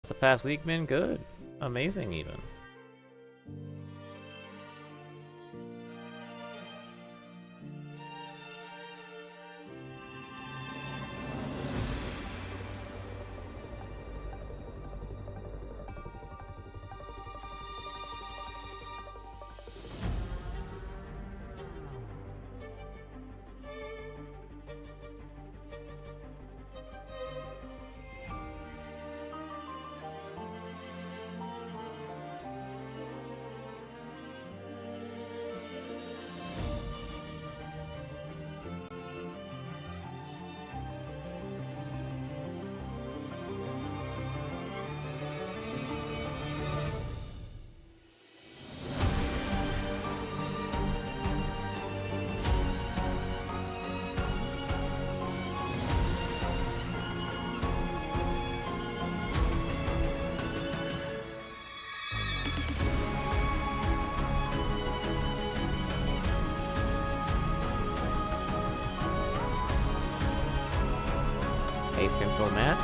The past week been good. Amazing, even. Hey, Central Matt.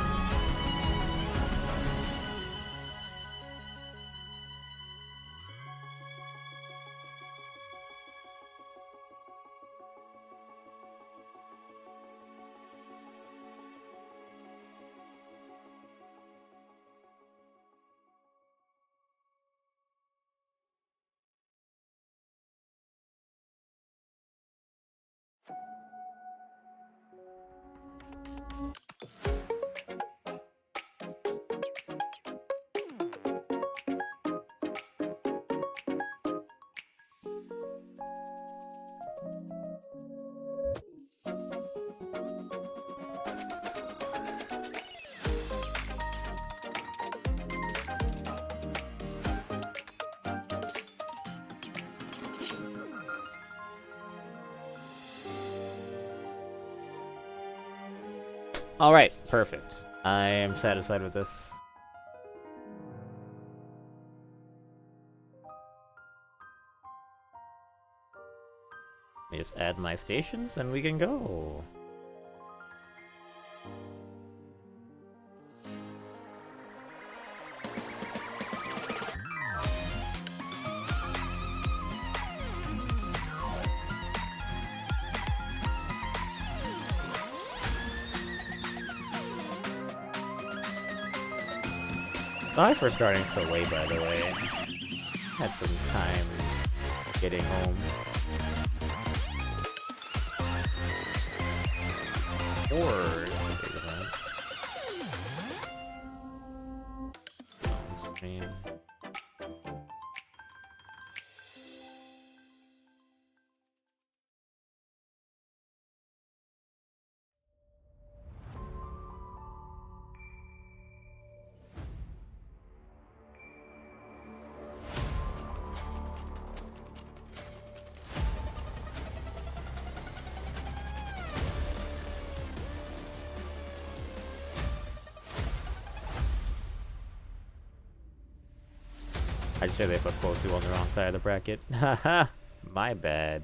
Alright, perfect. I am satisfied with this. Let me just add my stations and we can go. Sorry for starting so late, by the way. Had some time getting home. Or on stream. I'd say they put Kosu on the wrong side of the bracket. Haha, my bad.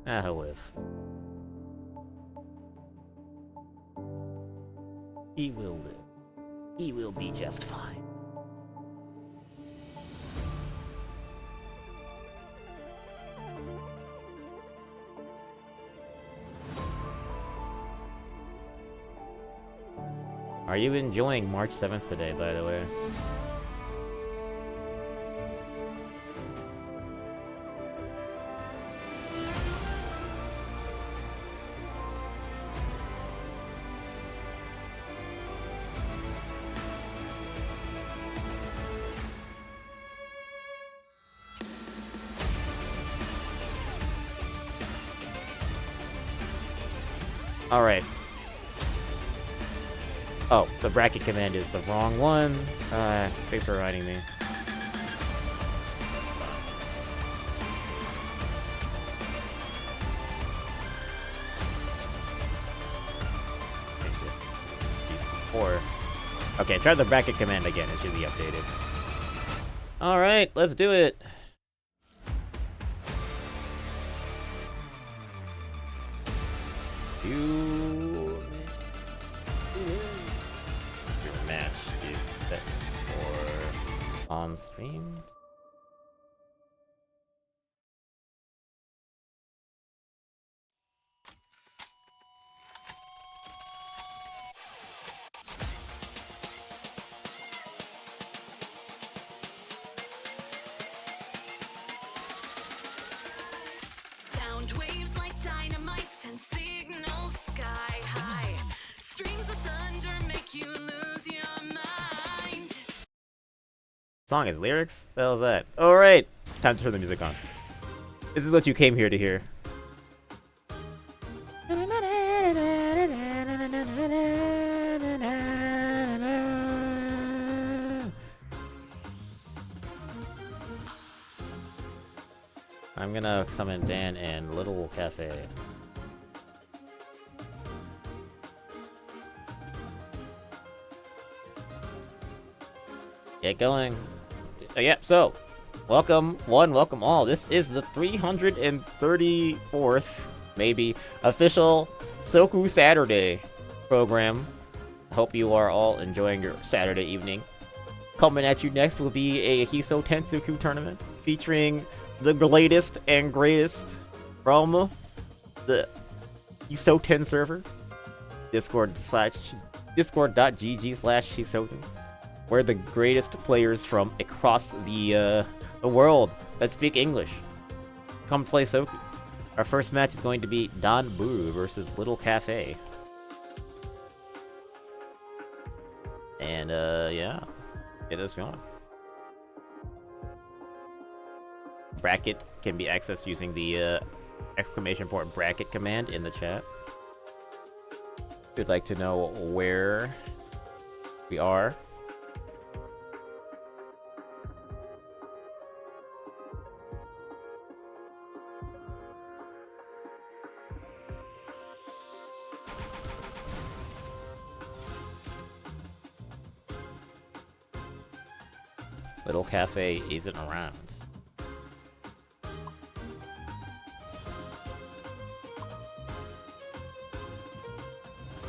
Ah, he'll live. He will live. He will be just fine. Are you enjoying March 7th today, by the way? Alright. Oh, the bracket command is the wrong one. Thanks for reminding me. Okay, try the bracket command again. It should be updated. Alright, let's do it. on stream. Sound waves like dynamites and signals sky high. Streams of thunder make you lose your mind. Song is lyrics? The hell is that? Alright! Time to turn the music on. This is what you came here to hear. I'm gonna come in Dan and Little Cafe. Get going. Yep, so welcome one, welcome all. This is the 334th, maybe, official Soku Saturday program. I hope you are all enjoying your Saturday evening. Coming at you next will be a Hisoutensoku tournament featuring the latest and greatest from the Hisouten server, discord.gg/Hisouten, where the greatest players from across the world that speak English come play Soku. Our first match is going to be Don Boo versus Little Cafe. And yeah, get us going. Bracket can be accessed using the exclamation point bracket command in the chat. If you'd like to know where we are. Little Cafe isn't around.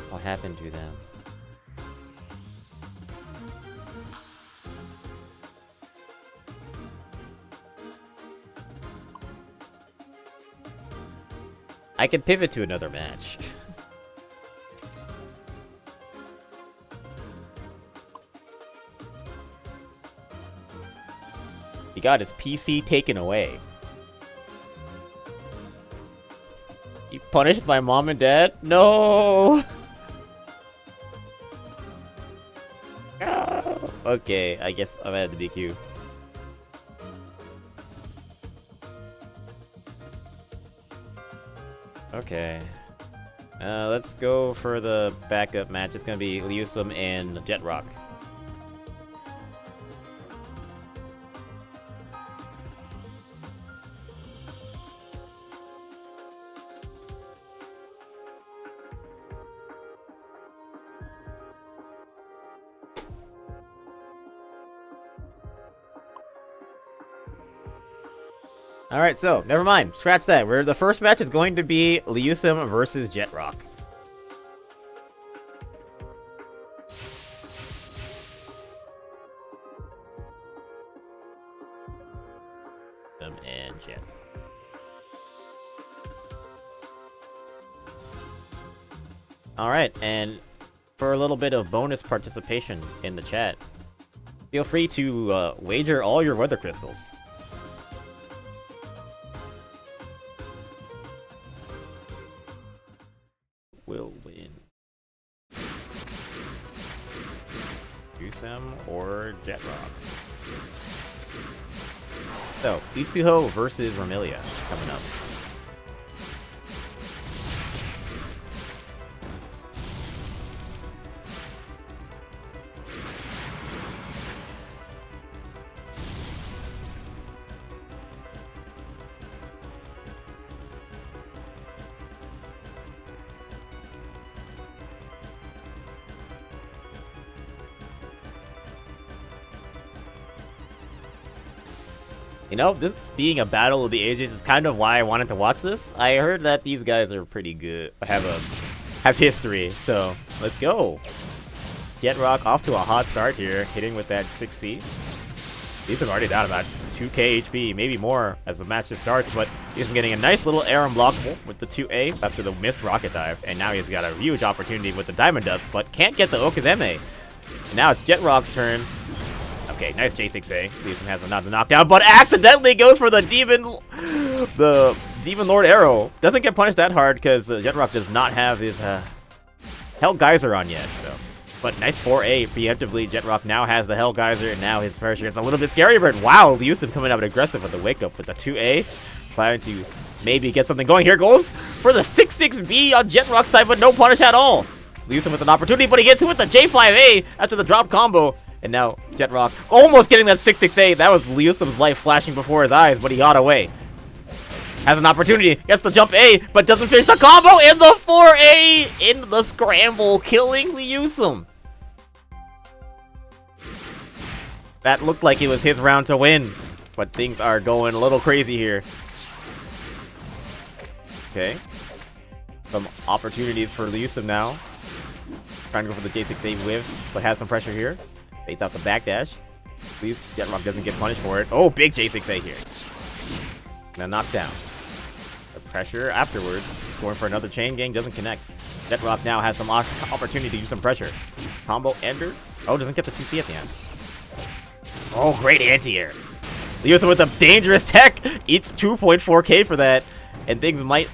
What happened to them? I can pivot to another match. He got his PC taken away. He punished my mom and dad? No! Okay, I guess I'm at the DQ. Okay. Let's go for the backup match. It's gonna be Liusum and Jetrock. Alright, so, never mind. Scratch that. The first match is going to be Liusum versus Jetrock. And Jet. Alright, and for a little bit of bonus participation in the chat, feel free to wager all your weather crystals. Will win. Jusem or Jetrock. So, Itsuho versus Ramilia coming up. You know, this being a battle of the ages is kind of why I wanted to watch this. I heard that these guys are pretty good, have history, so let's go. Jetrock off to a hot start here, hitting with that 6C. He's already down about 2k HP, maybe more, as the match just starts, but he's getting a nice little air unblockable with the 2A after the missed rocket dive, and now he's got a huge opportunity with the Diamond Dust, but can't get the Okazeme. And now it's Jetrock's turn. Okay, nice J6A. Leeson has another knockdown, but accidentally goes for the Demon Lord arrow. Doesn't get punished that hard because Jetrock does not have his Hell Geyser on yet, so. But nice 4A preemptively. Jetrock now has the Hell Geyser, and now his pressure is a little bit scary, but wow, Leeson coming out aggressive with the wake up with the 2A. Trying to maybe get something going. Here goes for the 6-6B on Jetrock's side, but no punish at all. Leeson with an opportunity, but he gets hit with the J5A after the drop combo. And now Jetrock almost getting that 6-6A. That was Leeson's life flashing before his eyes, but he got away. Has an opportunity, gets the jump A, but doesn't finish the combo, and the 4A in the scramble, killing Leeson. That looked like it was his round to win, but things are going a little crazy here. Okay. Some opportunities for Leeson now. Trying to go for the J6A whiffs, but has some pressure here. Baits out the backdash. Please, Jetrock doesn't get punished for it. Oh, big J6A here. Now knockdown. The pressure afterwards. Going for another chain gang, doesn't connect. Jetrock now has some opportunity to use some pressure. Combo ender. Oh, doesn't get the 2C at the end. Oh, great anti-air. Leeson with a dangerous tech. Eats 2.4k for that. And things might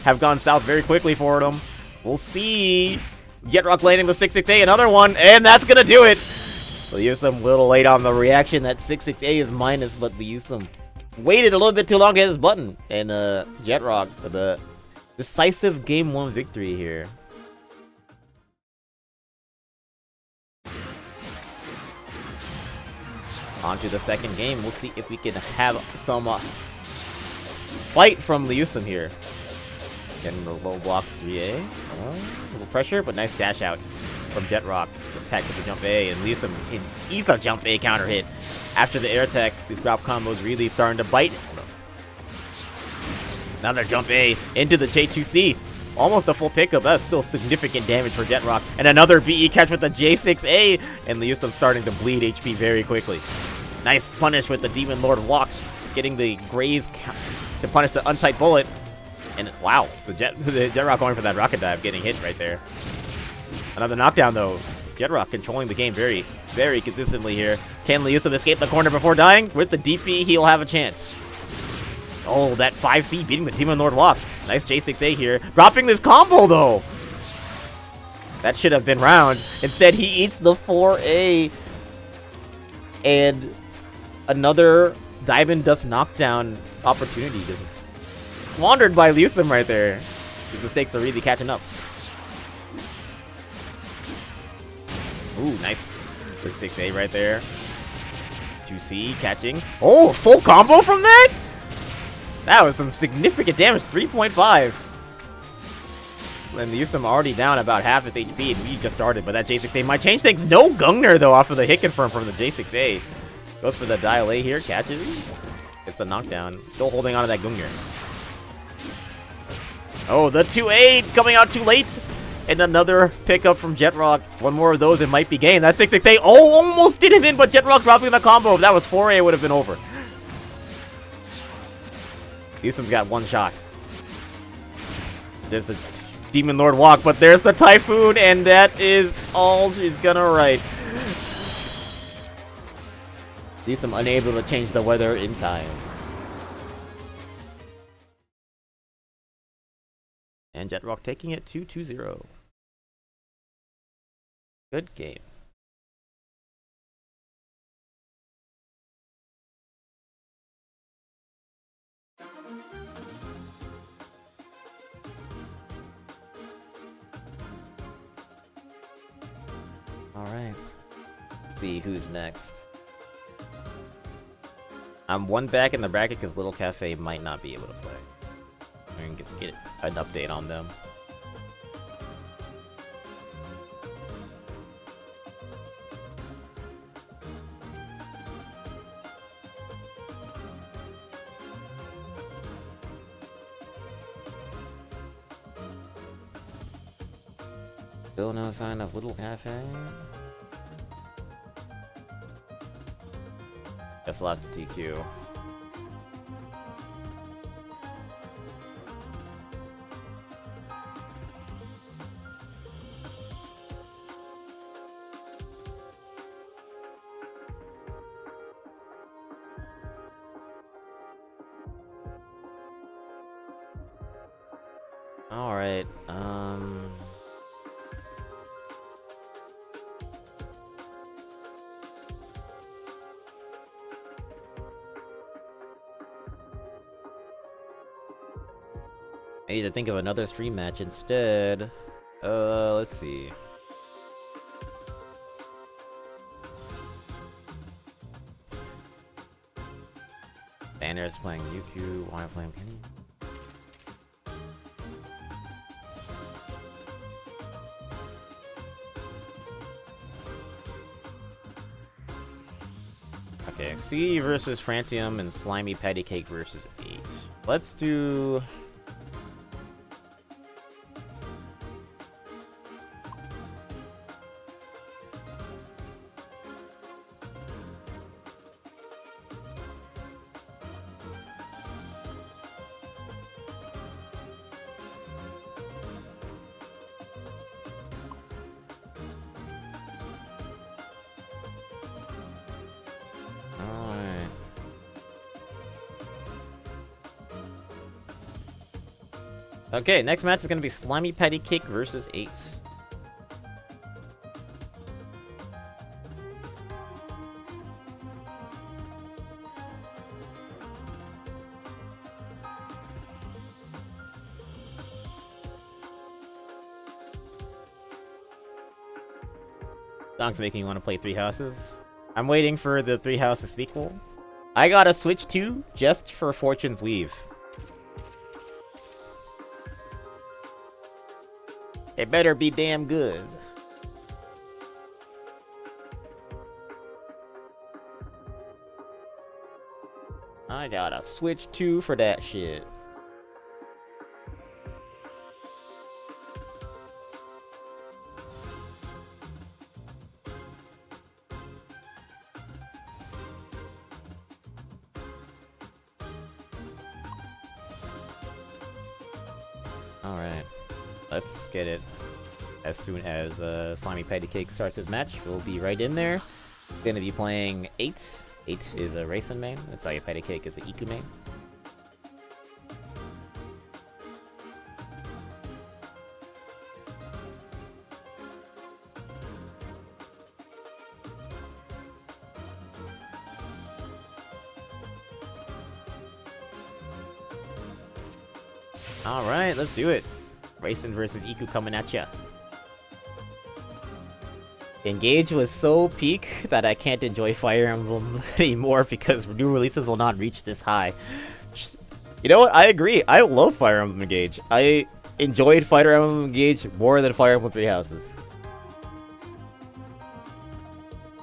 have gone south very quickly for him. We'll see. Jetrock landing the 6-6A, another one, and that's gonna do it. Leeson a little late on the reaction. That 6-6A is minus, but Leeson waited a little bit too long to hit his button. And Jetrock for the decisive game 1 victory here. On to the second game. We'll see if we can have some fight from Leeson here. Getting the low block 3A. A little pressure, but nice dash out from Jetrock. Just attack with the jump A, and Leeson eats a jump A counter hit. After the air attack, these drop combos really starting to bite. Another jump A into the J2C. Almost a full pickup. That's still significant damage for Jetrock. And another BE catch with the J6A. And Leeson starting to bleed HP very quickly. Nice punish with the Demon Lord walk. Getting the graze to punish the untight bullet. And wow, the Jetrock going for that rocket dive, getting hit right there. Another knockdown though. Jetrock controlling the game very, very consistently here. Can Leeson escape the corner before dying? With the DP, he'll have a chance. Oh, that 5C beating the Demon Lord walk. Nice J6A here. Dropping this combo though. That should have been round. Instead, he eats the 4A. And another Diamond Dust knockdown opportunity just squandered by Leeson right there. His mistakes are really catching up. Ooh, nice. The 6A right there. 2C catching. Oh, full combo from that? That was some significant damage. 3.5. And Leeson already down about half his HP, and we just started, but that J6A might change things. No Gungner, though, off of the hit confirm from the J6A. Goes for the dial A here, catches. It's a knockdown. Still holding on to that Gungner. Oh, the 2A coming out too late. And another pickup from Jetrock. One more of those, it might be game. That 6-6-8. Oh, almost did him in, but Jetrock dropping the combo. If that was 4A, it would have been over. Leeson's got one shot. There's the Demon Lord walk, but there's the Typhoon, and that is all she's gonna write. Leeson unable to change the weather in time. And Jetrock taking it 2-2-0. Good game. Alright. Let's see who's next. I'm one back in the bracket because Little Cafe might not be able to play. I'm gonna get an update on them. Still no sign of Little Cafe. Guess we'll have to DQ. Alright, I need to think of another stream match instead. Let's see. Banner's playing Yuku, Why playing Penny? Okay, C versus Frantium and Slimy Patty Cake versus 8. Let's do... Alright. Okay, next match is gonna be Slimy Patty Cake versus 8. Song's making me want to play Three Houses. I'm waiting for the Three Houses sequel. I got a Switch 2 just for Fortune's Weave. It better be damn good. I got a Switch 2 for that shit. Alright. Let's get it as soon as Slimy Patty Cake starts his match. We'll be right in there. Gonna be playing 8. 8 is a Raisin main, and Slimy Patty Cake is a Iku main. Alright, let's do it. Raisin versus Iku coming at ya. Engage was so peak that I can't enjoy Fire Emblem anymore because new releases will not reach this high. You know what? I agree. I love Fire Emblem Engage. I enjoyed Fire Emblem Engage more than Fire Emblem Three Houses.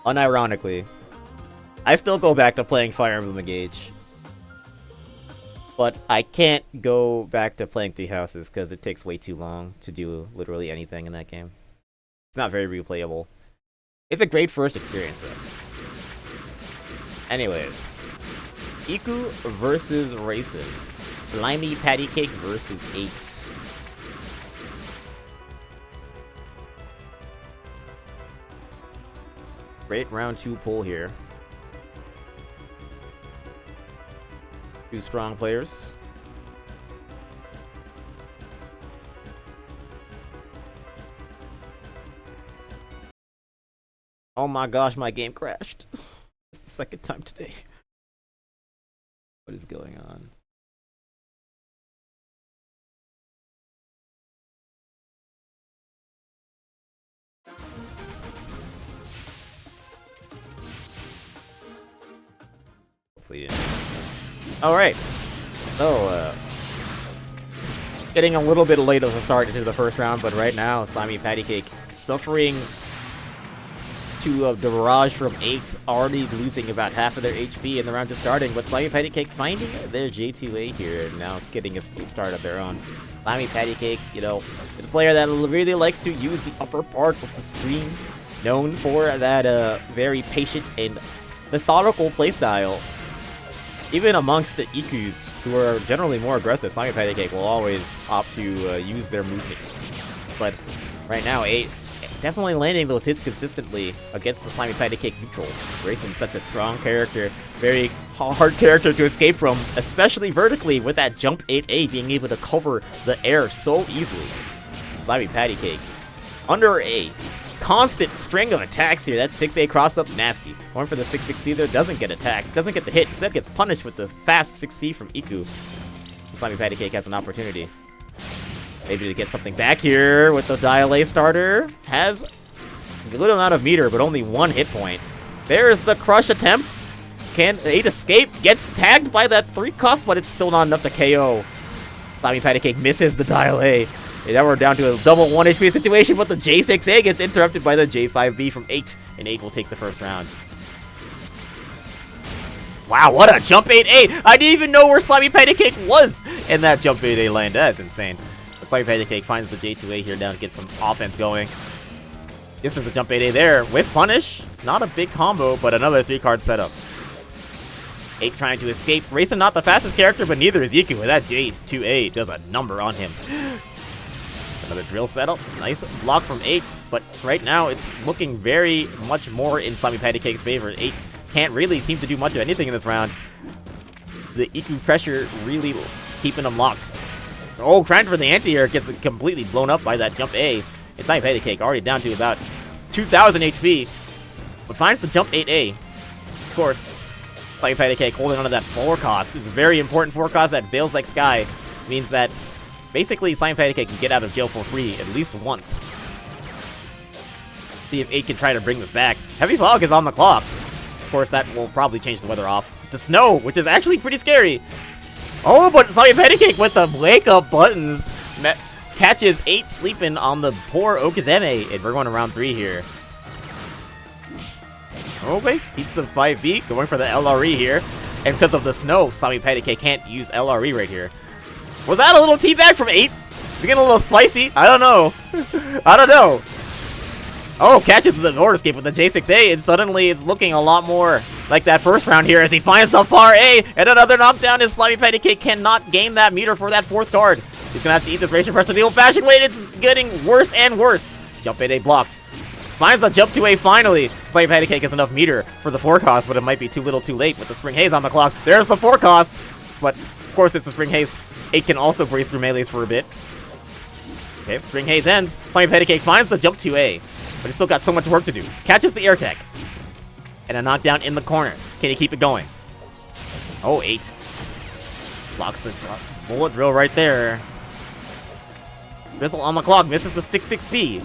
Unironically. I still go back to playing Fire Emblem Engage. But I can't go back to playing Three Houses because it takes way too long to do literally anything in that game. It's not very replayable. It's a great first experience though. Anyways. Iku versus Raisin. Slimy Patty Cake versus 8. Great round 2 pull here. Two strong players. Oh my gosh, my game crashed. It's the second time today. What is going on? Hopefully it didn't. Alright. So, getting a little bit late of a start into the first round, but right now, Slimy Patty Cake suffering to a barrage from 8, already losing about half of their HP in the round just starting, but Slimy Patty Cake finding their J2A here and now getting a start of their own. Slimy Patty Cake, you know, is a player that really likes to use the upper part of the screen, known for that very patient and methodical playstyle. Even amongst the Ikus, who are generally more aggressive, Slimy Patty Cake will always opt to use their movement. But right now, 8 definitely landing those hits consistently against the Slimy Patty Cake neutral. Grayson's such a strong character, very hard character to escape from, especially vertically with that jump 8A being able to cover the air so easily. Slimy Patty Cake under a constant string of attacks here. That 6A cross-up, nasty. Going for the 6-6C there, doesn't get attacked, doesn't get the hit, instead gets punished with the fast 6C from Iku. Slimy Patty Cake has an opportunity. Maybe to get something back here with the Dial A starter. Has a little amount of meter, but only 1 hit point. There's the crush attempt. Can 8 escape? Gets tagged by that 3 cost, but it's still not enough to KO. Slimy Patty Cake misses the Dial A. And now we're down to a double 1 HP situation, but the J6A gets interrupted by the J5B from 8, and 8 will take the first round. Wow, what a jump 8A! I didn't even know where Slimy Patty Cake was in that jump 8A land. That's insane. But Slimy Patty Cake finds the J2A here down to get some offense going. This is the jump 8A there with punish. Not a big combo, but another 3-card setup. 8 trying to escape. Racing not the fastest character, but neither is Iku. With that J2A does a number on him. Another drill setup. Nice block from 8, but right now it's looking very much more in Slimy Patty Cake's favor. 8 can't really seem to do much of anything in this round. The Iku pressure really keeping him locked. Oh, trying for the anti-air gets completely blown up by that jump A. It's Slimy Patty Cake already down to about 2,000 HP, but finds the jump 8A. Of course, Slimy Patty Cake holding onto that 4 cost. It's a very important 4 cost that Veils Like Sky. Means that basically Slimy Patty Cake can get out of jail for free at least once. See if 8 can try to bring this back. Heavy Fog is on the clock. Of course, that will probably change the weather off. The snow, which is actually pretty scary. Oh, but Slimy Patty Cake with the wake-up buttons catches 8 sleeping on the poor Okazeme, and we're going to round 3 here. Okay, beats the 5B, going for the LRE here. And because of the snow, Slimy Patty Cake can't use LRE right here. Was that a little teabag from 8? Is it getting a little spicy? I don't know. I don't know. Oh, catches the Nord Escape with the J6A, and suddenly it's looking a lot more like that first round here as he finds the far A, and another knockdown as Slimy Patty Cake cannot gain that meter for that 4th card. He's gonna have to eat this ration pressure the old-fashioned way, and it's getting worse and worse. Jump 8A blocked. Finds the jump 2A finally. Slimy Patty Cake has enough meter for the 4 cost, but it might be too little too late with the Spring Haze on the clock. There's the 4 cost, but of course it's the Spring Haze. 8 can also breeze through melees for a bit. Okay, Spring Haze ends. Slimy Patty Cake finds the jump 2A, but he's still got so much work to do. Catches the air tech. And a knockdown in the corner. Can he keep it going? Oh, 8. Blocks the bullet drill right there. Drizzle on the clock, misses the 6-6B.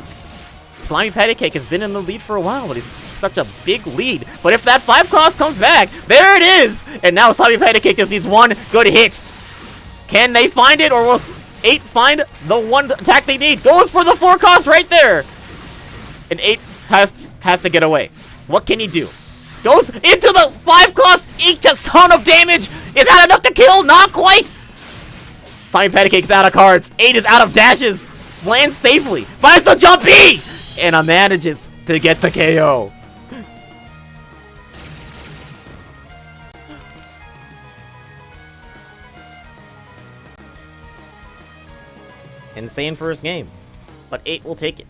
Slimy Patty Cake has been in the lead for a while, but it's such a big lead. But if that 5 cost comes back, there it is! And now Slimy Patty Cake just needs 1 good hit. Can they find it, or will 8 find the 1 attack they need? Goes for the 4 cost right there! And 8 has to get away. What can he do? Goes into the 5 cost, eats a ton of damage! Is that enough to kill? Not quite! Slimy Patty Cake's out of cards. 8 is out of dashes. Lands safely. Finds the jump E! And manages to get the KO. Insane first game, but 8 will take it.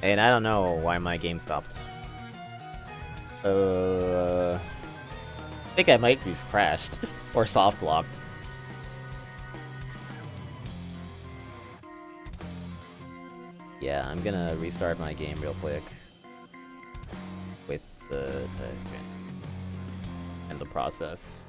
And I don't know why my game stopped. I think I might be crashed or soft locked. Yeah, I'm gonna restart my game real quick with the screen and the process.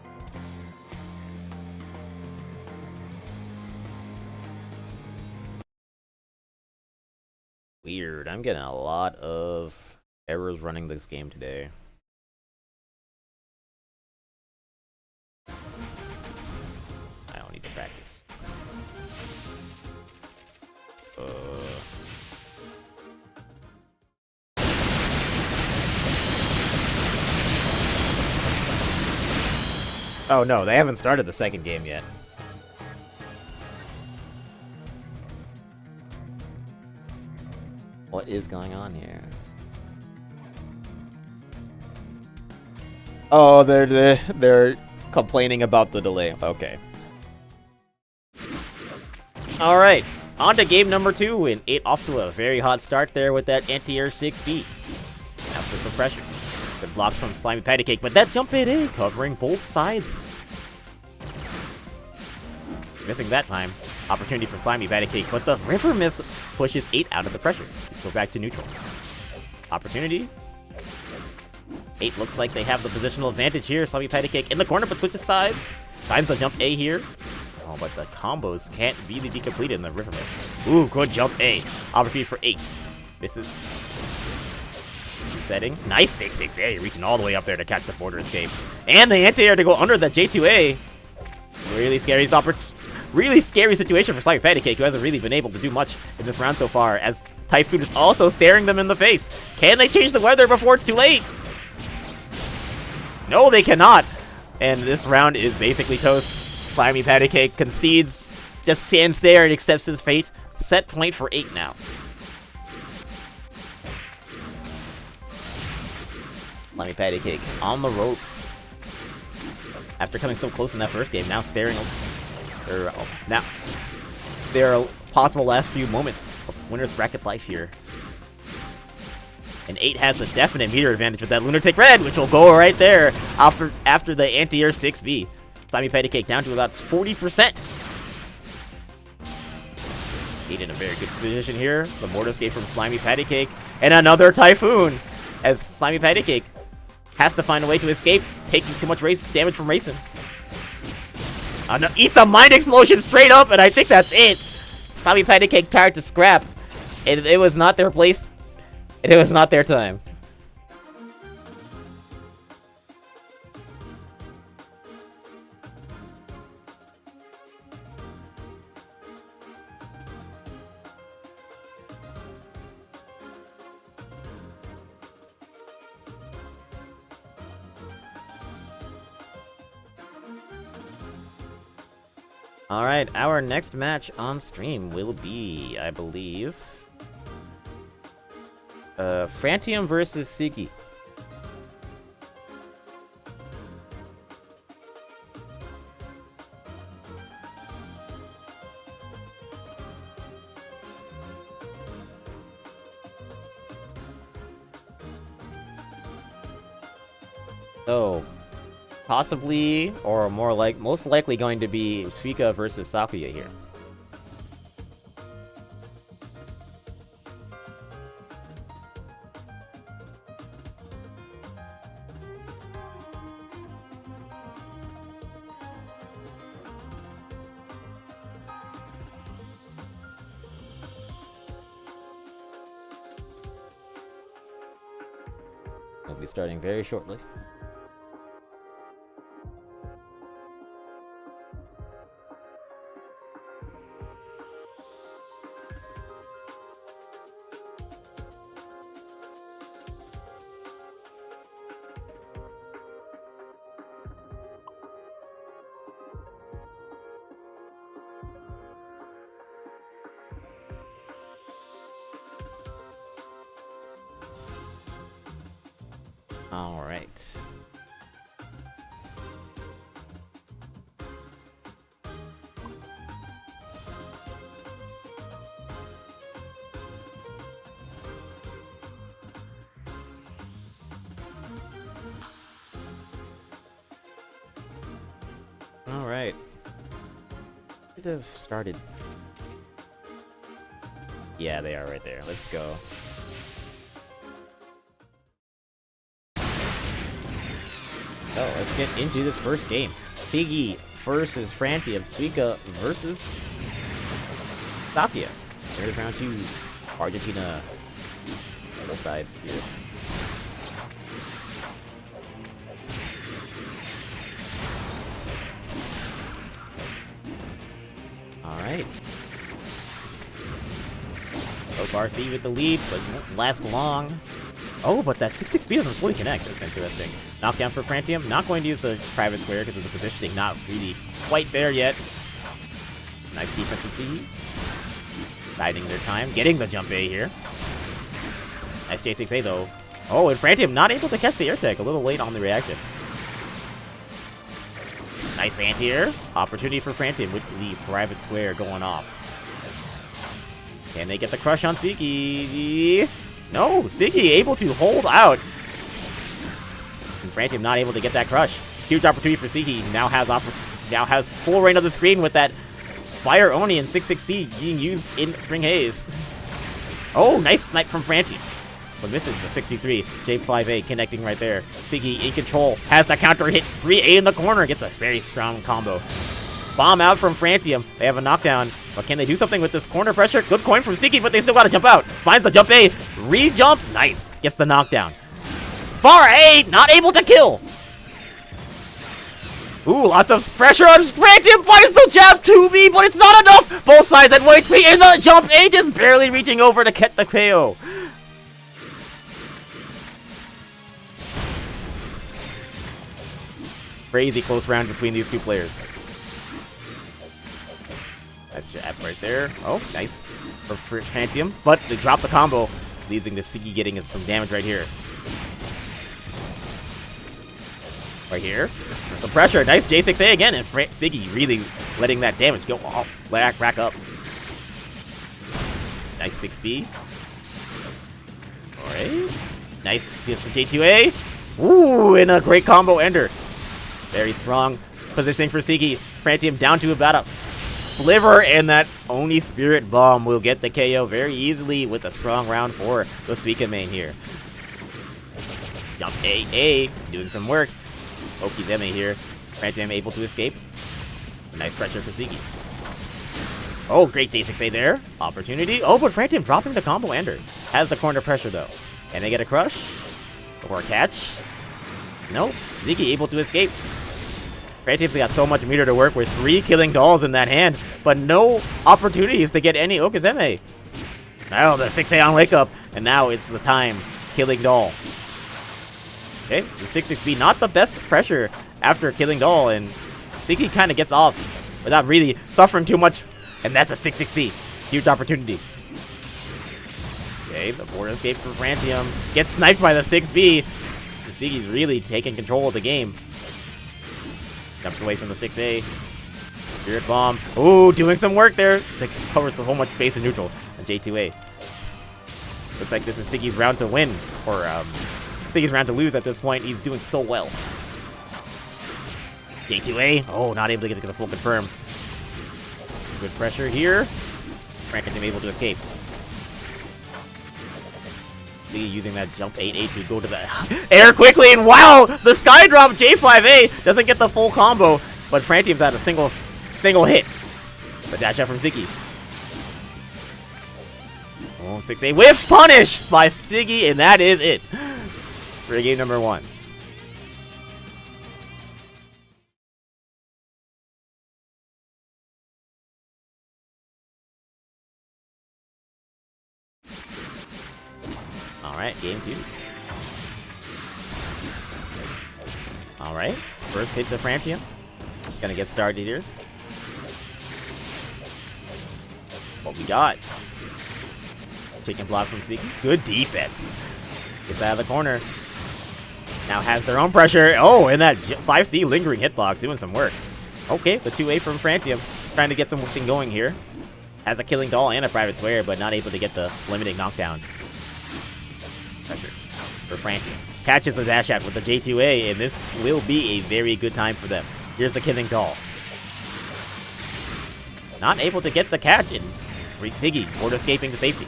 Weird. I'm getting a lot of errors running this game today. I don't need to practice. Oh no, they haven't started the second game yet. What is going on here? Oh, they're complaining about the delay. Okay. All right, on to game number 2, and 8 off to a very hot start there with that anti-air 6B. After some pressure, good blocks from Slimy Patty Cake, but that jump hit in, covering both sides. Missing that time. Opportunity for Slimy Patty Cake, but the river mist pushes 8 out of the pressure. Go back to neutral. Opportunity. 8 looks like they have the positional advantage here. Slimy Patty Cake in the corner, but switches sides. Finds the jump A here. Oh, but the combos can't really be completed in the river mist. Ooh, good jump A. Opportunity for 8. This is setting. Nice 6-6A, reaching all the way up there to catch the border escape. And the anti-air to go under the J2A. Really scary situation for Slimy Patty Cake, who hasn't really been able to do much in this round so far, as Typhoon is also staring them in the face. Can they change the weather before it's too late? No, they cannot. And this round is basically toast. Slimy Patty Cake concedes, just stands there and accepts his fate. Set point for 8 now. Slimy Patty Cake on the ropes. After coming so close in that first game, now staring. Now, there are possible last few moments of winner's bracket life here. And 8 has a definite meter advantage with that Lunatic Red, which will go right there after the anti-air 6B. Slimy Patty Cake down to about 40%. 8 in a very good position here. The board escape from Slimy Patty Cake. And another Typhoon, as Slimy Patty Cake has to find a way to escape, taking too much damage from Racing. No, eats a Mind Explosion straight up, and I think that's it. Slimy Patty Cake tired to scrap. It was not their place. And it was not their time. Alright, our next match on stream will be, I believe, Frantium versus Siggy. So, possibly, or most likely going to be Suika versus Sakuya here. We'll be starting very shortly. All right. All right. Should have started. Yeah, they are right there. Let's go. So let's get into this first game. Siggy versus Frantium, Suika versus Sakuya. There's round 2. Argentina. Both sides here. Alright. So far, C with the lead, but won't last long. Oh, but that 6-6B doesn't fully connect. That's interesting. Knockdown for Frantium. Not going to use the private square because of the positioning not really quite there yet. Nice defense from C. Biding their time. Getting the jump A here. Nice J6A though. Oh, and Frantium not able to catch the air tech. A little late on the reaction. Nice anti-air. Opportunity for Frantium with the private square going off. Can they get the crush on Siki? No, Siki able to hold out. And Frantium not able to get that crush. Huge opportunity for Siki. Now has full reign of the screen with that Fire Oni and 66C being used in Spring Haze. Oh, nice snipe from Frantium. But misses the 63. J5A connecting right there. Siki in control. Has the counter hit. 3A in the corner. Gets a very strong combo. Bomb out from Frantium. They have a knockdown. But can they do something with this corner pressure? Good coin from Siki, but they still gotta jump out. Finds the jump A. Re-jump. Nice. Gets the knockdown. Far A. Not able to kill. Ooh, lots of pressure on Frantium. Finds the jab 2B, but it's not enough. Both sides at 1 HP. And the jump A just barely reaching over to get the KO. Crazy close round between these two players. Nice jab right there. Oh, nice for Frantium. But they drop the combo, leading to Siki getting some damage right here. Right here. Some pressure. Nice J6A again. And Siki really letting that damage go rack up. Nice 6B. Alright. Nice. Just the J2A. Ooh, and a great combo ender. Very strong positioning for Siki. Frantium down to about a sliver, and that Oni Spirit Bomb will get the KO very easily with a strong round for the Suika main here. Jump A, doing some work. Okizeme here. Frantium able to escape. Nice pressure for Siki. Oh, great J6A there. Opportunity. Oh, but Frantium dropping the combo ender. Has the corner pressure though. Can they get a crush? Or a catch? Nope. Siki able to escape. Frantium's got so much meter to work with. 3 killing dolls in that hand, but no opportunities to get any Okizeme. Now the 6A on wake up, and now it's the time. Killing doll. Okay, the 6-6B, not the best pressure after killing doll, and Siki kind of gets off without really suffering too much, and that's a 6-6C. Huge opportunity. Okay, the border escape for Frantium. Gets sniped by the 6B. Siki's really taking control of the game. Jumps away from the 6A. Spirit Bomb. Ooh, doing some work there. That covers so much space in neutral. And J2A. Looks like this is Siki's round to win. Or, Siki's round to lose at this point. He's doing so well. J2A. Oh, not able to get the full confirm. Good pressure here. Frantium able to escape. Using that jump 8-8 to go to the air quickly, and wow, the sky drop J5A doesn't get the full combo, but Frantium's at a single hit. The dash out from Siki. Oh, 6A whiff punish by Siki, and that is it for game number 1. Alright, game 2. Alright, first hit to Frantium. Gonna get started here. What we got? Chicken block from Siki. Good defense. Gets out of the corner. Now has their own pressure. Oh, and that 5C lingering hitbox doing some work. Okay, the 2A from Frantium. Trying to get something going here. Has a killing doll and a private swear, but not able to get the limiting knockdown. Pressure for Frantium. Catches the dash out with the J2A, and this will be a very good time for them. Here's the killing doll. Not able to get the catch, and Freak Siki border escaping to safety.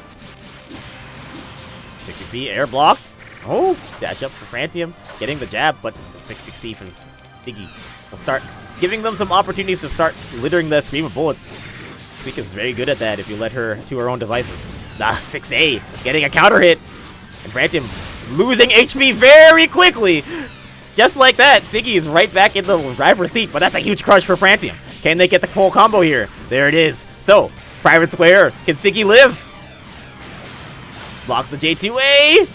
60C air blocked. Oh, dash up for Frantium. Getting the jab, but the 60C from Siki will start giving them some opportunities to start littering the screen with bullets. Siki is very good at that if you let her to her own devices. The 6A getting a counter hit. And Frantium losing HP very quickly. Just like that, Siki is right back in the driver's seat, but that's a huge crush for Frantium. Can they get the full combo here? There it is. So, private square. Can Siki live? Blocks the J2A.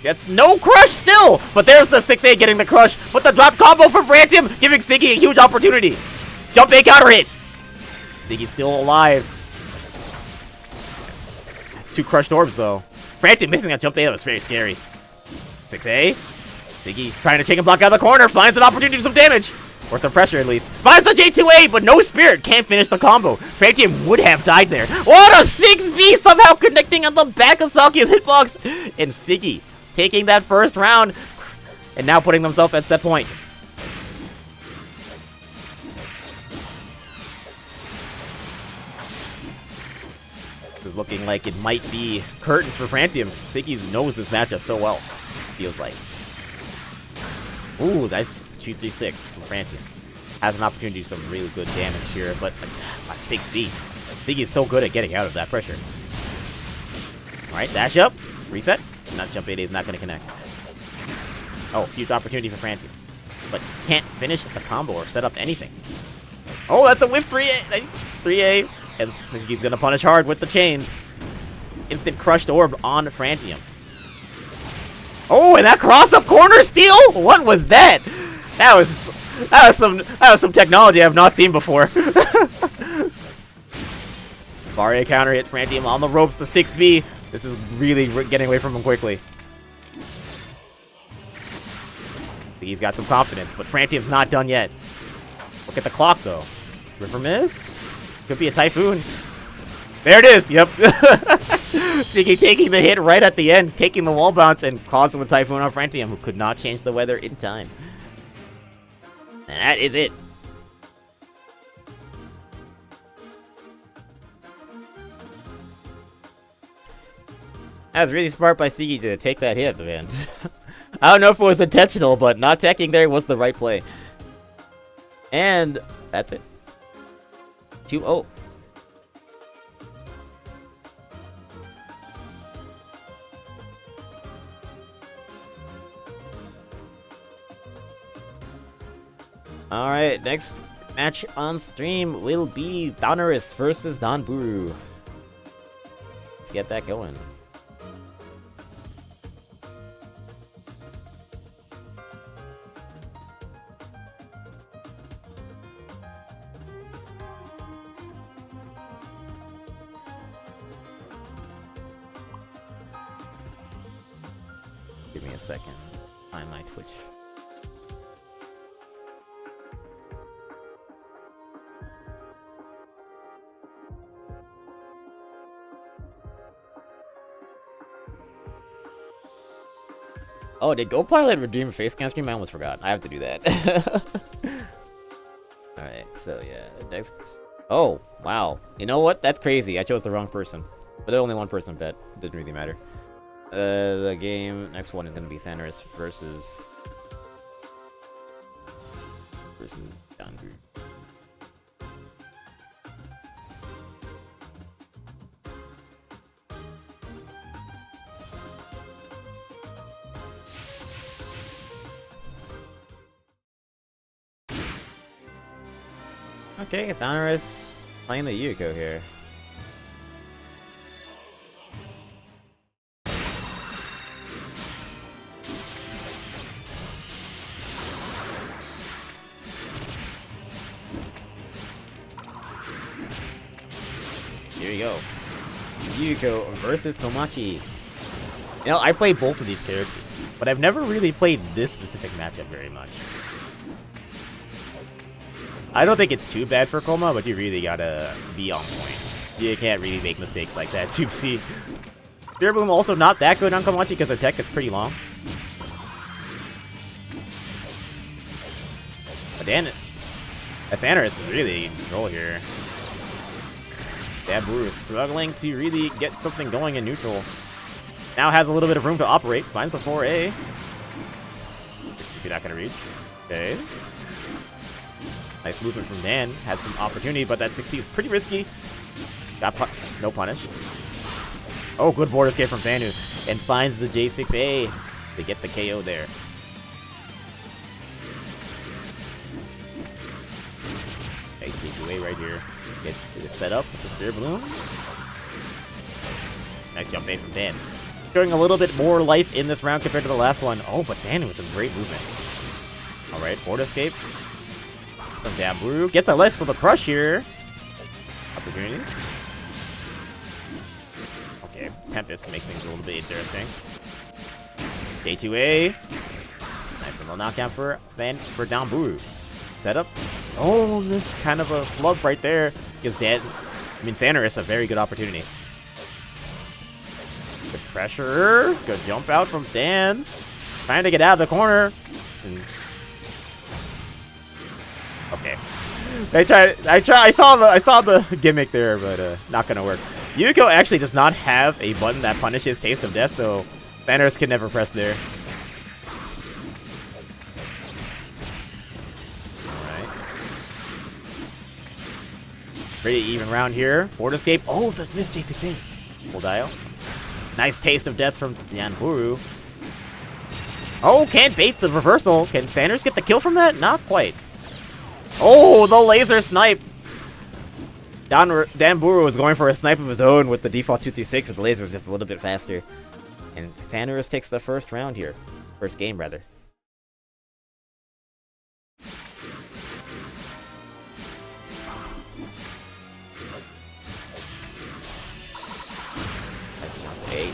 Gets no crush still, but there's the 6A getting the crush, but the drop combo for Frantium, giving Siki a huge opportunity. Jump A counter hit. Siki's still alive. 2 crushed orbs though. Frantic missing that jump A, that was very scary. 6A. Siggy trying to chicken block out of the corner, finds an opportunity to do some damage. Or some pressure at least. Finds the J2A, but no spirit, can't finish the combo. Frantium would have died there. What a 6B, somehow connecting on the back of Saki's hitbox. And Siggy taking that first round. And now putting themselves at set point. This is looking like it might be curtains for Frantium. Siggy knows this matchup so well, feels like. Ooh, nice 2-3-6 from Frantium. Has an opportunity to do some really good damage here, but 6B. Siggy is so good at getting out of that pressure. Alright, dash up, reset. Not jump 8A is not going to connect. Oh, huge opportunity for Frantium. But can't finish the combo or set up anything. Oh, that's a whiff 3A. 3A. And he's going to punish hard with the chains. Instant crushed orb on Frantium. Oh, and that cross-up corner steal? What was that? That was some technology I have not seen before. Barrier counter hit Frantium on the ropes to 6B. This is really getting away from him quickly. He's got some confidence, but Frantium's not done yet. Look at the clock, though. River miss? Could be a typhoon. There it is. Yep. Siggy taking the hit right at the end, taking the wall bounce, and causing the typhoon on Frantium, who could not change the weather in time. And that is it. That was really smart by Siggy to take that hit at the end. I don't know if it was intentional, but not teching there was the right play. And that's it. 2-0. Alright, next match on stream will be Donnerus versus Donburu. Let's get that going. Give me a second. Find my Twitch. Oh, did GoPilot redeem a face scan screen? I almost forgot. I have to do that. Alright, so yeah, next. Oh, wow. You know what? That's crazy. I chose the wrong person. But only one person bet. Didn't really matter. The game, next one is going to be Thanos versus Donburu. Okay, Thanos playing the Yuko here. Here we go. Yuko versus Komachi. You know, I play both of these characters, but I've never really played this specific matchup very much. I don't think it's too bad for Koma, but you really gotta be on point. You can't really make mistakes like that. You see, Spirit Bloom also not that good on Komachi because their tech is pretty long. But then, Thanos is really in control here. Donburu is struggling to really get something going in neutral. Now has a little bit of room to operate. Finds the 4A. You're not gonna reach. Okay. Nice movement from Dan. Has some opportunity, but that 6C is pretty risky. Got no punish. Oh, good board escape from Vanu. And finds the J6A to get the KO there. J2A right here. Gets set up with the Spirit Bloom. Nice jump A from Dan. Showing a little bit more life in this round compared to the last one. Oh, but Dan with some great movement. Alright, board escape. From Donburu. Gets a less of the crush here. Opportunity. Okay, Okay, Tempest makes things a little bit interesting. J2A. Nice little knockdown for Danburu. Setup. Oh, this kind of a flub right there. Gives Thanorus a very good opportunity. Good pressure. Good jump out from Dan. Trying to get out of the corner. Okay. I saw the gimmick there, but not gonna work. Yuko actually does not have a button that punishes Taste of Death, so Thanos can never press there. Alright. Pretty even round here. Board escape. Oh, the missed J6A. Full dial. Nice Taste of Death from Danburu. Oh, can't bait the reversal. Can Thanos get the kill from that? Not quite. Oh, the laser snipe. Danburu was going for a snipe of his own with the default 236, but the laser was just a little bit faster. And Thanos takes the first round here. First game, rather.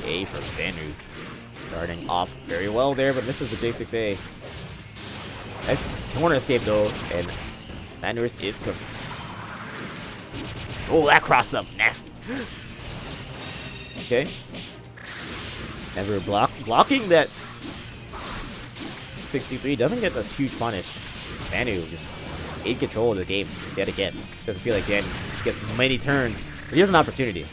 A from Vanu. Starting off very well there, but misses the J6A. Nice corner escape though, and Thanos is cooked. Oh, that cross up, nasty. Okay. Never blocking that 63 doesn't get a huge punish. Manu just in control of the game yet again. Doesn't feel like Dan gets many turns, but he has an opportunity.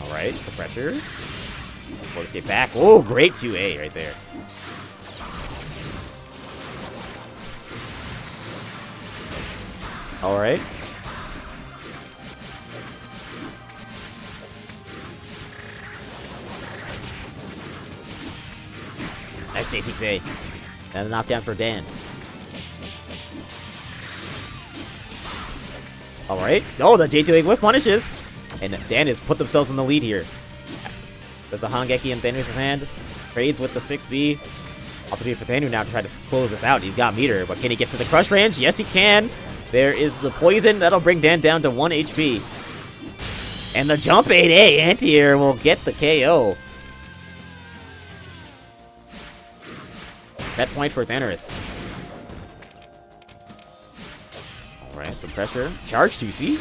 Alright, the pressure. Full escape back. Oh, great 2A right there. Alright. Nice J6A. And a knockdown for Dan. Alright. Oh, the J2A whiff punishes. And Dan has put themselves in the lead here. There's a Hangeki in Thanos' hand. Trades with the 6B. Opportunity for Thanu now to try to close this out. He's got meter, but can he get to the crush range? Yes, he can. There is the poison. That'll bring Dan down to 1 HP. And the jump 8A anti-air will get the KO. That point for Thanos. Alright, some pressure. Charge 2C.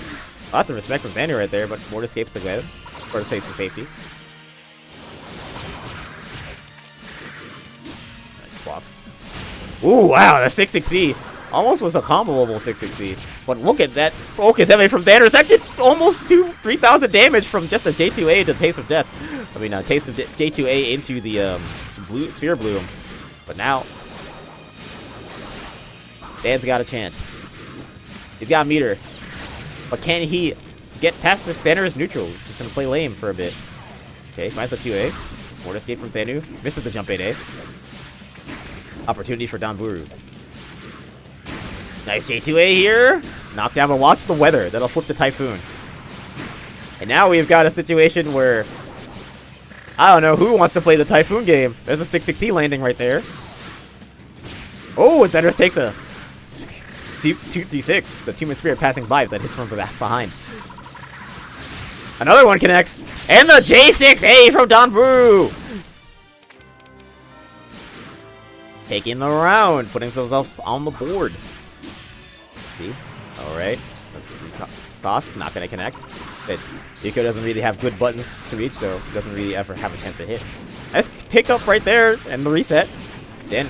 Lots of respect from Thanos right there, but board escapes the web. Board escapes to safety. Nice blocks. Ooh, wow, the 6-6C. Almost was a comboable 6-6C. But look at that focus heavy from Thanos. That did almost 3,000 damage from just a J2A to Taste of Death. I mean, Taste of J2A into the Sphere Bloom. But now, Dan's got a chance. He's got meter. But can he get past this Thanos neutral? He's just going to play lame for a bit. Okay, finds the 2A. Board escape from Thanu. Misses the jump 8A. Opportunity for Danburu. Nice J2A here. Knockdown, but watch the weather. That'll flip the Typhoon. And now we've got a situation where I don't know who wants to play the Typhoon game. There's a 6-6E landing right there. Oh, and Thanos takes a 2-3-6. The Human Spirit passing by that hits from behind. Another one connects. And the J6A from Danburu. Taking the round. Putting themselves on the board. See? Alright. Cost. Not going to connect. But Yuko doesn't really have good buttons to reach, so doesn't really ever have a chance to hit. Nice pick up right there, and the reset. Then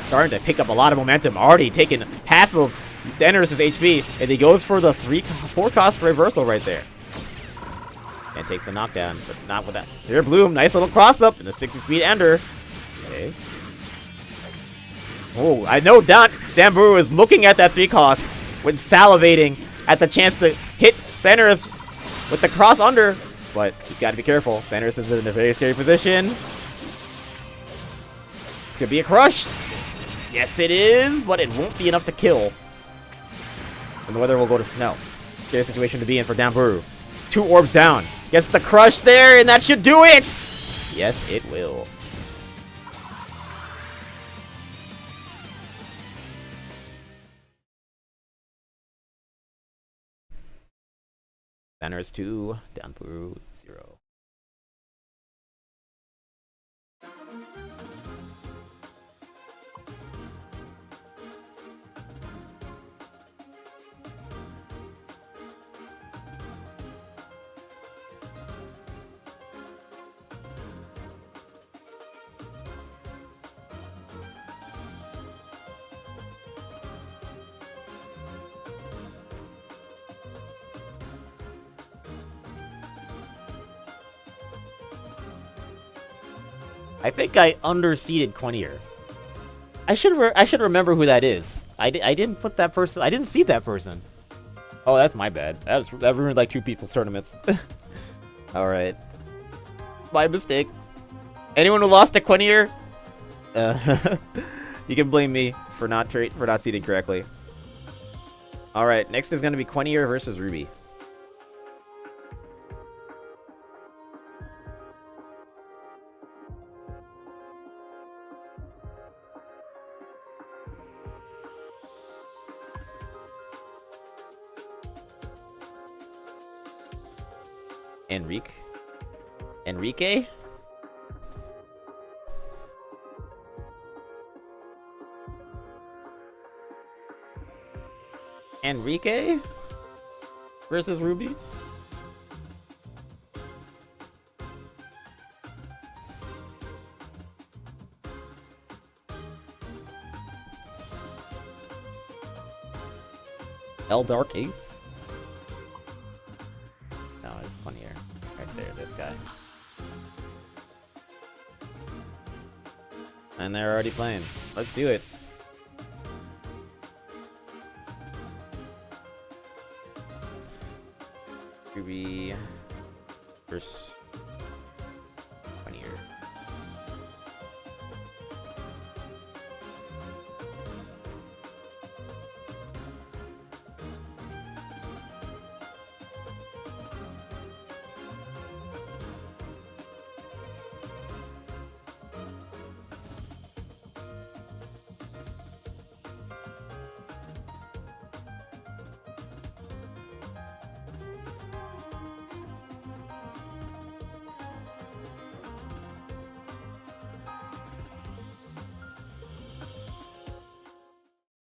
starting to pick up a lot of momentum. Already taking half of Thanos' HP, and he goes for the 4-cost reversal right there. And takes the knockdown, but not with that. Sphere Bloom, nice little cross up, and the 60-speed ender. Okay. Oh, I know Danburu is looking at that 3-cost when salivating at the chance to hit Thanos with the cross under, but you've got to be careful. Thanos is in a very scary position. This could be a crush. Yes, it is, but it won't be enough to kill. And the weather will go to snow. Scary situation to be in for Danburu. 2 orbs down. Gets the crush there, and that should do it! Yes, it will. Banners 2, down through 0. I think I underseeded Quinier. I should remember who that is. I didn't put that person. I didn't see that person. Oh, that's my bad. That ruined like 2 people's tournaments. All right, my mistake. Anyone who lost to Quinier, you can blame me for not seeding correctly. All right, next is gonna be Quinier versus Ruby. Enrique? Enrique versus Ruby? El Dark Ace? No, it's Quinier. Right there, this guy. And they're already playing. Let's do it. Ruby versus Quinier.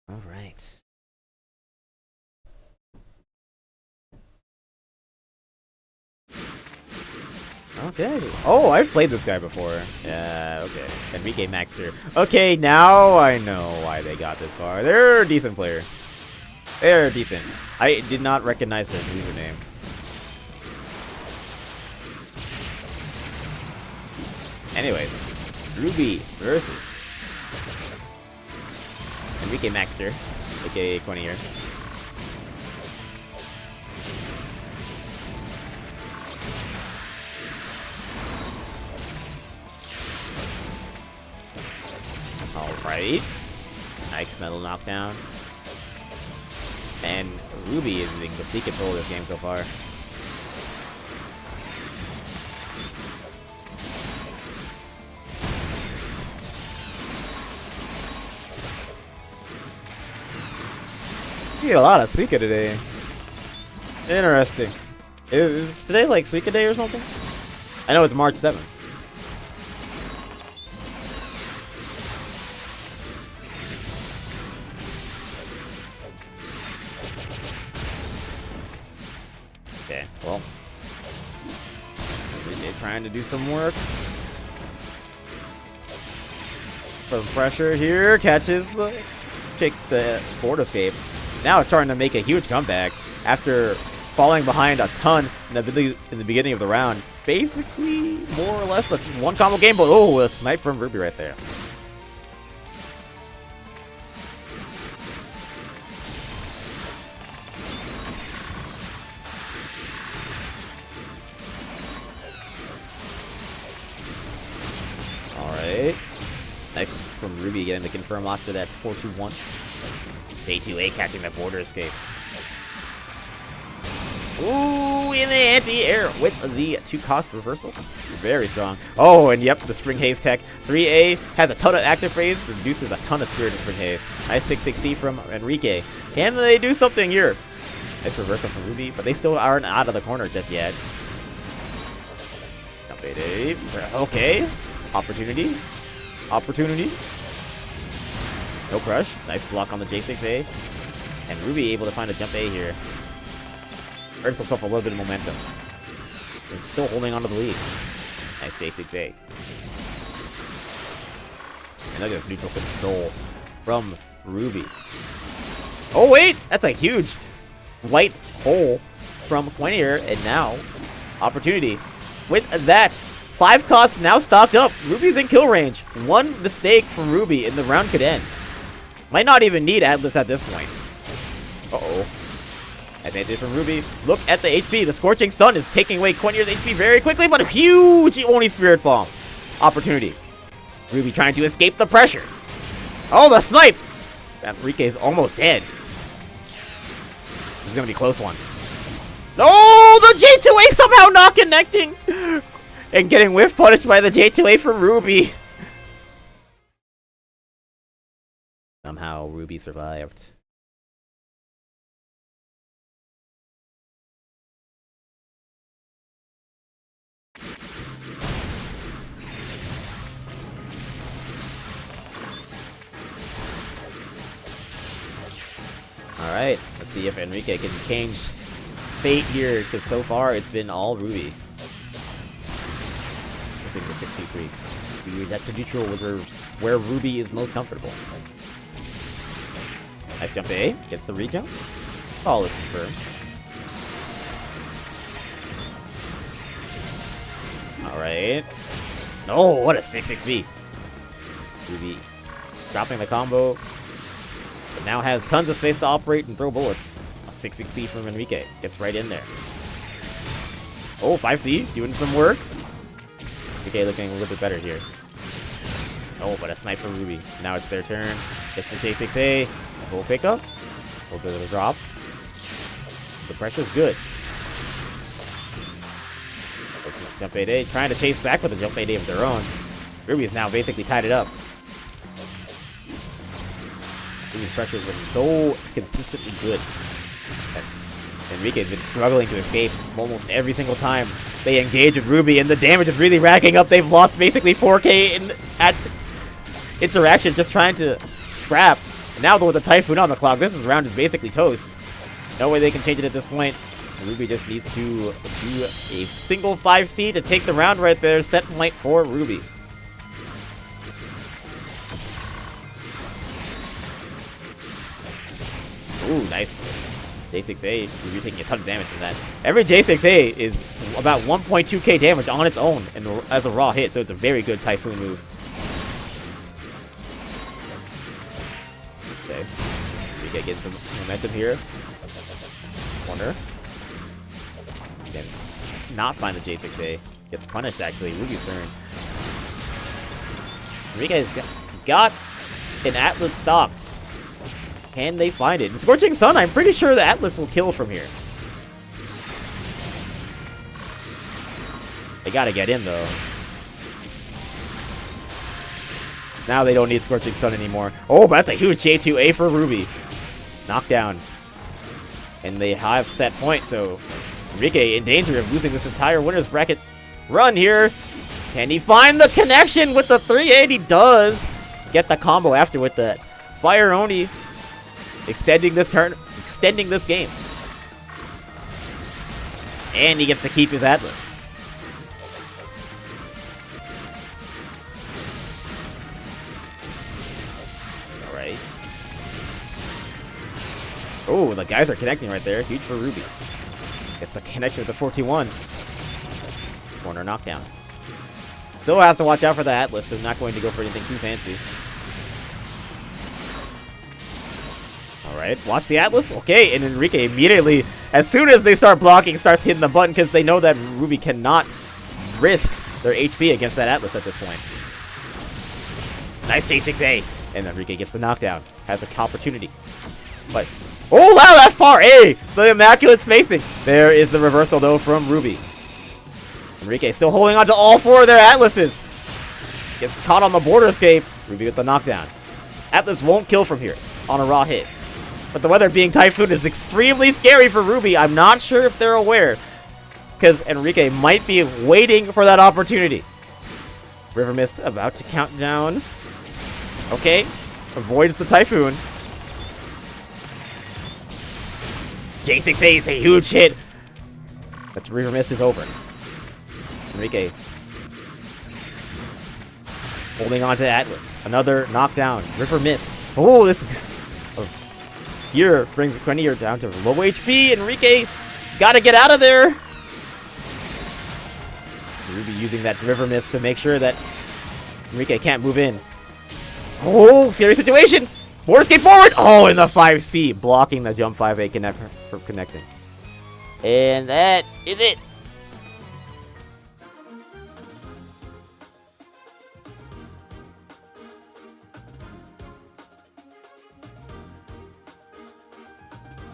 All right. Okay. Oh, I've played this guy before. Yeah, okay. Enrique Maxter. Okay, now I know why they got this far. They're a decent player. They're decent. I did not recognize their username. Anyways, Ruby versus Enrique Maxter, aka Quinier. Alright. Nice metal knockdown. And Ruby is in complete control of this game so far. You get a lot of Suika today. Interesting. Is today like Suika Day or something? I know it's March 7th. Okay, well. They're trying to do some work. Some pressure here. Catches the board escape. Now it's starting to make a huge comeback after falling behind a ton in the beginning of the round. Basically, more or less, a one combo game, but oh, a snipe from Ruby right there. Alright. Nice from Ruby getting the confirm lock to that 4-2-1. J2A catching that border escape. Ooh, in the anti-air with the 2-cost reversal. Very strong. Oh, and yep, the Spring Haze tech. 3A has a ton of active phase, reduces a ton of spirit in Spring Haze. Nice 6-6C from Enrique. Can they do something here? Nice reversal from Ruby, but they still aren't out of the corner just yet. Jump 8. Okay. Opportunity. Opportunity. No crush. Nice block on the J6A. And Ruby able to find a jump A here. Earns himself a little bit of momentum. And still holding on to the lead. Nice J6A. And look at this neutral control from Ruby. Oh wait! That's a huge white hole from Quenier. And now, opportunity. With that, 5 cost now stocked up. Ruby's in kill range. One mistake from Ruby and the round could end. Might not even need Atlas at this point. Uh-oh. Advantage from Ruby. Look at the HP. The Scorching Sun is taking away Quenier's HP very quickly, but a huge Oni Spirit Bomb. Opportunity. Ruby trying to escape the pressure. Oh, the snipe! Enrique is almost dead. This is going to be a close one. Oh, the J2A somehow not connecting! And getting whiff punished by the J2A from Ruby. Somehow Ruby survived. Alright, let's see if Enrique can change fate here, because so far it's been all Ruby. This is the 63. We use that to neutral where Ruby is most comfortable. Nice jump A, gets the rejump. All is confirmed. Alright. Oh, what a 6-6V. Ruby dropping the combo. But now has tons of space to operate and throw bullets. A 6-6C from Enrique. Gets right in there. Oh, 5C. Doing some work. Enrique looking a little bit better here. Oh, but a snipe from Ruby. Now it's their turn. It's the J6A. Full pickup. A little bit of a drop. The pressure's good. Jump 8A. Trying to chase back with a jump 8A of their own. Ruby's now basically tied it up. Ruby's pressure has been so consistently good. Enrique's been struggling to escape almost every single time they engage with Ruby, and the damage is really racking up. They've lost basically 4k at interaction just trying to scrap. And now with the Typhoon on the clock, this round is basically toast. No way they can change it at this point. Ruby just needs to do a single 5C to take the round right there. Set point for Ruby. Ooh, nice. J6A, Ruby taking a ton of damage from that. Every J6A is about 1.2k damage on its own and as a raw hit, so it's a very good Typhoon move. Okay. Enrique getting some momentum here. Corner. Again, not find the J6A. Gets punished, actually. Ruby's turn. Enrique's got an Atlas stocked. Can they find it? And Scorching Sun, I'm pretty sure the Atlas will kill from here. They gotta get in, though. Now they don't need Scorching Sun anymore. Oh, but that's a huge J2A for Ruby. Knockdown. And they have set point, so Enrique in danger of losing this entire winner's bracket run here. Can he find the connection with the 380? Does get the combo after with the Fire Oni. Extending this turn, extending this game. And he gets to keep his Atlas. Alright. Oh, the guys are connecting right there. Huge for Ruby. Gets the connection with the 421. Corner knockdown. Still has to watch out for the Atlas, so not going to go for anything too fancy. Alright, watch the Atlas. Okay, and Enrique immediately, as soon as they start blocking, starts hitting the button because they know that Ruby cannot risk their HP against that Atlas at this point. Nice J6A. And Enrique gets the knockdown. Has an opportunity. But, oh wow, that far A! The immaculate spacing. There is the reversal though from Ruby. Enrique still holding on to all 4 of their Atlases. Gets caught on the border escape. Ruby with the knockdown. Atlas won't kill from here on a raw hit. But the weather being Typhoon is extremely scary for Ruby. I'm not sure if they're aware. Because Enrique might be waiting for that opportunity. River Mist about to count down. Okay. Avoids the Typhoon. J6A is a huge hit. But River Mist is over. Enrique holding on to Atlas. Another knockdown. River Mist. Oh, this here brings Quenier down to low HP. Enrique got to get out of there. Ruby using that River Mist to make sure that Enrique can't move in. Oh, scary situation. More skate forward. Oh, in the 5C, blocking the jump 5A from connecting. And that is it.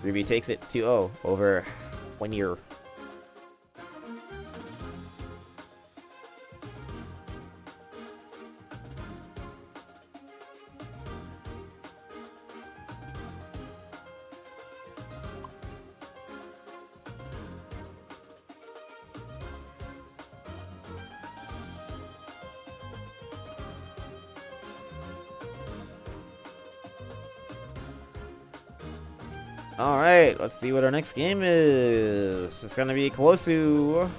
Ruby takes it 2-0 over 1 year. Alright, let's see what our next game is. It's gonna be Kosu.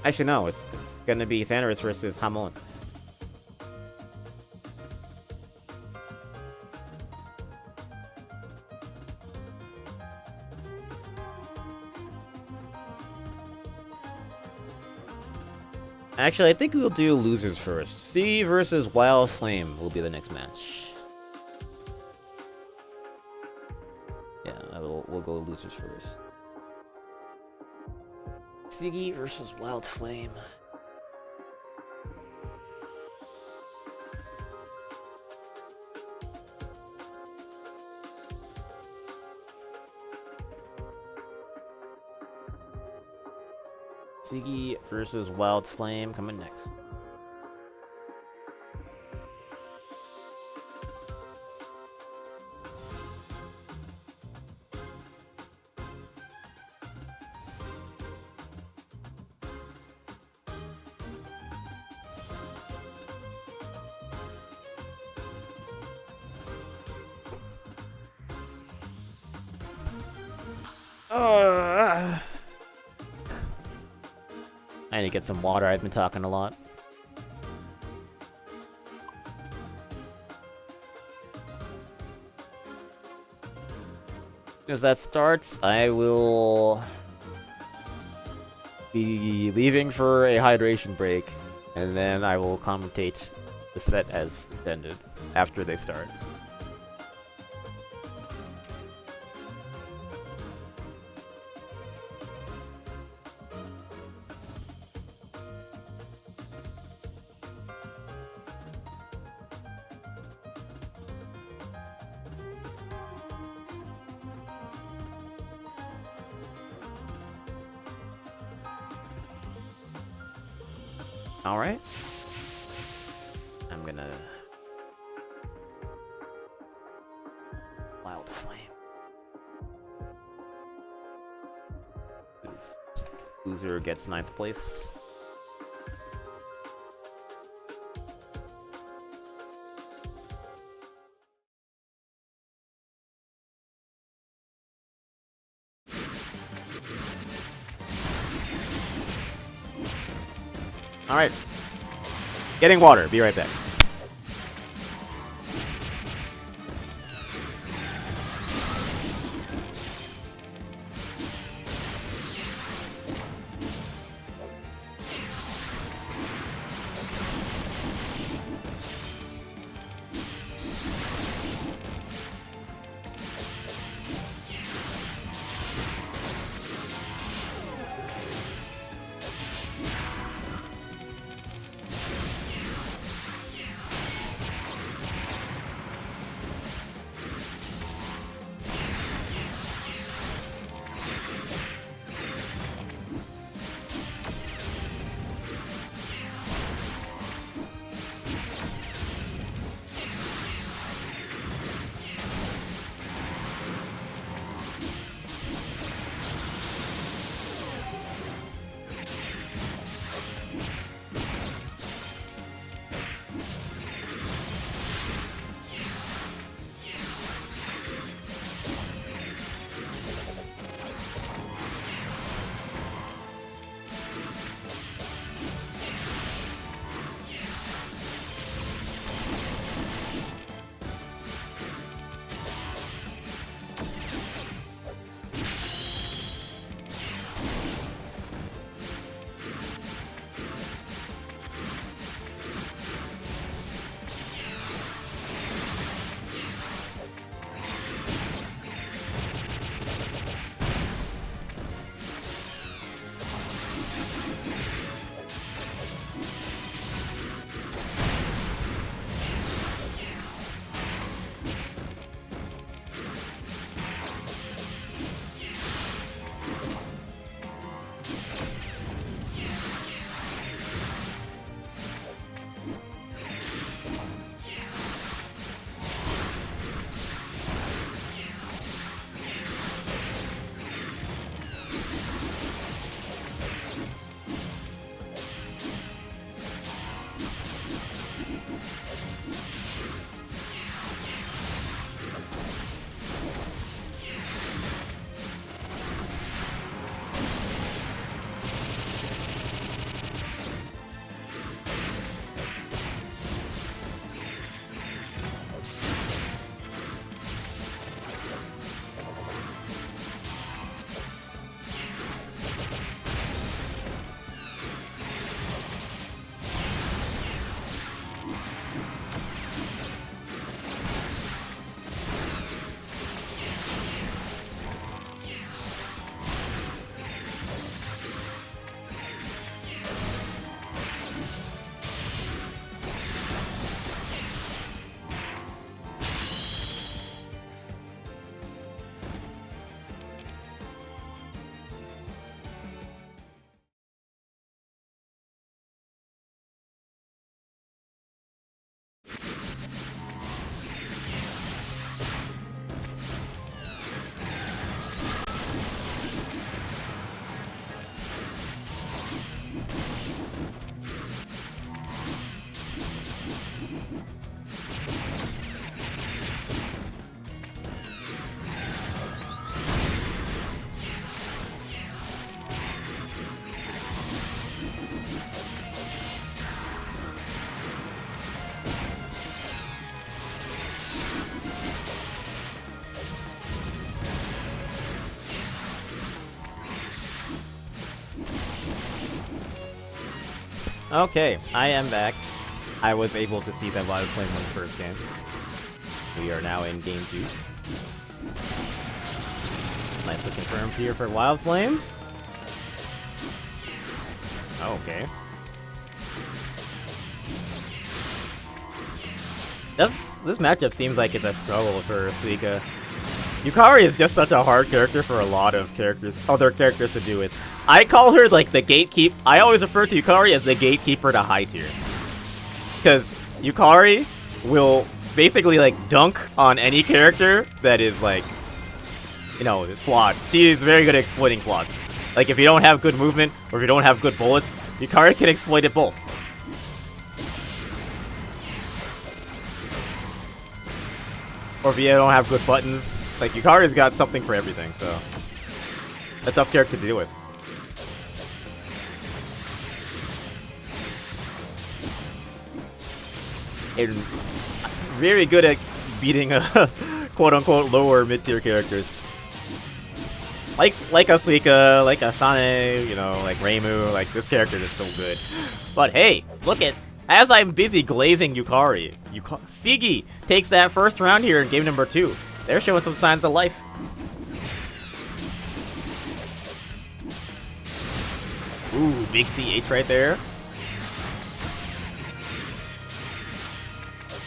Actually, no, it's gonna be Thanos versus Hamon. Actually, I think we'll do losers first. C versus Wild Flame will be the next match. Yeah, we'll go losers first. Siggy versus Wild Flame. Siggy versus Wild Flame coming next. I need to get some water. I've been talking a lot. As that starts, I will be leaving for a hydration break, and then I will commentate the set as intended after they start. Alright. I'm gonna... Wild Flame. Loser gets 9th place. Alright. Getting water. Be right back. Okay, I am back. I was able to see that Wild Flame won the first game. We are now in game 2. Nicely confirmed here for Wild Flame. Okay. This matchup seems like it's a struggle for Suika. Yukari is just such a hard character for a lot of other characters to do with. I call her like the gatekeeper. I always refer to Yukari as the gatekeeper to high tier. Because Yukari will basically like dunk on any character that is like, you know, flawed. She is very good at exploiting flaws. Like if you don't have good movement or if you don't have good bullets, Yukari can exploit it both. Or if you don't have good buttons, like Yukari's got something for everything, so a tough character to deal with. And very good at beating quote-unquote lower mid-tier characters. Like a Suika, like a Sane, you know, like Reimu, like this character is so good. But hey, look at, as I'm busy glazing Yukari, Sigi takes that first round here in game number 2. They're showing some signs of life. Ooh, big CH right there.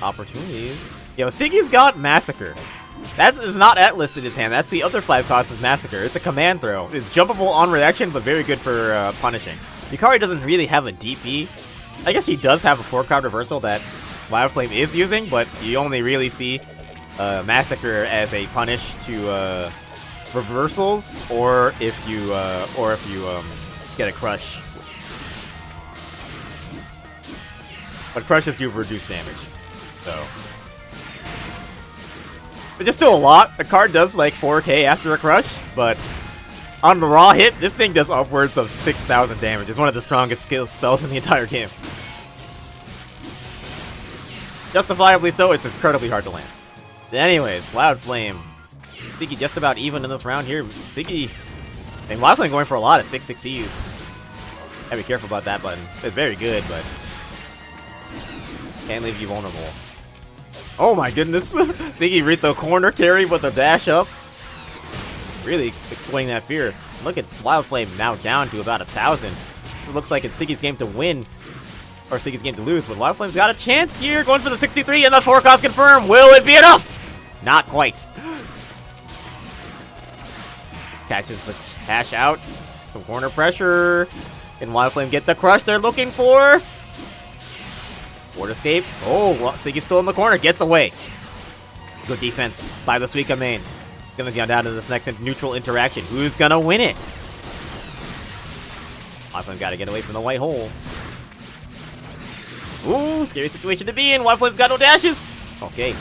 Opportunities. Yo, Sigi's got Massacre. That is not Atlas in his hand. That's the other 5 cost is Massacre. It's a command throw. It's jumpable on reaction, but very good for punishing. Yukari doesn't really have a DP. I guess he does have a 4-card reversal that Wild Flame is using, but you only really see Massacre as a punish to reversals, or if you get a crush. But crushes do reduce damage, so. But just still a lot. The card does like 4k after a crush, but on the raw hit, this thing does upwards of 6,000 damage. It's one of the strongest spells in the entire game. Justifiably so, it's incredibly hard to land. Anyways, Wild Flame Siggy just about even in this round here. Siggy and Wild Flame going for a lot of 6-6Es. Gotta be careful about that button. It's very good, but can't leave you vulnerable. Oh my goodness. Siggy reached the corner carry with the dash up. Really exploiting that fear. Look at Wild Flame now down to about 1,000. This looks like it's Siggy's game to win. Or Siggy's game to lose, but Wild Flame's got a chance here. Going for the 63 and the 4 cost confirm. Will it be enough? Not quite. Catches the hash out. Some corner pressure. Can Wild Flame get the crush they're looking for? Ward escape. Oh, well, Siggy's still in the corner. Gets away. Good defense by the Suika main. Gonna go down to this next neutral interaction. Who's gonna win it? Wild Flame gotta get away from the white hole. Ooh, scary situation to be in. Wild Flame's got no dashes. Okay.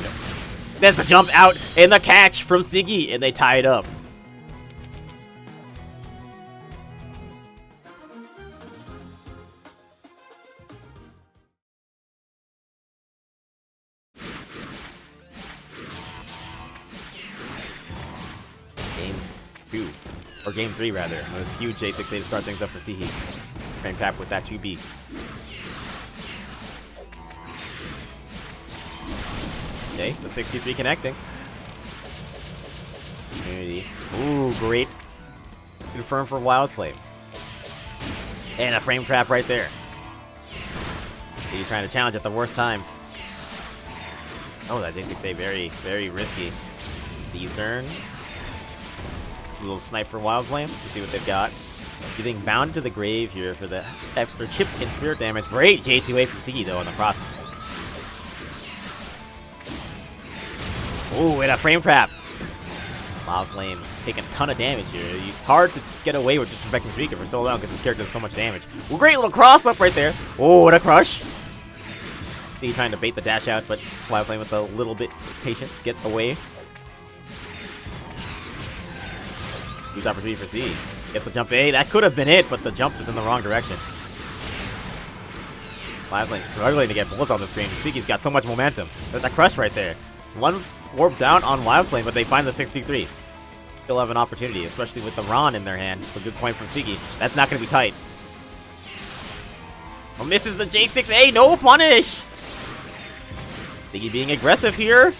There's the jump out and the catch from Siggy, and they tie it up. Game 2. Or game 3, rather. A huge J6A to start things up for Sihi. Frame tap with that 2B. Okay, the 63 connecting. Community. Ooh, great. Confirm for Wild Flame. And a frame trap right there. He's trying to challenge at the worst times. Oh, that J6A very, very risky. D-turn. A little snipe for Wild Flame to see what they've got. Getting bound to the grave here for the extra chip and spirit damage. Great J2A from Siggy though on the cross. Ooh, and a frame trap. Wild Flame taking a ton of damage here. It's hard to get away with disrespecting Suika for so long because his character does so much damage. Ooh, great little cross up right there. Oh, what a crush. He's trying to bait the dash out, but Wild Flame with a little bit of patience gets away. Huge opportunity for C. Gets the jump A. That could have been it, but the jump is in the wrong direction. Wild Flame struggling to get bullets on the screen. Suiki's got so much momentum. There's a crush right there. One warp down on Wild Flame, but they find the 63. Still have an opportunity, especially with the Ron in their hand. A good point from Suiki. That's not going to be tight. Oh, misses the J6A. No punish. Siggy being aggressive here.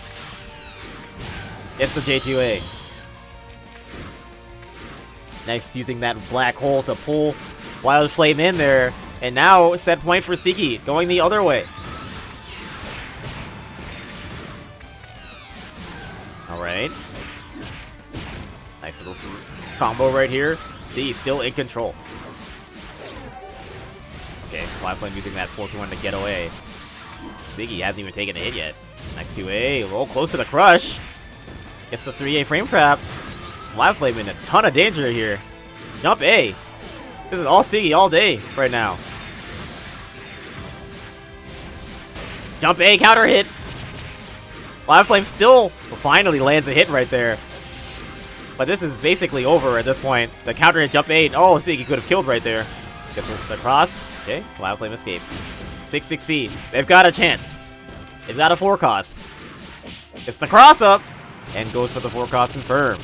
Gets the J2A. Next, using that black hole to pull Wild Flame in there. And now, set point for Siggy, going the other way. Alright. Nice little combo right here. Z still in control. Okay, Wild Flame using that 4-2-1 to get away. Siggy hasn't even taken a hit yet. Nice 2A, a little close to the crush. Gets the 3A frame trap. Wild Flame in a ton of danger here. Jump A. This is all Siggy all day right now. Jump A, counter hit. Wild Flame still finally lands a hit right there. But this is basically over at this point. The counter hit jump 8. Oh, Siggy could have killed right there. Gets the cross. Okay, Wild Flame escapes. 6-6C. They've got a chance. They've got a 4 cost. Gets the cross up. And goes for the 4 cost confirm.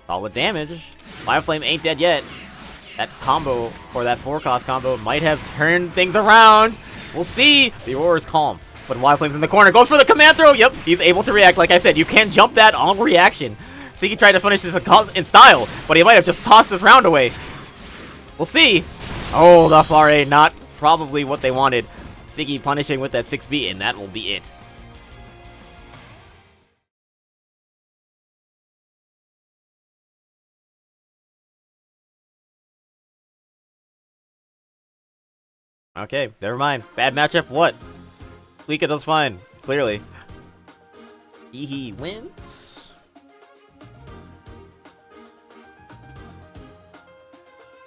Solid damage. Wild Flame ain't dead yet. That combo, or that 4 cost combo, might have turned things around. We'll see. The Aurora is calm. But Wild Flame's in the corner. Goes for the command throw. Yep, he's able to react. Like I said, you can't jump that on reaction. Siggy tried to finish this in style, but he might have just tossed this round away. We'll see. Oh, the far A, not probably what they wanted. Siggy punishing with that 6B, and that will be it. Okay, never mind. Bad matchup, what? Leaka does fine, clearly. He wins.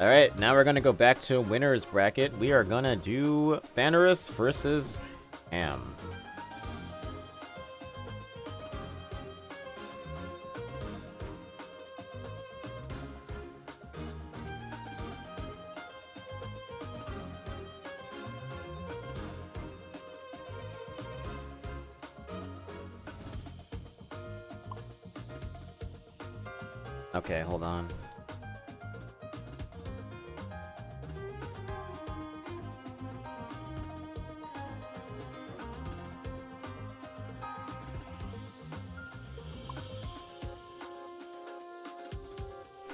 Alright, now we're gonna go back to winner's bracket. We are gonna do Thanorus versus Am. Okay, hold on.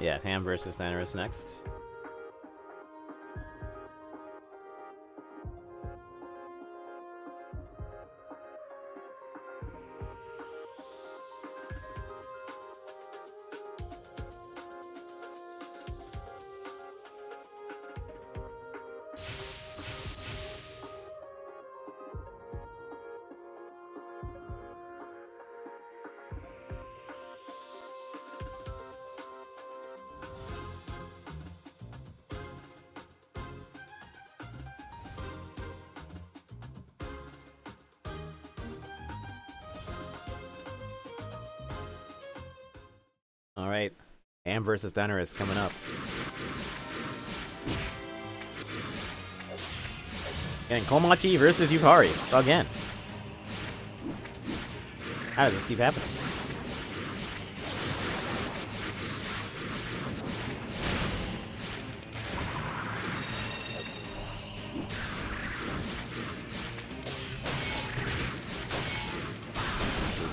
Yeah, Ham versus Thanos next. Alright. Ham versus Thanos coming up. And Komachi versus Yukari. Again. How does this keep happening?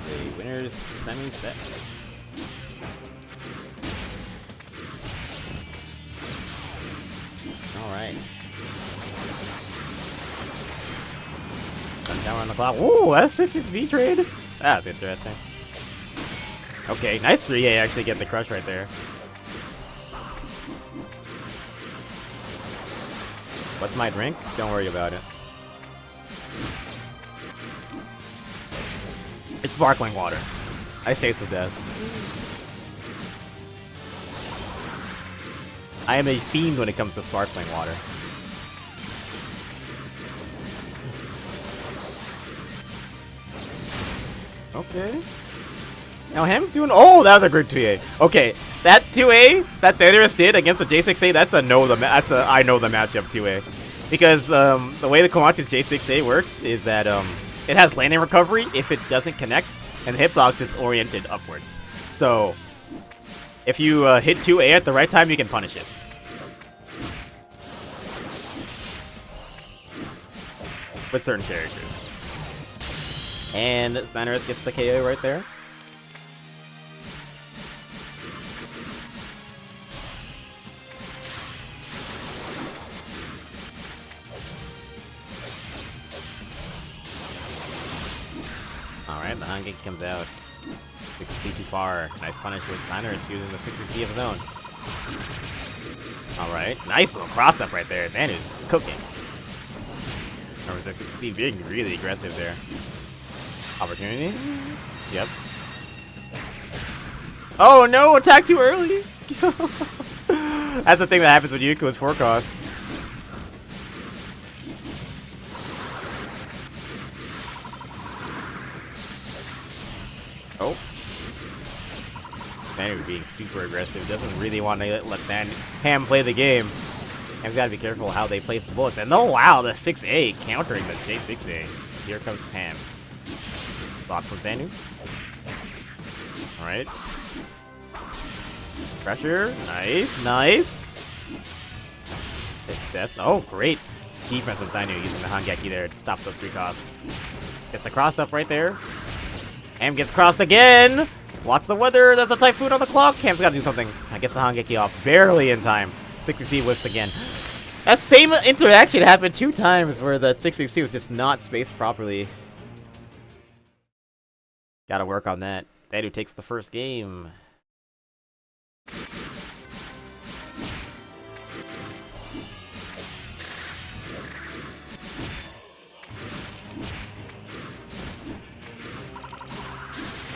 The winners semi-set. Alright. Down on the clock. Ooh, that's 66B trade. That's interesting. Okay, nice 3A actually get the crush right there. What's my drink? Don't worry about it. It's sparkling water. I taste with death. I am a fiend when it comes to sparkling water. Okay. Now Ham's doing. Oh, that was a great 2A. Okay, that 2A that Thanos did against the J6A. That's a know the. That's a I know the matchup 2A, because the way the Komachi's J6A works is that it has landing recovery if it doesn't connect, and the hitbox is oriented upwards. So if you hit 2A at the right time, you can punish it. With certain characters. And Thanos gets the KO right there. Alright, the Hangeki comes out. You can see too far. Nice punish with Thanos using the 60 of his own. Alright, nice little cross up right there. Thanos cooking. Remember the 60 being really aggressive there. Opportunity? Yep. Oh no, attack too early! That's the thing that happens when Yuko is 4 cost. Oh. Thanos being super aggressive. Doesn't really want to let Ham play the game. Ham's got to be careful how they place the bullets. And oh wow, the 6A countering the J6A. Here comes Ham. Block from Thanos. Alright. Pressure. Nice, nice. Death. Oh, great defense from Thanos using the Hangeki there to stop the 3 cost. Gets the cross up right there. Ham gets crossed again. Watch the weather. There's a typhoon on the clock. Ham's got to do something. I guess the Hangeki off barely in time. 60C whiffs again. That same interaction happened 2 times where the 60C was just not spaced properly. Gotta work on that. That who takes the first game.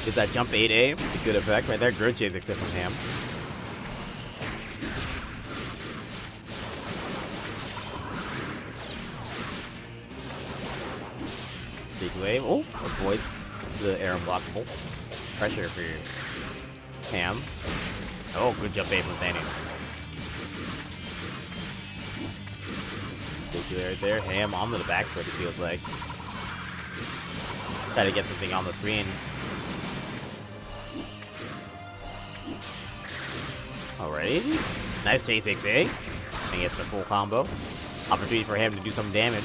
Is that jump 8A? A good effect right there. Good chase except from Ham. Big wave. Oh, avoids the air unblockable. Pressure for Ham. Oh, good jump A from Thanos. Big right there. Ham onto the back foot, it feels like. Try to get something on the screen. Alrighty. Nice J6A. I think it's a full combo. Opportunity for him to do some damage.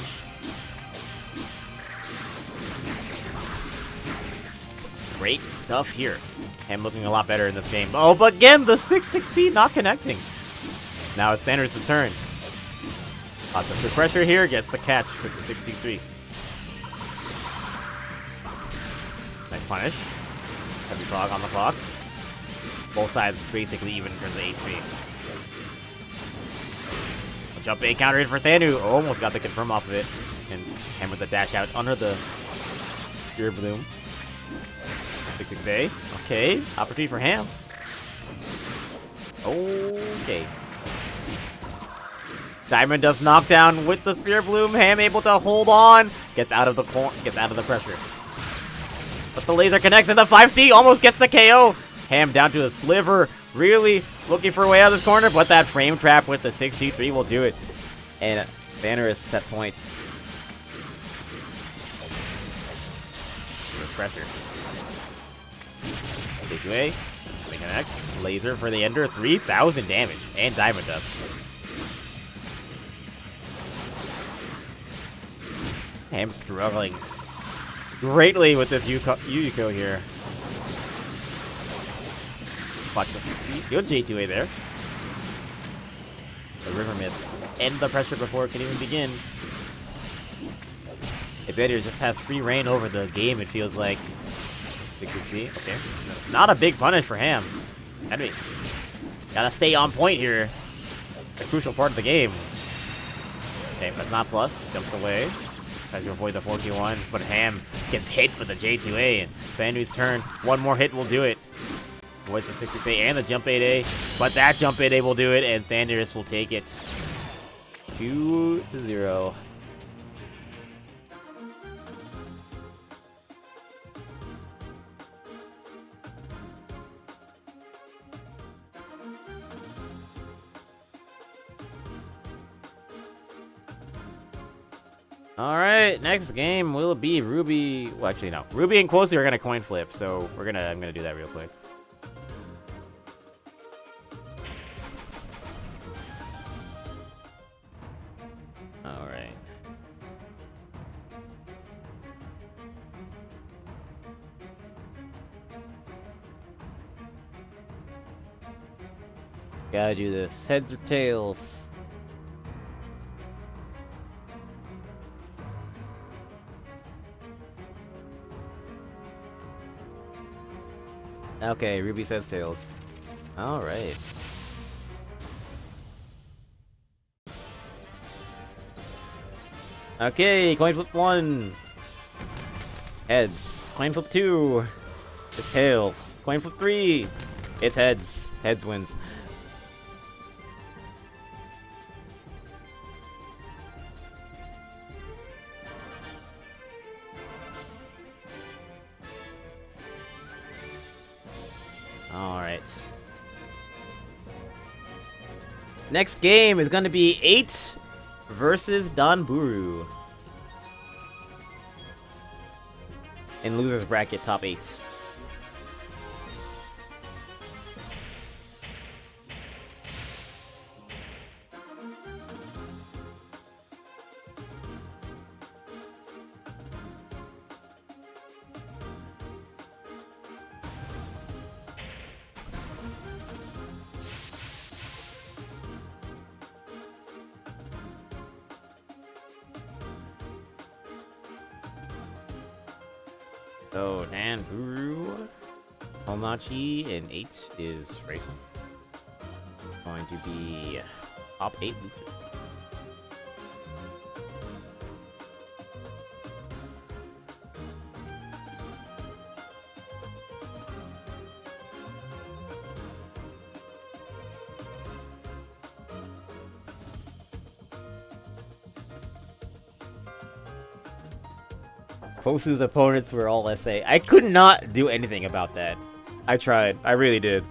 Great stuff here. Him looking a lot better in this game. Oh, but again, the 6-6C not connecting. Now it's Thanos' turn. Lots of good pressure here. Gets the catch with the 63. Nice punish. Heavy frog on the clock. Both sides basically even for the HP. Jump A counter hit for Thanu. Almost got the confirm off of it. And him with the dash out under the Spear Bloom. 6-6A. Okay. Opportunity for Ham. Okay. Diamond does knockdown with the Spear Bloom. Ham able to hold on. Gets out of the pressure. But the laser connects and the 5C almost gets the KO. Ham down to a sliver. Really looking for a way out of this corner, but that frame trap with the 63 will do it. And Banner is set point. Pressure. K2A. Connect. Laser for the Ender. 3,000 damage. And Diamond does. Ham struggling greatly with this Yukiko here. Watch the 60. Good J2A there. The River Mist. End the pressure before it can even begin. Ebedir just has free reign over the game, it feels like. 6-6C. Okay. Not a big punish for Ham. Henry. Gotta stay on point here. A crucial part of the game. Okay, that's not plus. Jumps away. Tries to avoid the 4Q1, but Ham gets hit with the J2A. And Bandu's turn. One more hit will do it. Avoids the 6-6A and the jump 8A. But that jump 8A will do it, and Thanders will take it. 2-0. Alright, next game will be Ruby. Well, actually, no. Ruby and Quosi are gonna coin flip, so I'm gonna do that real quick. Alright. Gotta do this. Heads or tails? Okay, Ruby says tails. Alright. Okay, coin flip 1. Heads. Coin flip 2. It's tails. Coin flip 3. It's heads. Heads wins. Alright. Next game is gonna be 8 versus Donburu. In losers bracket top 8. So, Donburu, Homachi, and 8 is racing. Going to be top 8 loser. Kosu's opponents were all SA. I could not do anything about that. I tried. I really did.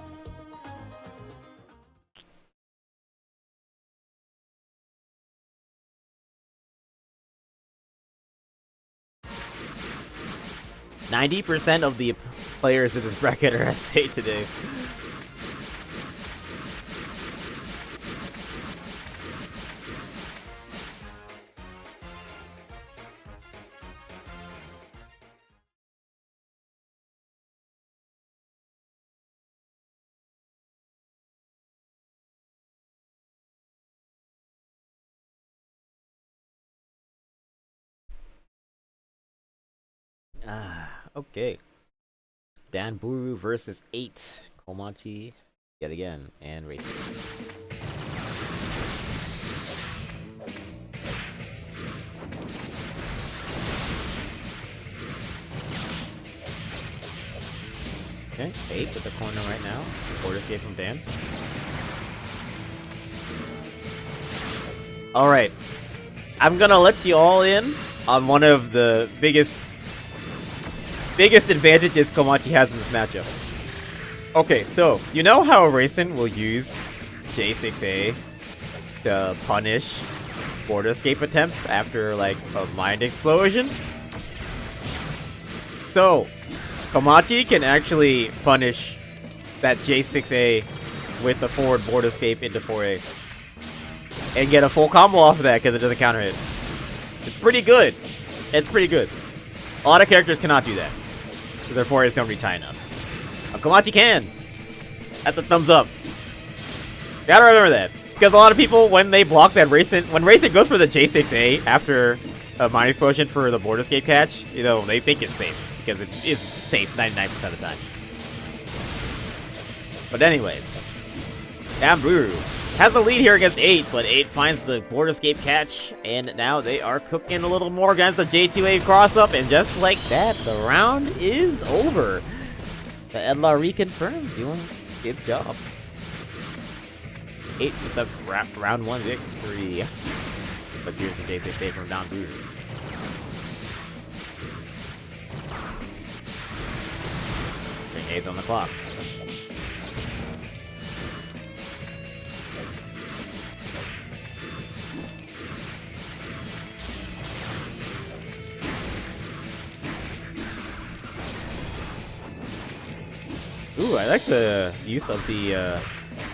%90 of the players in this bracket are SA today. Okay. Danburu versus 8. Komachi yet again, and Racing. Okay, 8 with the corner right now. Border escape from Dan. Alright. I'm gonna let you all in on one of the biggest advantages Komachi has in this matchup. Okay, so, you know how Racing will use J6A to punish border escape attempts after, like, a mind explosion? So, Komachi can actually punish that J6A with the forward board escape into 4A. And get a full combo off of that because it doesn't counter hit. It's pretty good. It's pretty good. A lot of characters cannot do that. Because their 4A is going to be tight enough. But Komachi can. That's a thumbs up. Gotta remember that. Because a lot of people, when they block that Racing, when Racing goes for the J6A after a mind explosion for the board escape catch, you know, they think it's safe. Because it is safe 99% of the time. But anyways, Danburu has the lead here against 8, but 8 finds the board escape catch, and now they are cooking a little more against the J2A cross-up, and just like that, the round is over. The Edla reconfirmed doing its job. 8 with the round 1 victory. But here's the J6A from Danburu. Bring 8 on the clock. Ooh, I like the use of the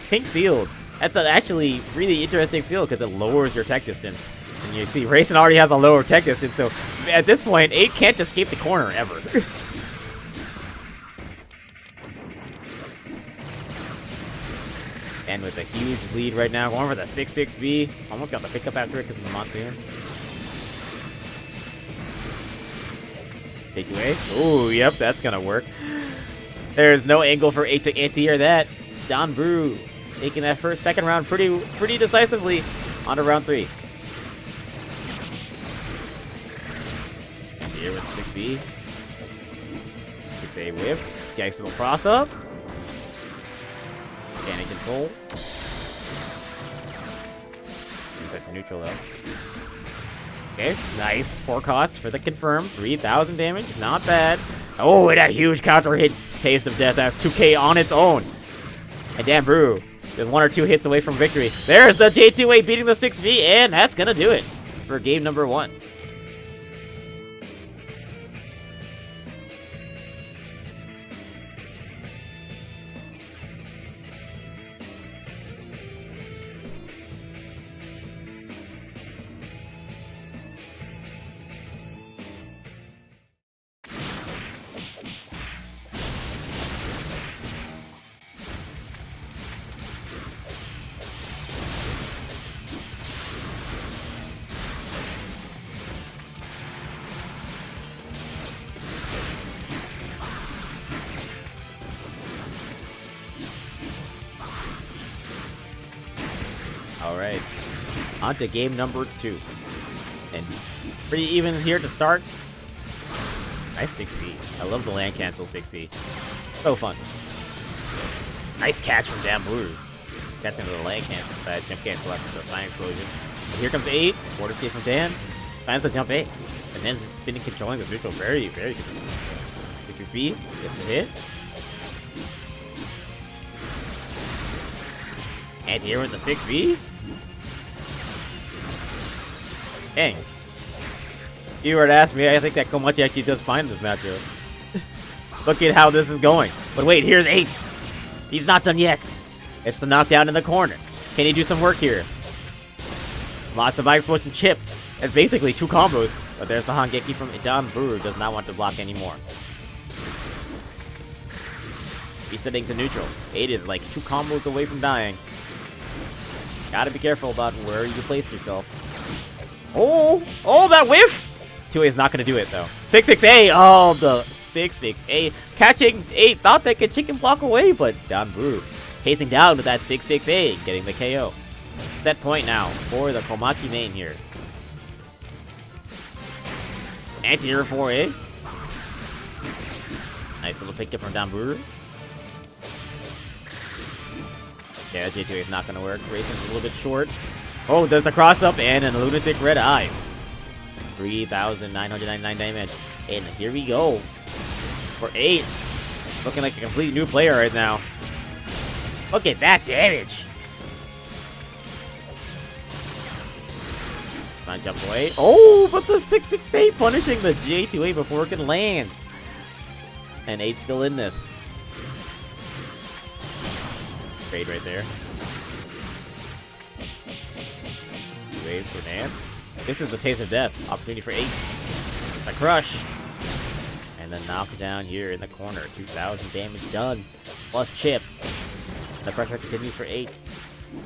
pink field. That's an actually really interesting field because it lowers your tech distance. And you see, Racing already has a lower tech distance, so at this point, 8 can't escape the corner ever. And with a huge lead right now, going for the 6-6B. Almost got the pickup after it because of the monsoon. J2A. Ooh, yep, that's gonna work. There's no angle for 8 to anti-air that. Danburu taking that second round pretty decisively on to round 3. Here with 6B. 6A whiffs. Nice little cross up. Cannon control. Set to neutral though. Okay, nice. 4 costs for the confirm. 3,000 damage. Not bad. Oh, and a huge counter hit. Taste of Death. That's 2k on its own. And Danburu is 1 or 2 hits away from victory. There's the J2A beating the 6V, and that's gonna do it for game number 1. Alright, on to game number 2. And pretty even here to start. Nice 6C. I love the land cancel 6C. So fun. Nice catch from Danburu. Catching the land cancel. Jump cancel after the flying explosion. And here comes 8. Board escape from Dan. Finds the jump 8. And then spinning controlling the visual. Very, very good. 6B gets the hit. And here with the 6B. Dang. If you were to ask me, I think that Komachi actually does fine in this matchup. Look at how this is going. But wait, here's 8. He's not done yet. It's the knockdown in the corner. Can he do some work here? Lots of explosion chip. That's basically 2 combos. But there's the Hangeki from Danburu. Does not want to block anymore. He's sitting to neutral. 8 is like 2 combos away from dying. Gotta be careful about where you place yourself. Oh, that whiff! 2A is not going to do it, though. 6-6A! Oh, the 6-6A. Catching 8. Thought they could chicken block away, but Danburu pacing down with that 6-6A, getting the KO. Set point now for the Komachi main here. Anti-air 4A. Nice little pick up from Danburu. Yeah, J2A is not going to work. Racing's a little bit short. Oh, there's a cross-up and a lunatic red eye. 3,999 damage. And here we go. For 8. Looking like a complete new player right now. Look at that damage. Trying to jump away. Oh, but the 6-6-8 punishing the J2A before it can land. And 8's still in this. Trade right there. 2 waves for Dan. This is the taste of death. Opportunity for 8. It's a crush. And then knock down here in the corner. 2,000 damage done. Plus chip. The pressure continues for 8.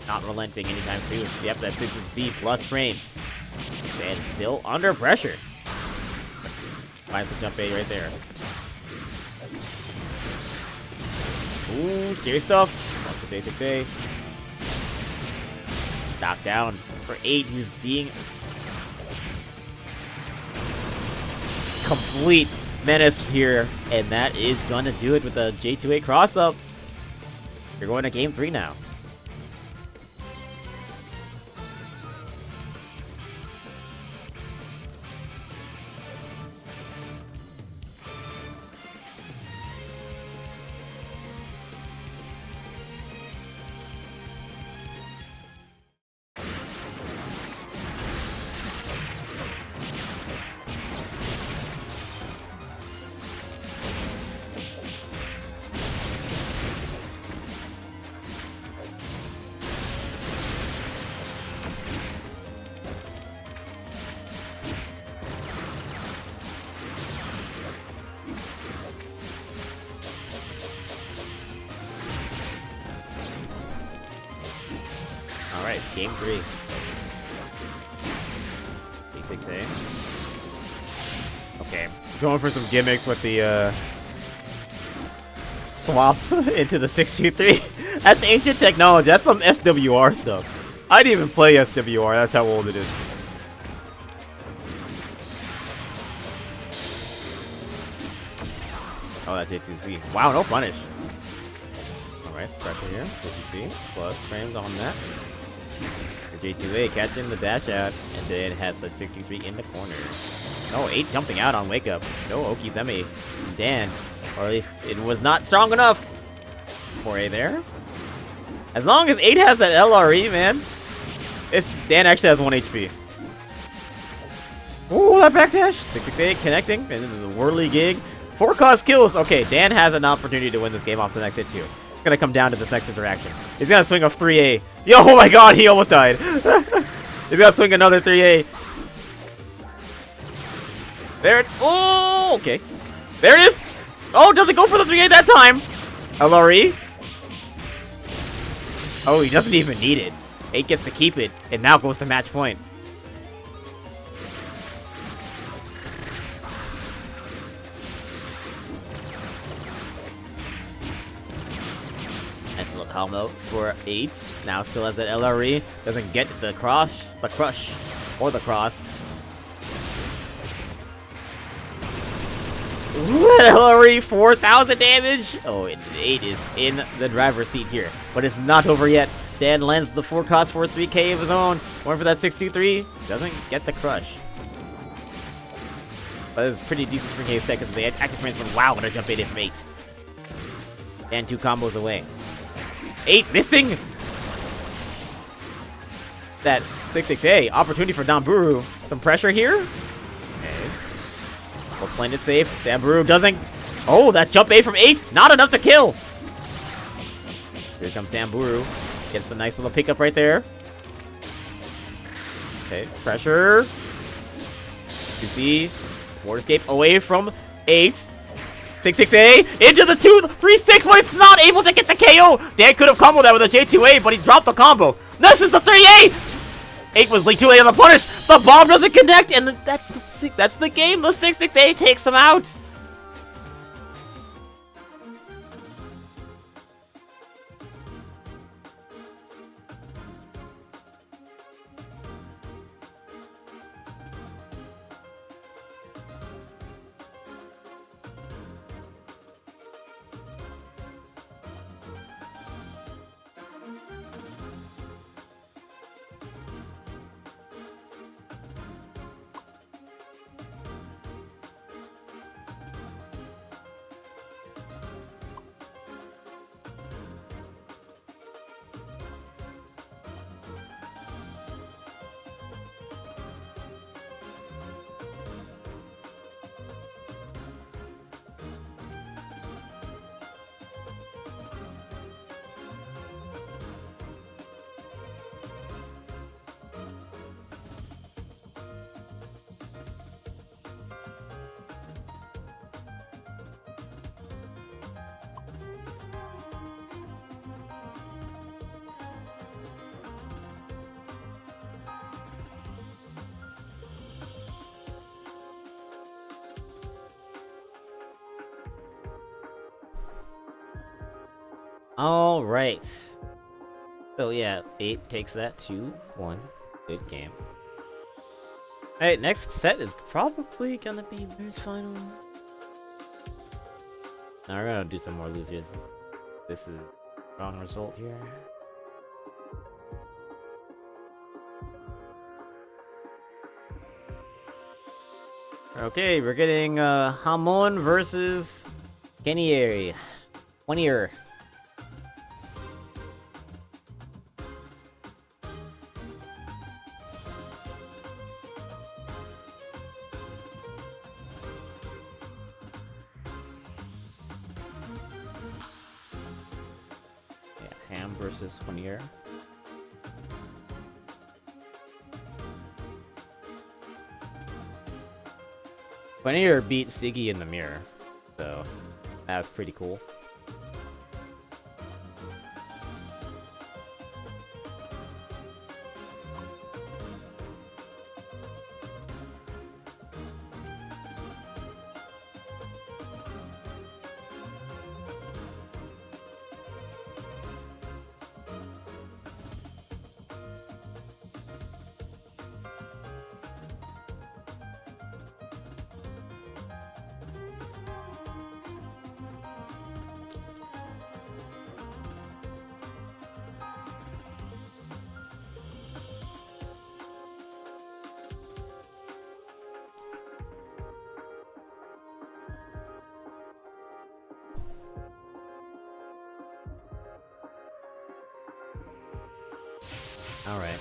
Not relenting anytime soon. Yep, that's 6B plus frames. Dan still under pressure. Finds the jump A right there. Ooh, scary stuff. That's the J6A. Knocked down for 8. He's being complete menace here, and that is gonna do it with the J2A cross up. You're going to game 3 now. Alright, game 3. 6-6A. Okay, going for some gimmicks with the swap into the 6-2-3. That's ancient technology. That's some SWR stuff. I didn't even play SWR. That's how old it is. Oh, that's A2C. Wow, no punish. Alright, pressure here. A2C plus frames on that. J2A catching the dash out, and then has the 63 in the corner. No, 8 jumping out on wake up. No Okizeme. Dan, or at least it was not strong enough for A there. As long as 8 has that LRE, man. Dan actually has 1 HP. Ooh, that backdash. 668 connecting, and this is a whirly gig. 4 cost kills. Okay, Dan has an opportunity to win this game off the next hit too. It's gonna come down to this next interaction. He's gonna swing a 3A. Yo, oh my god, he almost died. He's gonna swing another 3A. There it. Oh, okay. There it is. Oh, doesn't go for the 3A that time. LRE. Oh, he doesn't even need it. 8 gets to keep it, and now goes to match point. Nice little combo for 8. Now still has that LRE. Doesn't get the crush, or the cross. LRE 4,000 damage. Oh, and 8 is in the driver's seat here, but it's not over yet. Dan lands the 4 cost for 3K of his own. Going for that 623. Doesn't get the crush. But it's pretty decent for K because the active frames went wow when I jump 8 from 8. And 2 combos away. 8 missing. That 6-6A opportunity for Danburu. Some pressure here. Okay. Well, playing it safe. Danburu doesn't. Oh, that jump A from 8. Not enough to kill. Here comes Danburu. Gets the nice little pickup right there. Okay, pressure. You see, forward escape away from 8. 6-6A into the 2-3-6, but it's not able to get the KO. Dan could have comboed that with a J2A, but he dropped the combo. This is the 3A. 8 was too late on the punish. The bomb doesn't connect, and that's the game. The 668 takes him out. All right. So yeah, 8 takes that 2-1. Good game. All right, next set is probably gonna be losers final. Now we're gonna do some more losers. This is wrong result here. Okay, we're getting Hamon versus Kenieri. 1-year. Ham versus 1-year. Quinier beat Siggy in the mirror, so that's pretty cool. All right.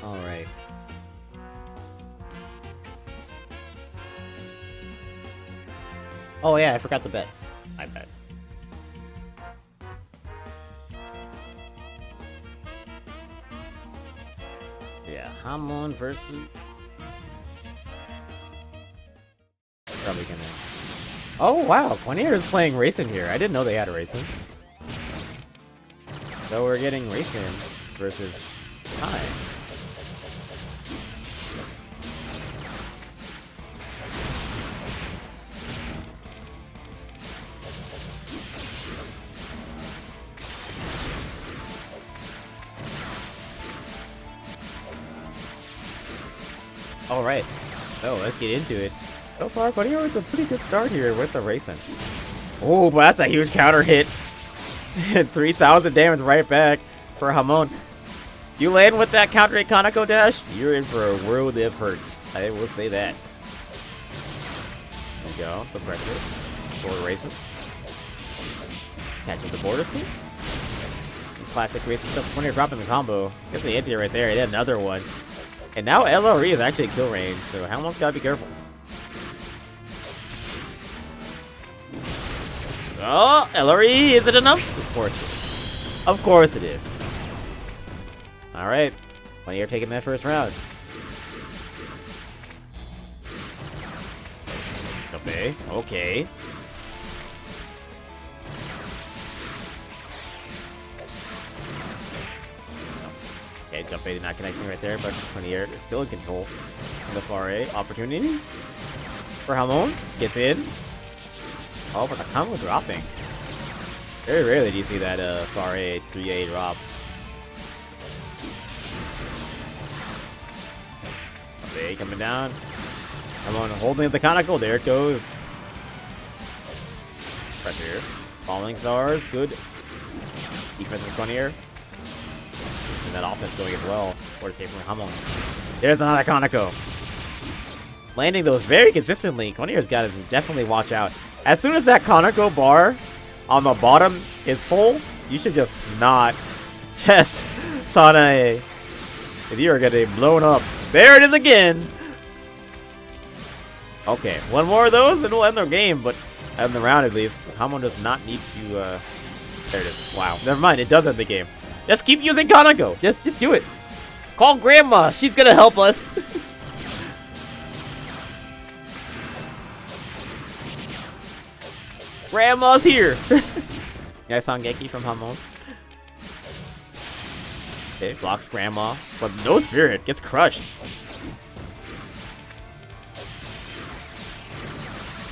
All right. Oh yeah, I forgot the bets. I bet. Yeah, Hamon versus. Probably gonna. Oh wow, Quinier is playing Racing here. I didn't know they had a Racing. So we're getting Racing versus Kai. Alright, so let's get into it. So far, Quinier with a pretty good start here with the Racing. Oh, but that's a huge counter hit. 3,000 damage right back for Hamon. You land with that counter Kaneko dash, you're in for a world of hurts. I will say that. There we go. Some pressure. Forward races. Catching the border escape. Classic racing stuff. When you're dropping the combo. Gets the anti right there. He had another one. And now LRE is actually kill range, so Hamon's gotta be careful. Oh, LRE, is it enough? Of course. Of course it is. Alright. When you're taking that first round. Okay. Okay. Okay, jump bait not connecting right there, but Cornier is still in control. In the far A, opportunity for Hamon. Gets in. Oh, but the combo dropping. Very rarely do you see that far A 3A drop. Okay, coming down. Hamon holding the Kaneko. There it goes. Pressure. Falling stars. Good. Defense from Cornier. And that offense going as well. Forward escape from Hamon. There's another Kaneko. Landing those very consistently. Konier's got to definitely watch out. As soon as that Kaneko bar on the bottom is full, you should just not test Sanae. If you are getting blown up. There it is again. Okay, one more of those and we'll end the game, but end the round at least. Hamon does not need to, there it is. Wow. Never mind, it does end the game. Just keep using Kaneko. Just do it. Call Grandma. She's gonna help us. Grandma's here. Nice Sangeki from Hamon. Okay, blocks Grandma. But no spirit. Gets crushed.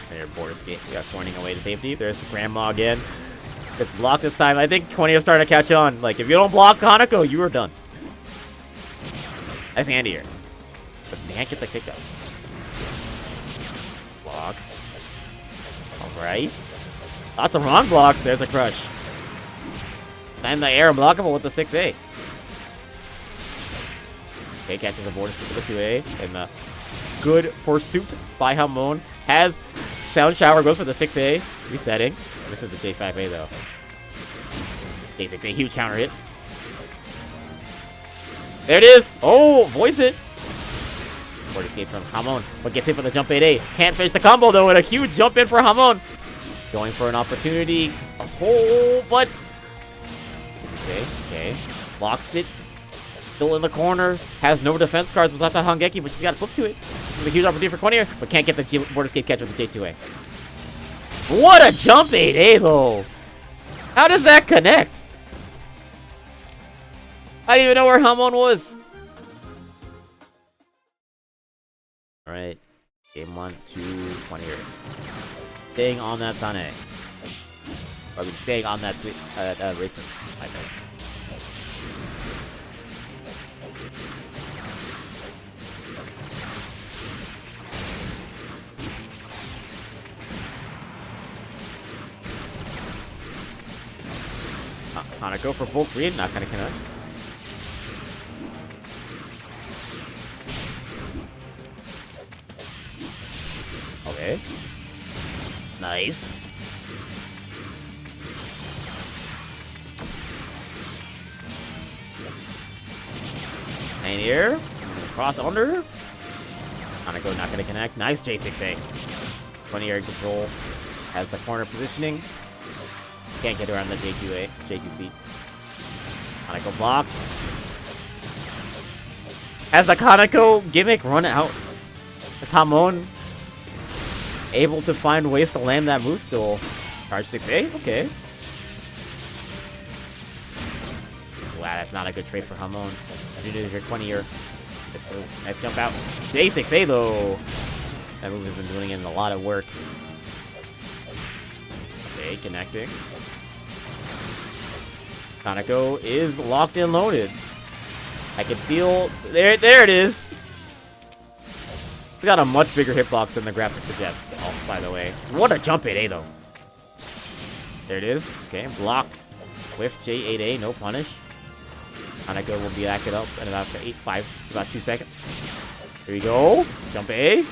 There, board escape. We got pointing away to safety. There's the Grandma again. Gets blocked this time. I think 20 is starting to catch on. Like, if you don't block Kaneko, you are done. Nice hand here. But can't get the kick out. Blocks. Alright. Lots of wrong blocks. There's a crush. And the air unblockable with the 6A. Okay, catches the border with the 2A. And good pursuit by Hamon. Has Sound Shower, goes for the 6A. Resetting. This is the J5A though. J6A, huge counter hit. There it is! Oh, avoids it. Forward escape from Hamon, but gets hit with the jump 8A. Can't finish the combo though, and a huge jump in for Hamon. Going for an opportunity. Oh, but... Okay. Blocks it. Still in the corner. Has no defense cards without the Hangeki, but she's got to flip to it. This is a huge opportunity for Cornier, but can't get the board escape catch with the J2A. What a jump 8A though! How does that connect? I didn't even know where Hamon was. Alright. Game 1, 2, 20 here. Staying on that Sane. Or staying on that racer, I think. Kaneko for full green, not gonna connect. Okay. Nice. And here, cross under. Kaneko not gonna connect. Nice J6A. 20 air control. Has the corner positioning. Can't get around the J2A, J2C. Kaneko blocks. Has the Kaneko gimmick run out? Is Hamon able to find ways to land that move still? Charge 6A? Okay. Wow, that's not a good trade for Hamon. Due to your 20-year. So, nice jump out. J6A though. That move has been doing in a lot of work. Okay, connecting. Kaneko is locked and loaded. I can feel... There it is! It's got a much bigger hitbox than the graphic suggests, by the way. What a jump 8A, though. There it is. Okay, blocked. Whiff J8A, no punish. Hanako will be acted up in about 2 seconds. Here we go. Jump A.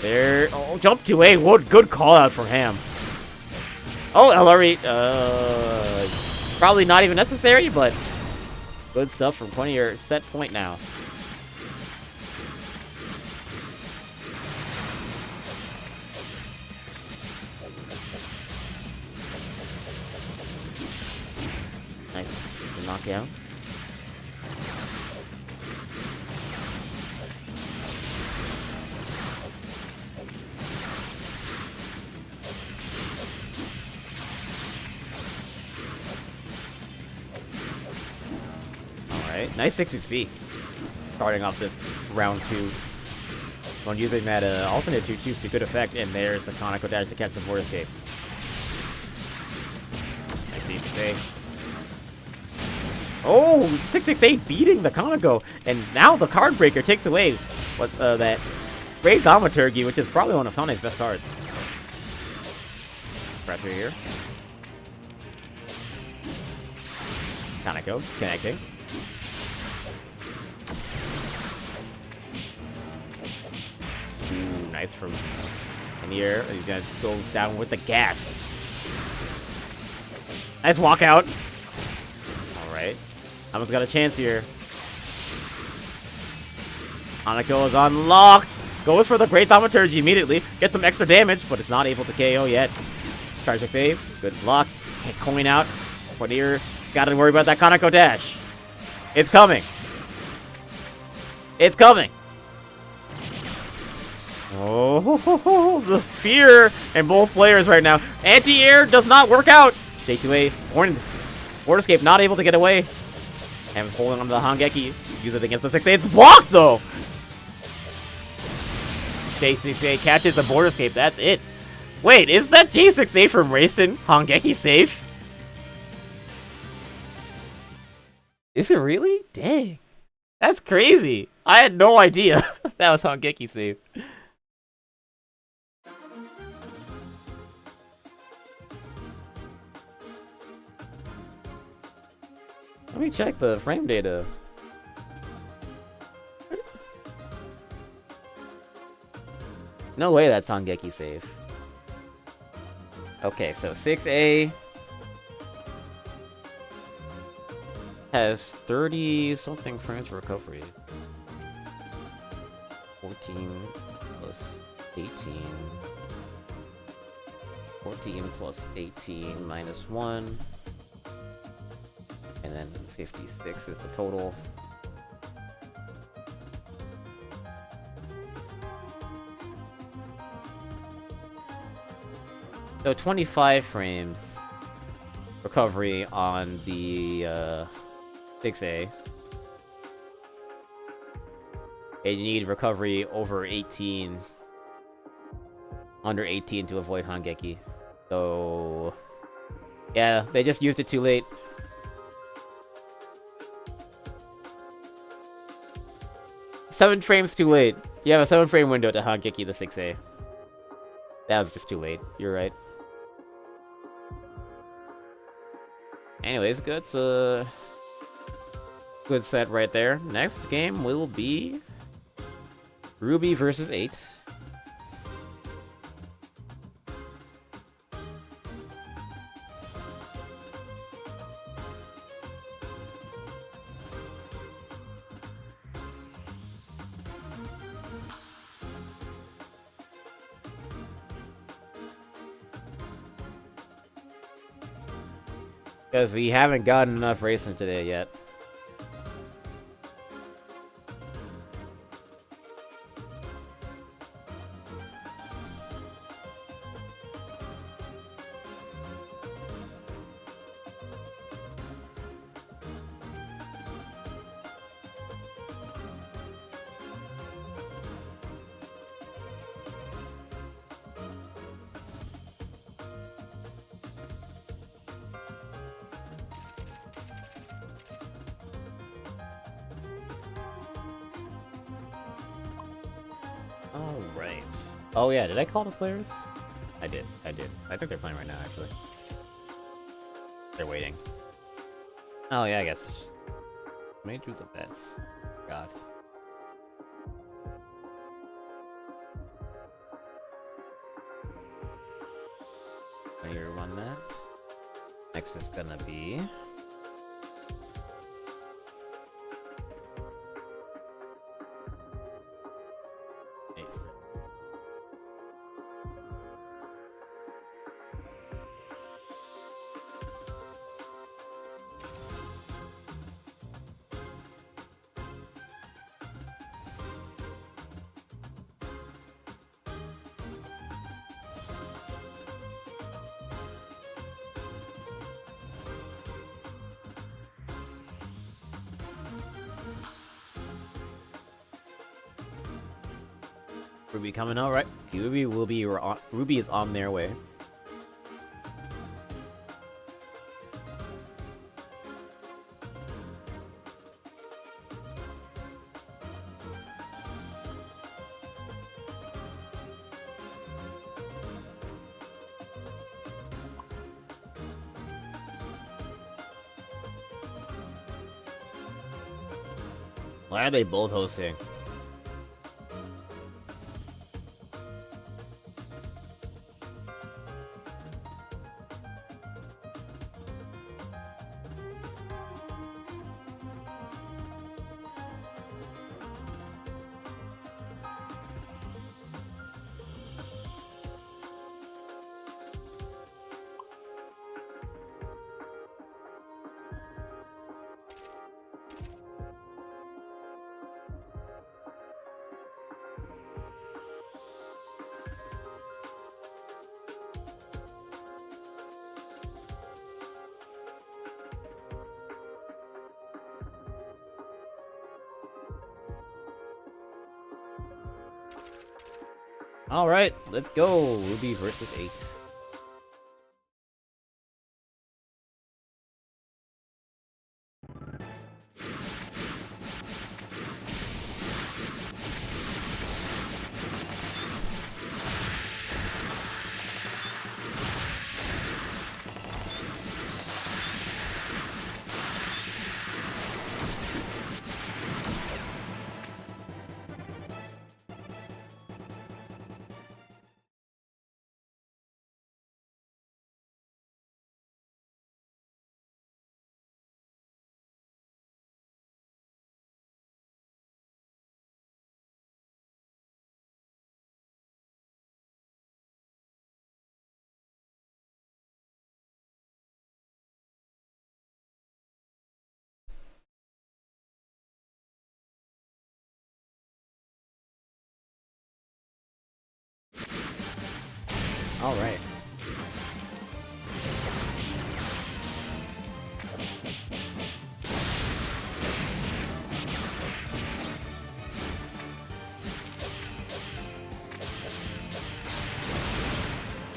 There. Oh, jump to A. What good call out for Ham. Oh, LRE. Probably not even necessary, but good stuff from 20. Your set point now. Nice. Good knockdown. Alright, nice 6-6B. Starting off this round 2. When using that alternate 2-2 to good effect, and there's the Kaneko dash to catch the board escape. Nice 6-6A. Oh, 6-6-8 beating the Kaneko, and now the card breaker takes away what that Great Thaumaturgy, which is probably one of Sonic's best cards. Pressure here. Kaneko connecting. Ooh, nice from in here. He's gonna go down with the gas. Nice walkout. Alright. Almost got a chance here. Hanako is unlocked. Goes for the Great Thaumaturgy immediately. Gets some extra damage, but it's not able to KO yet. Charge save. Good block. Coin out. Quadir. Gotta worry about that Kaneko dash. It's coming. It's coming. Oh, the fear in both players right now. Anti-air does not work out. J2A. Board escape not able to get away. And holding on to the Hangeki. Use it against the 6A. It's blocked though. J6A catches the board escape. That's it. Wait, is that J6A from Racing Hangeki safe? Is it really? Dang. That's crazy. I had no idea that was Hangeki safe. Let me check the frame data. No way that's Hangeki safe. Okay, so 6A has 30 something frames for recovery. 14 plus 18. 14 plus 18 minus 1. And then 56 is the total. So 25 frames recovery on the 6A. And you need recovery over 18. Under 18 to avoid Hangeki. So yeah, they just used it too late. 7 frames too late. You have a 7-frame window to Hangeki the 6A. That was just too late. You're right. Anyways, good. Good set right there. Next game will be Ruby versus 8. Because we haven't gotten enough racing today yet. Alright. Oh yeah, did I call the players? I did. I think they're playing right now, actually. They're waiting. Oh yeah, I guess. Let me do the bets. God. Let me run that. Next is gonna be. Ruby coming out, right? Ruby will be Ruby is on their way. Why are they both hosting? All right, let's go. Ruby versus Ace. All right.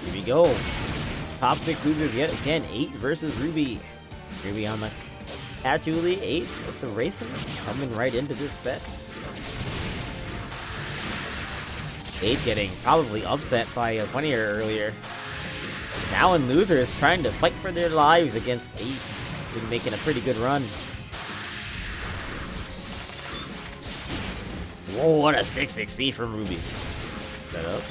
Here we go. Top 6 losers yet again. 8 versus Ruby. Ruby on the actually 8 with the racing coming right into this set. 8 getting probably upset by a funnier earlier. Now in losers trying to fight for their lives against 8. Been making a pretty good run. Whoa, what a 6-6C from Ruby. Set up.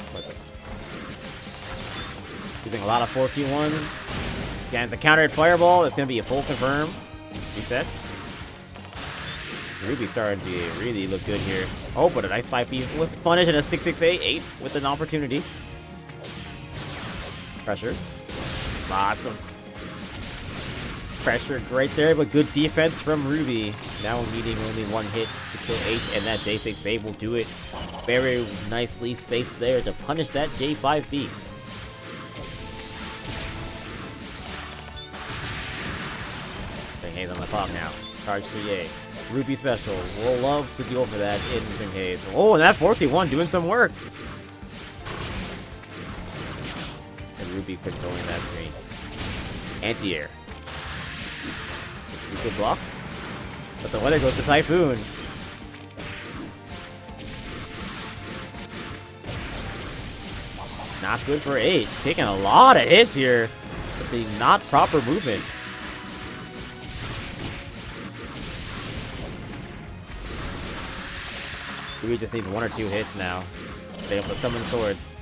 Using a lot of 4Q1s. Against the countered fireball, it's gonna be a full confirm. Reset. Ruby starting to really look good here. Oh, but a nice 5-piece with punish and a 6-6-8 with an opportunity. Pressure. Lots of pressure right there, but good defense from Ruby. Now needing only 1 hit to kill 8, and that J6A will do it. Very nicely spaced there to punish that J5B. Hayes on the clock now. Charge 3A. Ruby special. Will love to deal for that in Hayes. Oh, and that 4Q1 doing some work. And Ruby controlling that screen. Anti-air. Good block. But the weather goes to Typhoon. Not good for 8. Taking a lot of hits here. With the not proper movement. We just need 1 or 2 hits now. They have to summon swords.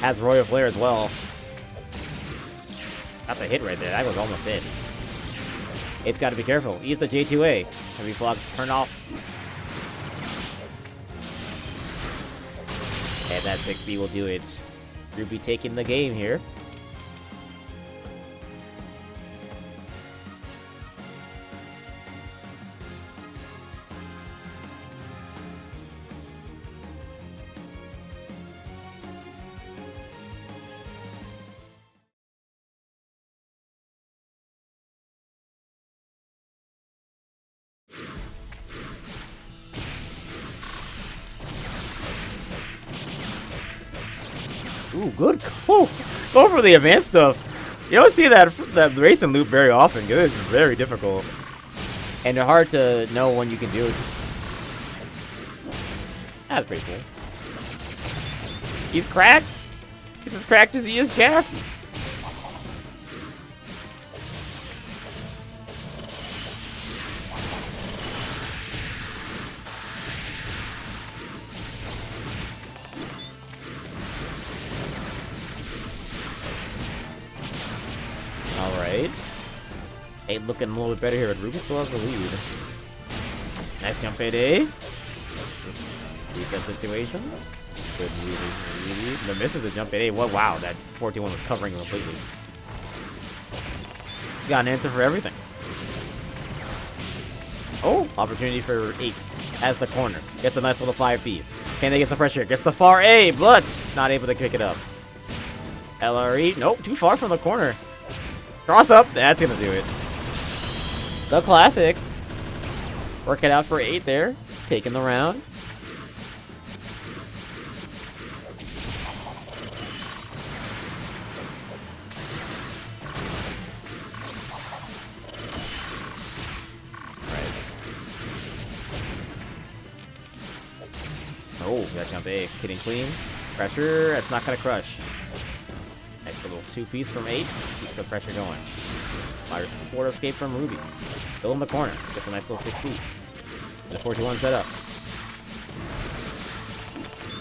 Has Royal Flare as well. Got the hit right there. That was almost it. It's got to be careful. Use the J2A. Heavy Flock, turn off. And that 6B will do it. Ruby taking the game here. Ooh, good. Oh, go for the advanced stuff. You don't see that racing loop very often. Good. It's very difficult. And they're hard to know when you can do it. That's pretty cool. He's cracked. He's as cracked as he is jacked. Alright. Hey, looking a little bit better here, but Ruby still has the lead. Nice jump hit, eh? Reset situation. Good Ruby. The miss is a jump hit, eh? What? Wow, that 14-1 was covering completely. Got an answer for everything. Oh, opportunity for 8 as the corner. Gets a nice little 5B. Can they get the pressure? Gets the far A, but not able to kick it up. LRE. Nope, too far from the corner. Cross up. That's gonna do it. The classic. Work it out for 8 there. Taking the round. Oh, that jump A. Hitting clean. Pressure. That's not gonna crush. Nice little 2-piece from 8. Keeps the pressure going. Fires forward escape from Ruby. Still in the corner. Gets a nice little 6 feet. And a 41 setup.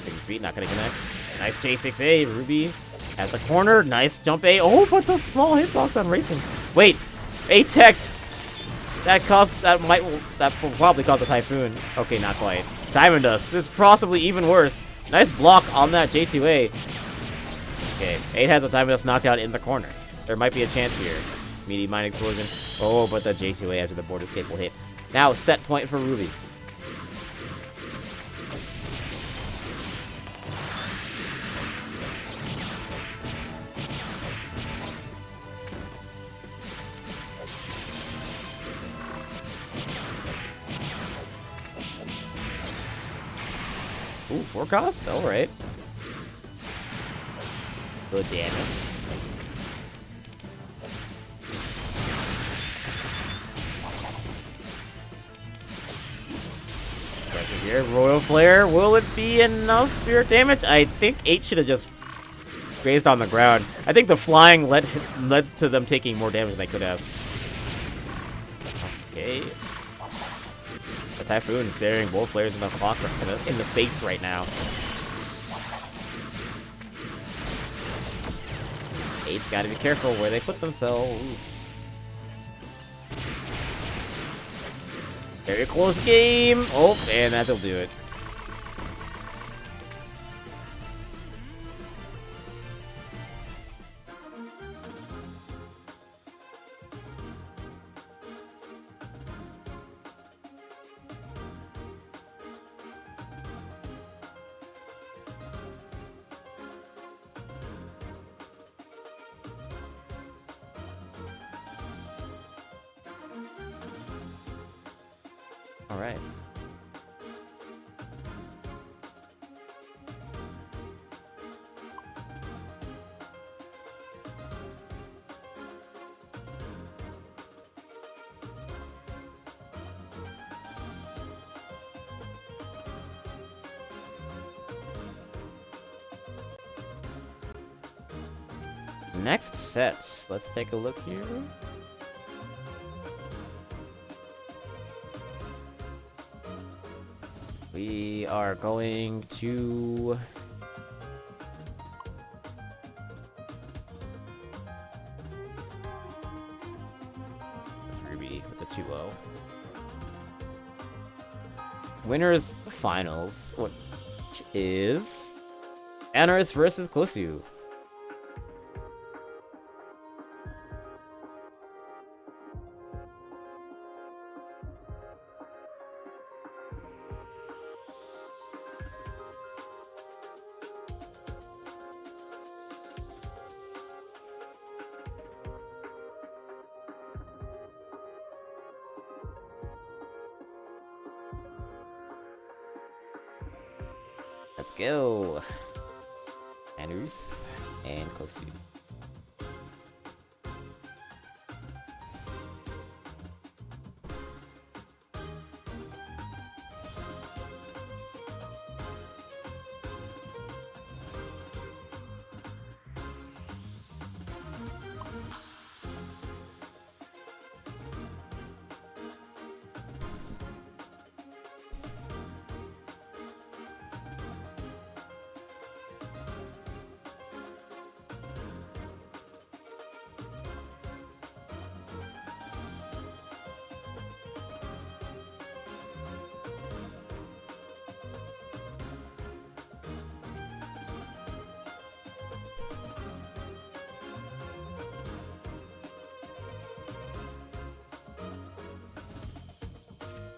6 feet, not gonna connect. Nice J6A. Ruby has the corner. Nice jump A. Oh, but the small hitbox on racing. Wait, A-teched. That will probably cause a typhoon. Okay, not quite. Diamond Dust. This is possibly even worse. Nice block on that J2A. Okay, 8 has a Diamond Dust knockout in the corner. There might be a chance here. Meaty Mind Explosion. Oh, but the J2A after the board escape will hit. Now, set point for Ruby. Ooh, 4 cost? Alright. Good damage. Pressure here. Royal Flare. Will it be enough spirit damage? I think 8 should have just grazed on the ground. I think the flying led to them taking more damage than they could have. Okay. The Typhoon is staring both players in the clock in the face right now. 8's gotta be careful where they put themselves. Very close game. Oh, and that'll do it. All right. Next set. Let's take a look here. We are going to... Ruby with the 2-0. Winners finals, which is Anaris versus Kosu. Let's go. Anaris and Kosu.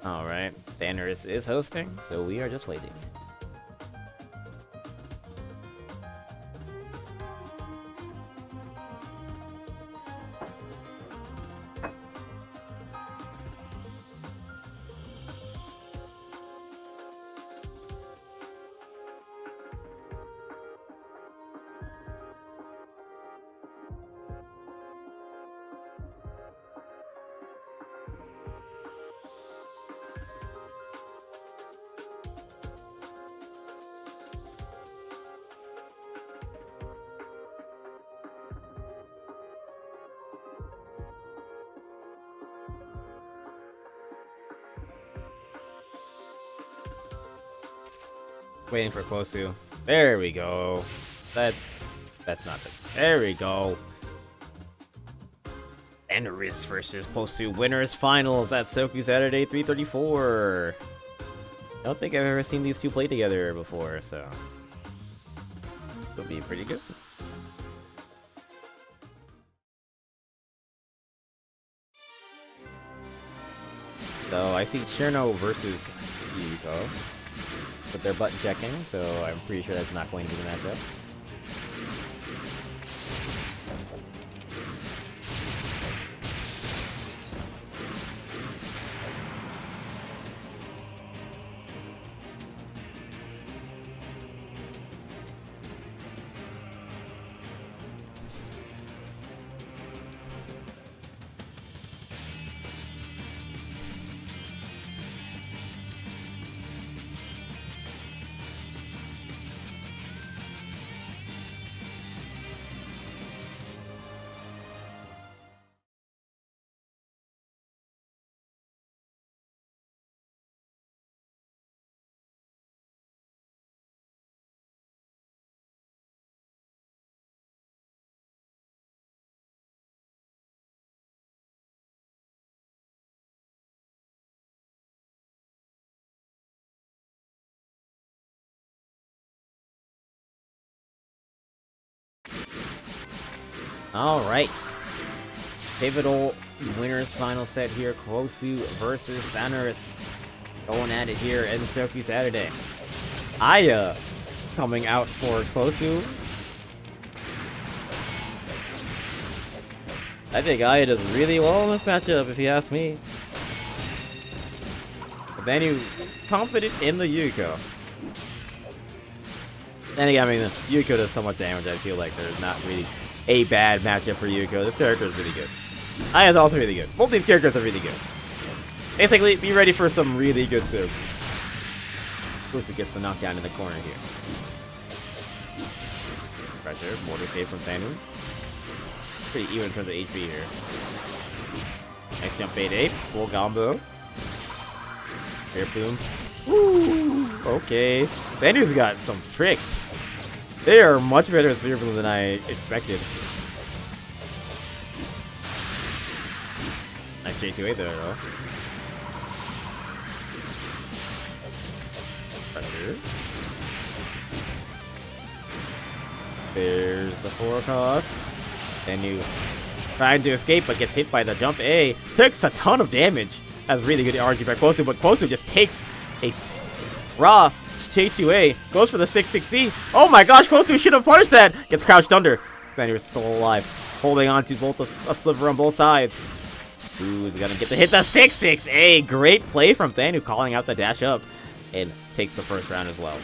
Alright, Anaris is hosting, so we are just waiting. Waiting for Kosu. There we go. That's not it. There we go. Anaris versus Kosu winners finals at Soku Saturday 334. I don't think I've ever seen these two play together before, so it'll be pretty good. So I see Cherno versus Yuko. But they're button checking, so I'm pretty sure that's not going to be the matchup. Alright. Pivotal winners final set here. Kosu versus Anaris. Going at it here in Soku Saturday. Aya coming out for Kosu. I think Aya does really well in this matchup, if you ask me. But then you confident in the Yuko. Then again, I mean, Yuko does so much damage, I feel like there's not really a bad matchup for Yuko. This character is really good. Aya's also really good. Both these characters are really good. Basically, be ready for some really good soup. Kosu gets the knockdown in the corner here. Pressure, mortar save from Thanos. Pretty even in terms of HP here. Nice jump bait 8, full combo. Air plume. Woo! Okay. Thanu's got some tricks. They are much better at cerebral than I expected. Nice J2A there, though. Predator. There's the 4 cost. Thanu trying to escape, but gets hit by the jump A. Takes a ton of damage. Has really good RNG by Kosu, but Kosu just takes a raw J2A. Goes for the 6-6C. Oh my gosh, Kosu should have punished that. Gets crouched under. Thanu is still alive. Holding on to both a sliver on both sides. Ooh, he's gonna get the hit. The 6-6A. Great play from Thanu, calling out the dash up. And takes the first round as well.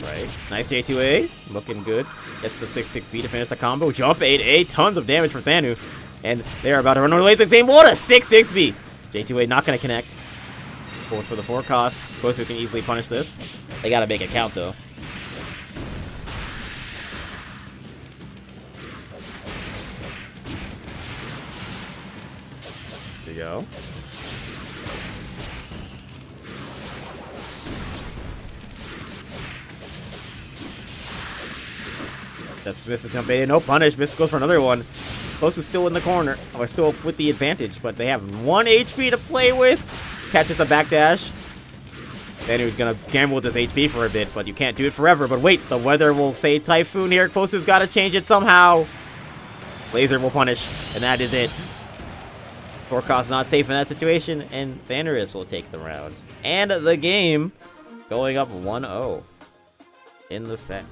Right. Nice J2A. Looking good. Gets the 6-6B to finish the combo. Jump 8A. Tons of damage for Thanu. And they're about to run away the same. What a 6-6B. J2A not going to connect. Goes for the 4 cost. Kosu can easily punish this. They got to make it count, though. There you go. That's Mr. Jump A. No punish. Mr. goes for another one. Kosu's still in the corner. Oh, still with the advantage, but they have 1 HP to play with. Catches the backdash. Then he's gonna gamble with his HP for a bit, but you can't do it forever. But wait, the weather will say Typhoon here. Kosu's gotta change it somehow. Laser will punish, and that is it. Torkos not safe in that situation, and Thanerus will take the round. And the game going up 1-0 in the set.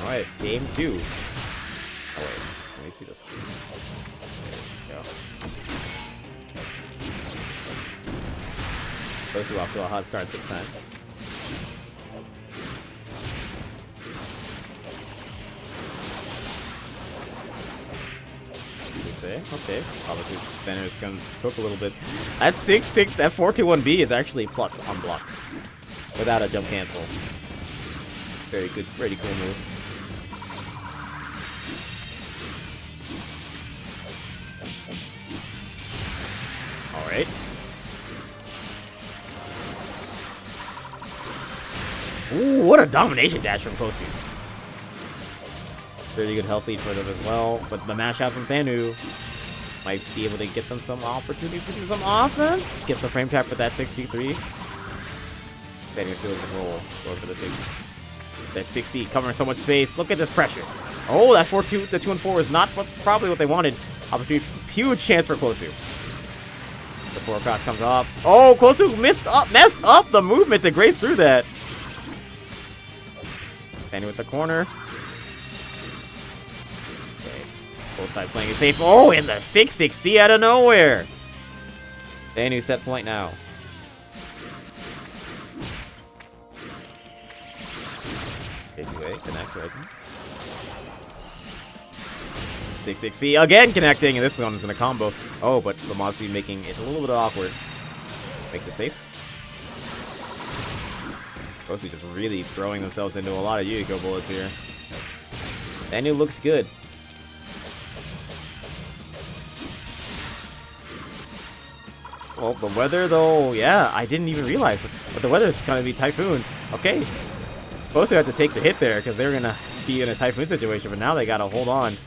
Alright, game 2. Oh wait, let me see this. There we go. Kosu off to a hot start this time. Okay. Obviously, Benner's gonna cook a little bit. That 6-6, that 4-2-1B is actually plus unblocked without a jump cancel. Very good, pretty cool move. Alright. Ooh, what a domination dash from Kosu. Really good health lead for them as well, but the mash out from Thanu might be able to get them some opportunities to do some offense. Gets the frame trap with that 63. Thanu still in control. Going for the 6. That 60 covering so much space. Look at this pressure. Oh, that 4-2, the 2-4 is not probably what they wanted. Opportunity, huge chance for Kosu. The 4 cross comes off. Oh, Kosu messed up the movement to grace through that. Thanu with the corner. Both sides playing it safe. Oh, and the 6-6C out of nowhere. Thanu set point now. Connect right. 6-6C again connecting, and this one is gonna combo. Oh, but Lamazzi making it a little bit awkward. Makes it safe. Kosu just really throwing themselves into a lot of Yukiko bullets here. Thanu looks good. Well, the weather, though, yeah, I didn't even realize. But the weather is going to be Typhoon. Okay. Supposed to have to take the hit there because they're going to be in a Typhoon situation, but now they got to hold on.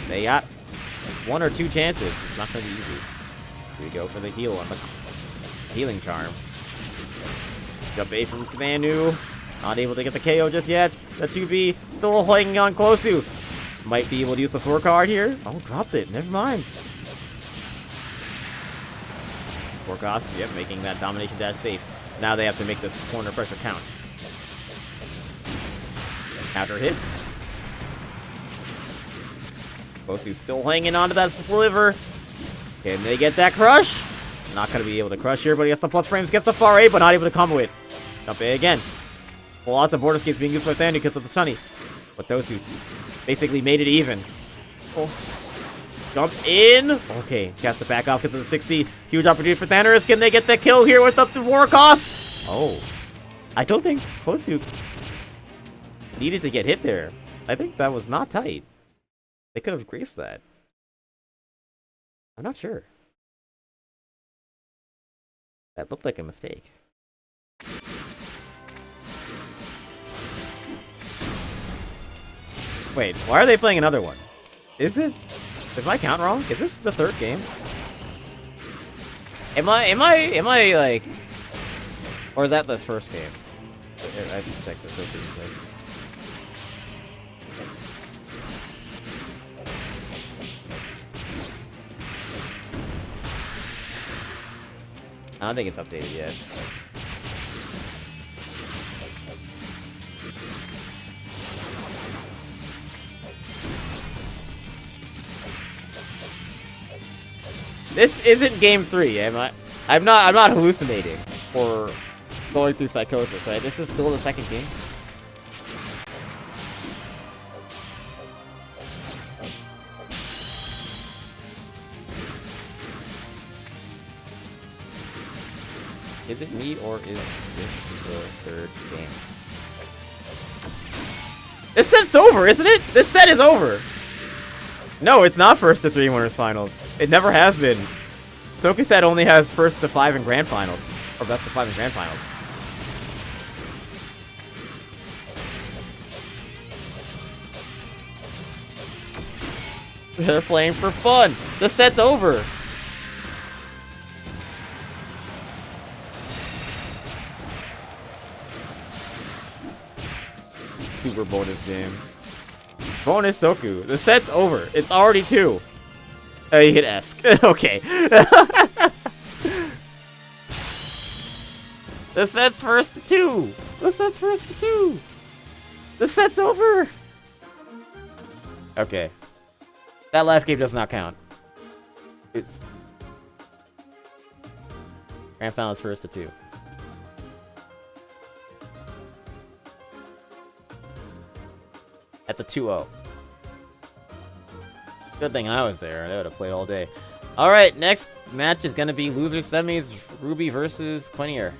They got 1 or 2 chances. It's not going to be easy. Here we go for the heal on the healing charm. Jump A from Thanu. Not able to get the KO just yet. The 2B still holding on Kosu. Might be able to use the 4 card here. Oh, dropped it. Never mind. Gorgoth, yep, making that domination dash safe. Now they have to make this corner pressure count. Counter hits. Kosu's still hanging onto that sliver. Can they get that crush? Not gonna be able to crush here, but he gets the plus frames, gets the far A, but not able to combo it. Jump A again. Well, lots of border escapes being used by Thander because of the Sunny. But those who basically made it even. Oh. Jump in. Okay, cast the back off because of the 60. Huge opportunity for Thander. Can they get the kill here with the 4 cost? Oh. I don't think Kosu needed to get hit there. I think that was not tight. They could have greased that. I'm not sure. That looked like a mistake. Wait, why are they playing another one? Is my count wrong? Is this the 3rd game? Am I like, or is that the 1st game? I have to check this. I don't think it's updated yet. This isn't game 3, am I? I'm not hallucinating or going through psychosis, right? This is still the 2nd game. Is it me, or is this the 3rd game? This set's over, isn't it? This set is over! No, it's not first to 3 winners finals. It never has been. Soku set only has first to 5 in grand finals. Or best of 5 in grand finals. They're playing for fun! The set's over! Super bonus game. Bonus Soku. The set's over. It's already 2. Oh, you hit S. Okay. The set's first to 2. The set's first to 2. The set's over. Okay. That last game does not count. It's grand final is first to 2. That's a 2-0. Good thing I was there. I would have played all day. Alright, next match is going to be loser semis, Ruby versus Quinier.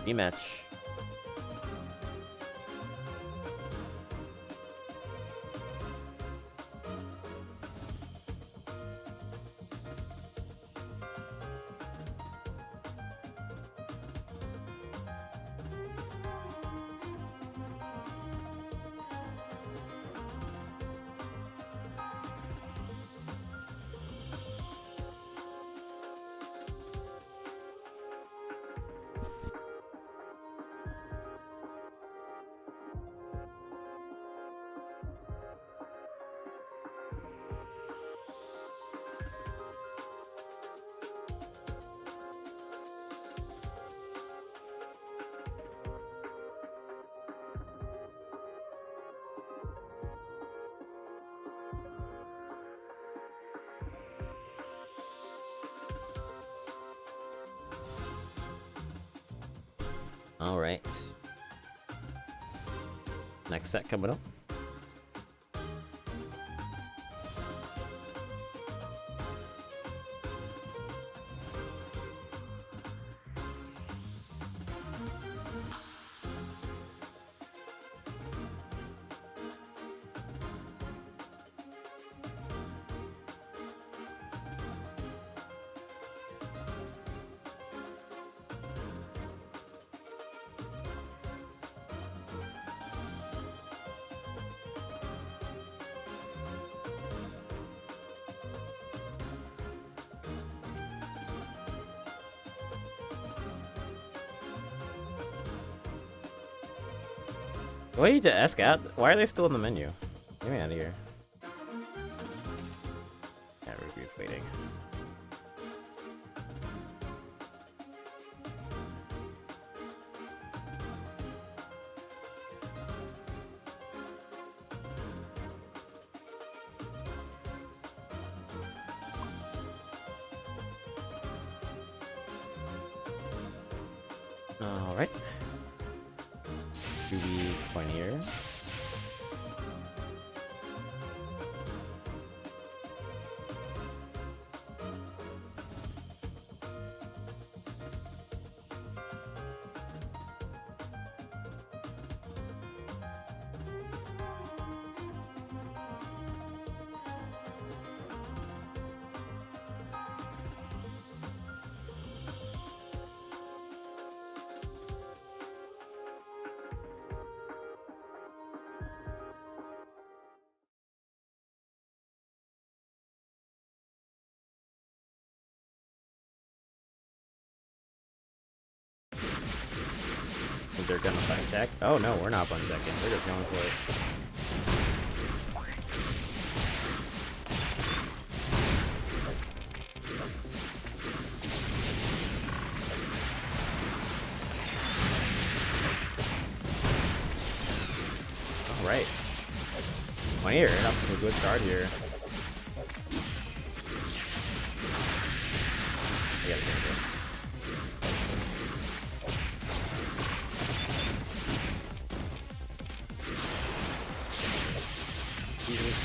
Rematch. Alright. Next set coming up. Do I need to ask out? Why are they still in the menu? Get me out of here. Yeah, Ruby's waiting. Alright. Ruby Pioneer. Think they're gonna fight check. Oh no, we're not playing second. They're just going for it. Alright. Pioneer, off to a good start here. I gotta get it.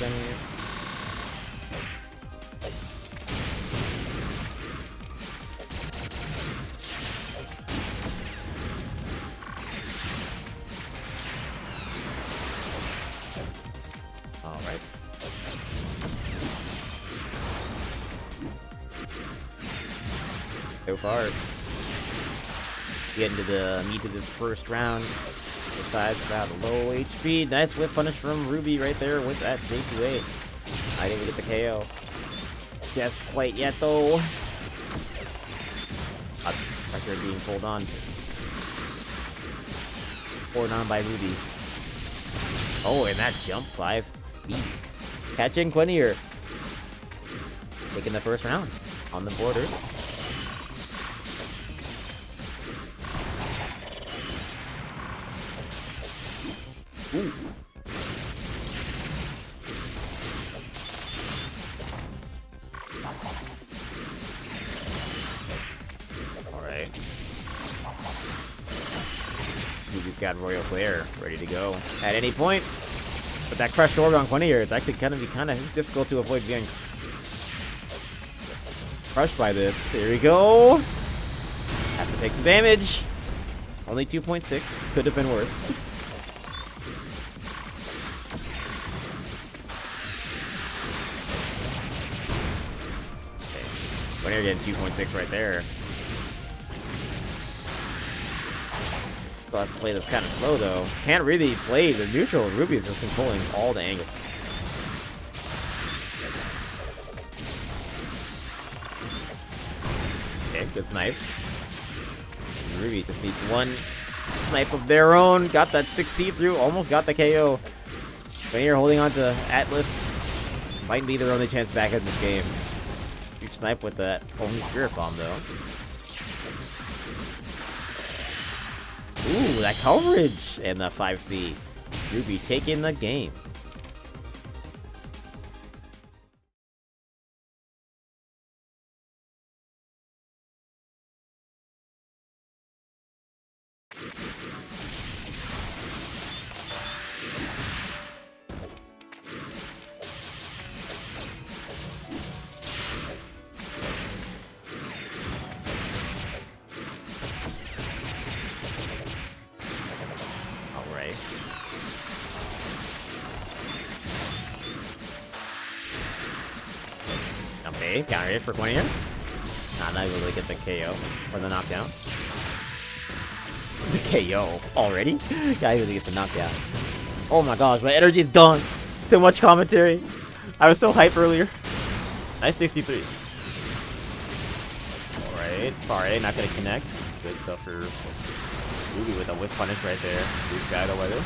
Here. All right. So far, getting to the meat of this first round. Besides about low HP, nice whip punish from Ruby right there with that J2A. I didn't get the KO. Just quite yet though. Pressure being pulled on. Poured on by Ruby. Oh, and that jump 5 speed. Catching Quinier. Taking the first round on the border. Ooh. Alright. Ruby's got Royal Flare ready to go at any point. But that crushed orb on Quinier, it's actually gonna be kind of difficult to avoid being crushed by this. Here we go. Have to take the damage. Only 2.6. Could have been worse. Quinier getting 2.6 right there. Still have to play this kind of slow though. Can't really play the neutral. Ruby's just controlling all the angles. Okay, good snipe. Ruby just needs one snipe of their own. Got that 6C through. Almost got the KO. Quinier holding on to Atlas. Might be their only chance back in this game. Huge snipe with that only Spirit Bomb though. Ooh, that coverage and the 5C. Ruby taking the game. Okay, counter hit for Quinier. Not able to get the KO or the knockdown. The KO already? Guy able to get the knockdown. Oh my gosh, my energy's gone. So much commentary. I was so hyped earlier. Nice 63. Alright, far A, not gonna connect. Good stuff for Ruby with a whip punish right there. Blue sky the weather.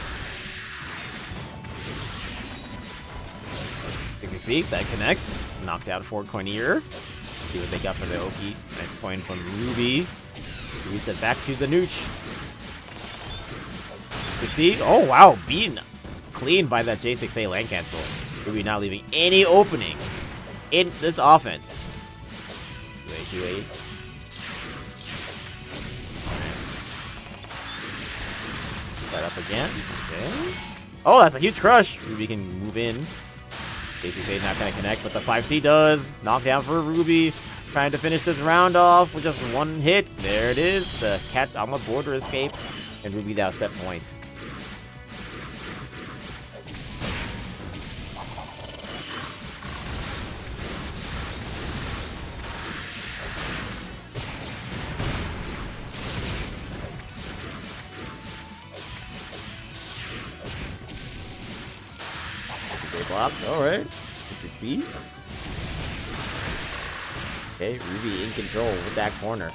You can see that connects. Knocked out for Quinier. See what they got for the Oki. Nice point from Ruby. Ruby said back to the nooch. Succeed. Oh wow, beaten clean by that J6A land cancel. Ruby not leaving any openings in this offense. 2A. Set up again. Okay. Oh, that's a huge crush. Ruby can move in. JC's not going to connect, but the 5C does. Knockdown for Ruby. Trying to finish this round off with just one hit. There it is. The catch on the border escape. And Ruby now set point. Blocked. Alright. B. Okay, Ruby in control with that corner.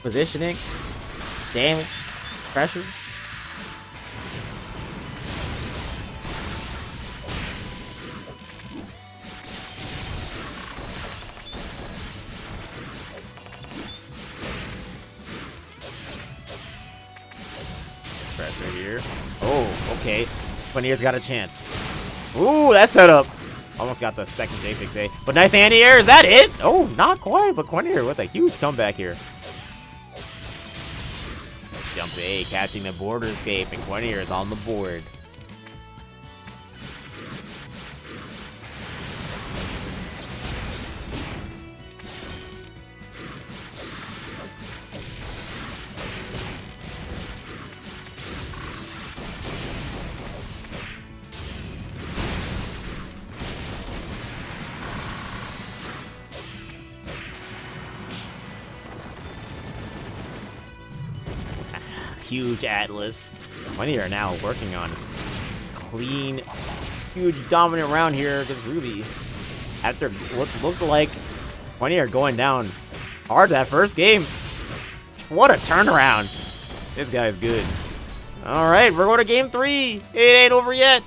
Positioning. Damage. Pressure. Pressure here. Oh, okay. Funier's got a chance. Ooh, that setup. Almost got the second J6A. But nice anti-air. Is that it? Oh, not quite. But Quinier with a huge comeback here. Jump A, catching the border escape. And Quinier is on the board. Huge Atlas. Quinier now working on clean, huge dominant round here against Ruby. After what looked like Quinier going down hard that first game. What a turnaround. This guy's good. Alright, we're going to game 3. It ain't over yet.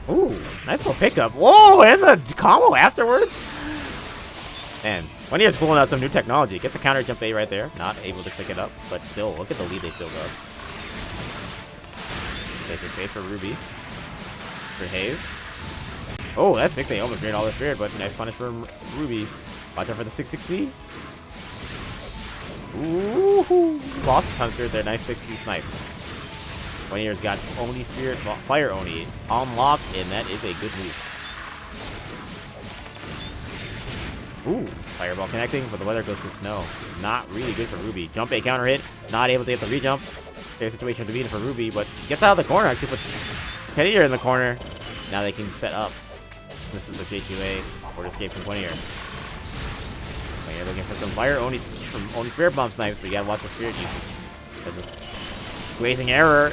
Ooh, nice little pickup. Whoa, and the combo afterwards. Man, Quinier's pulling out some new technology. Gets a counter jump A right there. Not able to pick it up, but still, look at the lead they built up. Okay, 6A for Ruby. For Hayes. Oh, that's 6A almost drained all their spirit, but nice punish for Ruby. Watch out for the 6-6C. Ooh, lost a ton of spirit there. Nice 6B snipe. Quinier's got Oni Spirit, Fire Oni on lock, and that is a good move. Ooh, Fireball connecting, but the weather goes to snow. Not really good for Ruby. Jump A counter hit, not able to get the rejump. Fair situation to beat for Ruby, but gets out of the corner, actually puts Quinier in the corner. Now they can set up. This is the J2A, or escape from Quinier. Quinier looking for some Fire Oni from Oni Spirit Bomb snipes, but you gotta watch the Spirit usage. Glazing error.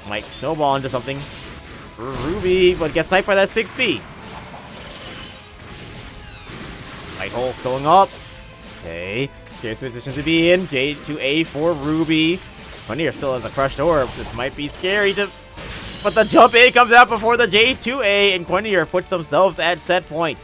Might snowball into something for Ruby, but gets sniped by that 6B. Light hole going up. Okay. Scary position to be in. J2A for Ruby. Quinier still has a crushed orb. This might be scary to... But the jump A comes out before the J2A, and Quinier puts themselves at set point.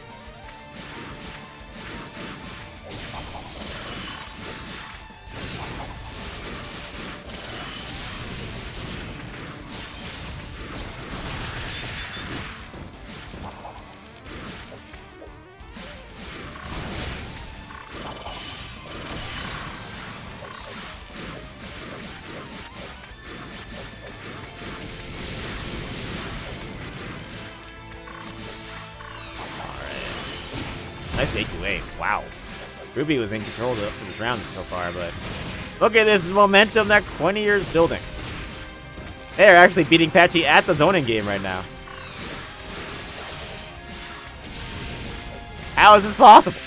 Nice J2A. Wow. Ruby was in control for this round so far, but look at this momentum that Quinier's building. They're actually beating Patchy at the zoning game right now. How is this possible?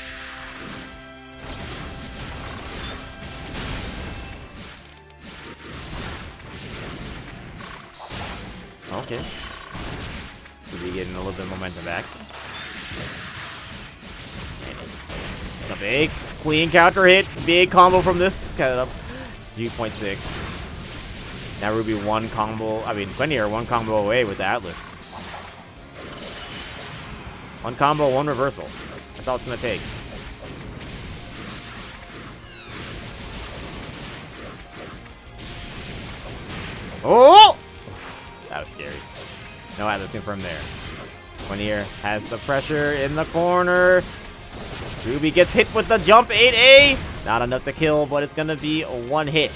Okay. Ruby getting a little bit of momentum back. A big queen counter hit. Big combo from this. Cut it up. 3.6. Now Ruby one combo away with the Atlas. One combo, one reversal. That's all it's gonna take. Oh! That was scary. No Atlas confirmed there. Quinier has the pressure in the corner. Ruby gets hit with the jump 8A. Not enough to kill, but it's gonna be a one hit.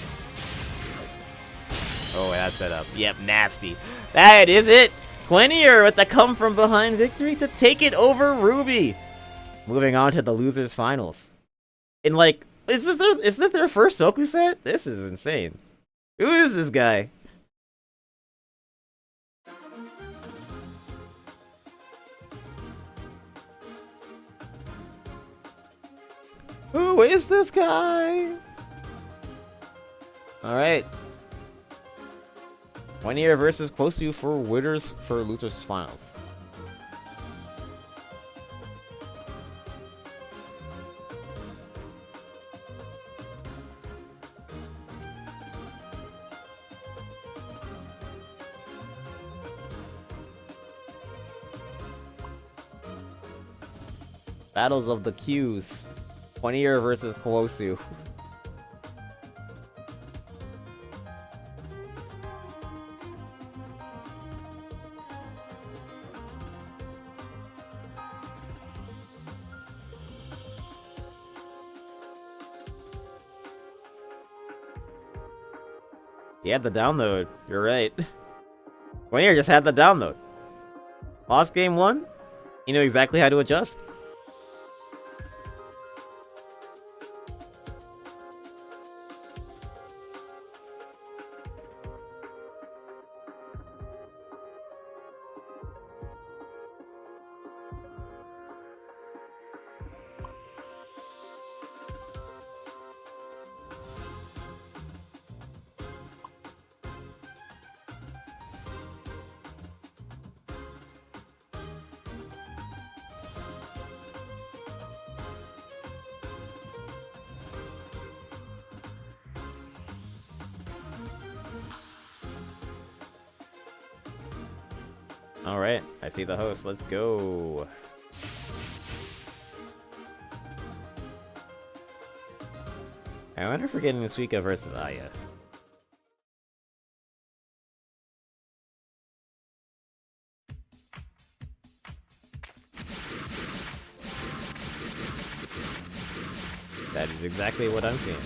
Oh, that's set up. Yep, nasty. That is it. Quinier with the come from behind victory to take it over Ruby. Moving on to the losers finals. And like, is this their first Soku set? This is insane. Who is this guy? Who is this guy? Alright. Quinier versus Kosu for winners for losers finals. Battles of the Qs. Quinier versus Kosu. He had the download. You're right. Quinier just had the download. Lost game 1? He knew exactly how to adjust. Alright, I see the host. Let's go. I wonder if we're getting Suika versus Aya. That is exactly what I'm seeing.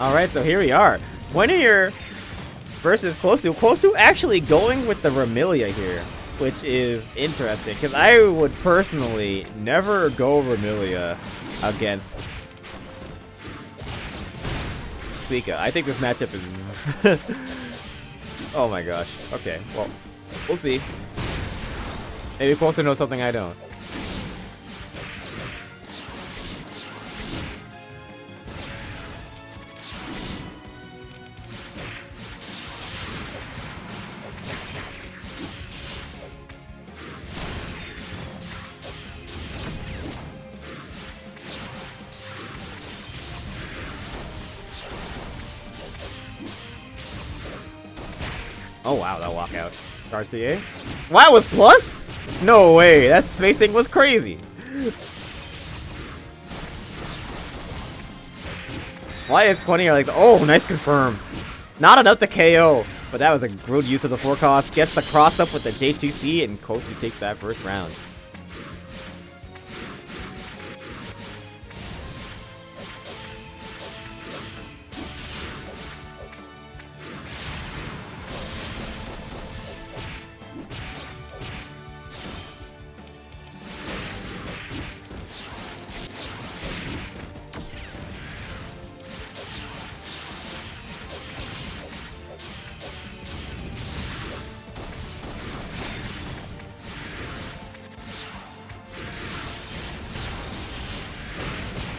Alright, so here we are. Quinier versus Kosu. Kosu actually going with the Remilia here, which is interesting, because I would personally never go Remilia against Suika. I think this matchup is... oh my gosh. Okay, well, we'll see. Maybe Kosu knows something I don't. Oh wow, that walkout. RTA? Wow, with plus? No way, that spacing was crazy. Why is Quinier like, oh, nice confirm. Not enough to KO. But that was a good use of the forecast. Gets the cross up with the J2C, and Kosu takes that first round.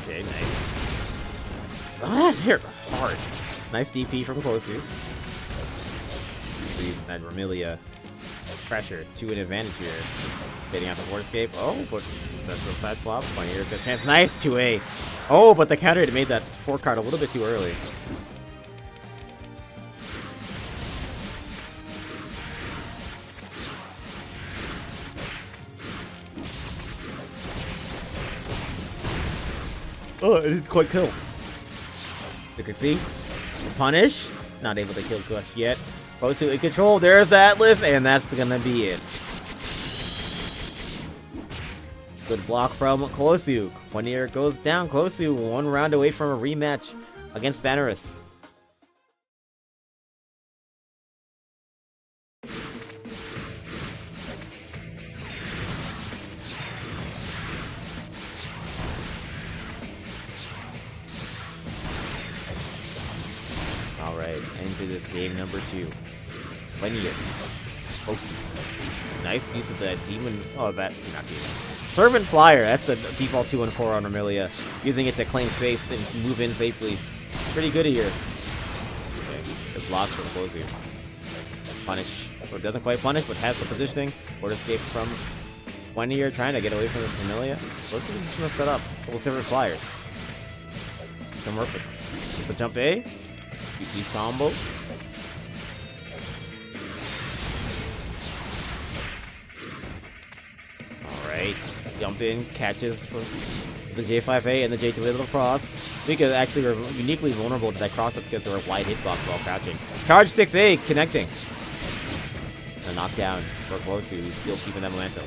Okay, nice. Ah, that hit hard. Nice DP from Kosu. Using that Vermilia pressure to an advantage here. Getting out the board escape. Oh, but that's a side swap. Funny, here's a good chance. Nice 2A. Oh, but the counter had made that 4 card a little bit too early. Oh, it didn't quite kill. You can see. Punish. Not able to kill Gush yet. Kosu in control. There's the Atlas, and that's gonna be it. Good block from Kosu. Quanier goes down. Kosu 1 round away from a rematch against Thanorus. Alright, into this game number 2. Quanier. Kosu. Nice use of that demon. Oh, that. Not demon. Servant Flyer. That's the default 2 and 4 on Vermilia. Using it to claim space and move in safely. Pretty good here. Okay, good block from Kosu. Punish. Or doesn't quite punish, but has the positioning. Board escape from Quanier trying to get away from the Vermilia. Kosu is just gonna set up. Full Servant Flyers. Some work with. Just a jump A. DP combo. Alright, jump in, catches the J5A and the J2 little cross. Because actually are uniquely vulnerable to that cross up because they were wide hitbox while crouching. Charge 6A, connecting. A knockdown for Kosu, who's still keeping that momentum.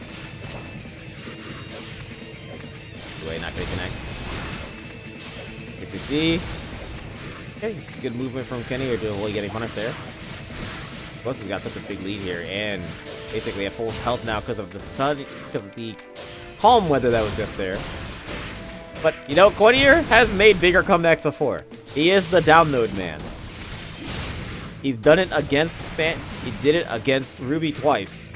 Anyway, not gonna connect. 6C. Okay, good movement from Kenny to avoid getting punished there. Kosu's got such a big lead here, and basically at full health now because of the sun, because of the calm weather that was just there. But, you know, Quanier has made bigger comebacks before. He is the down node man. He's done it against he did it against Ruby twice.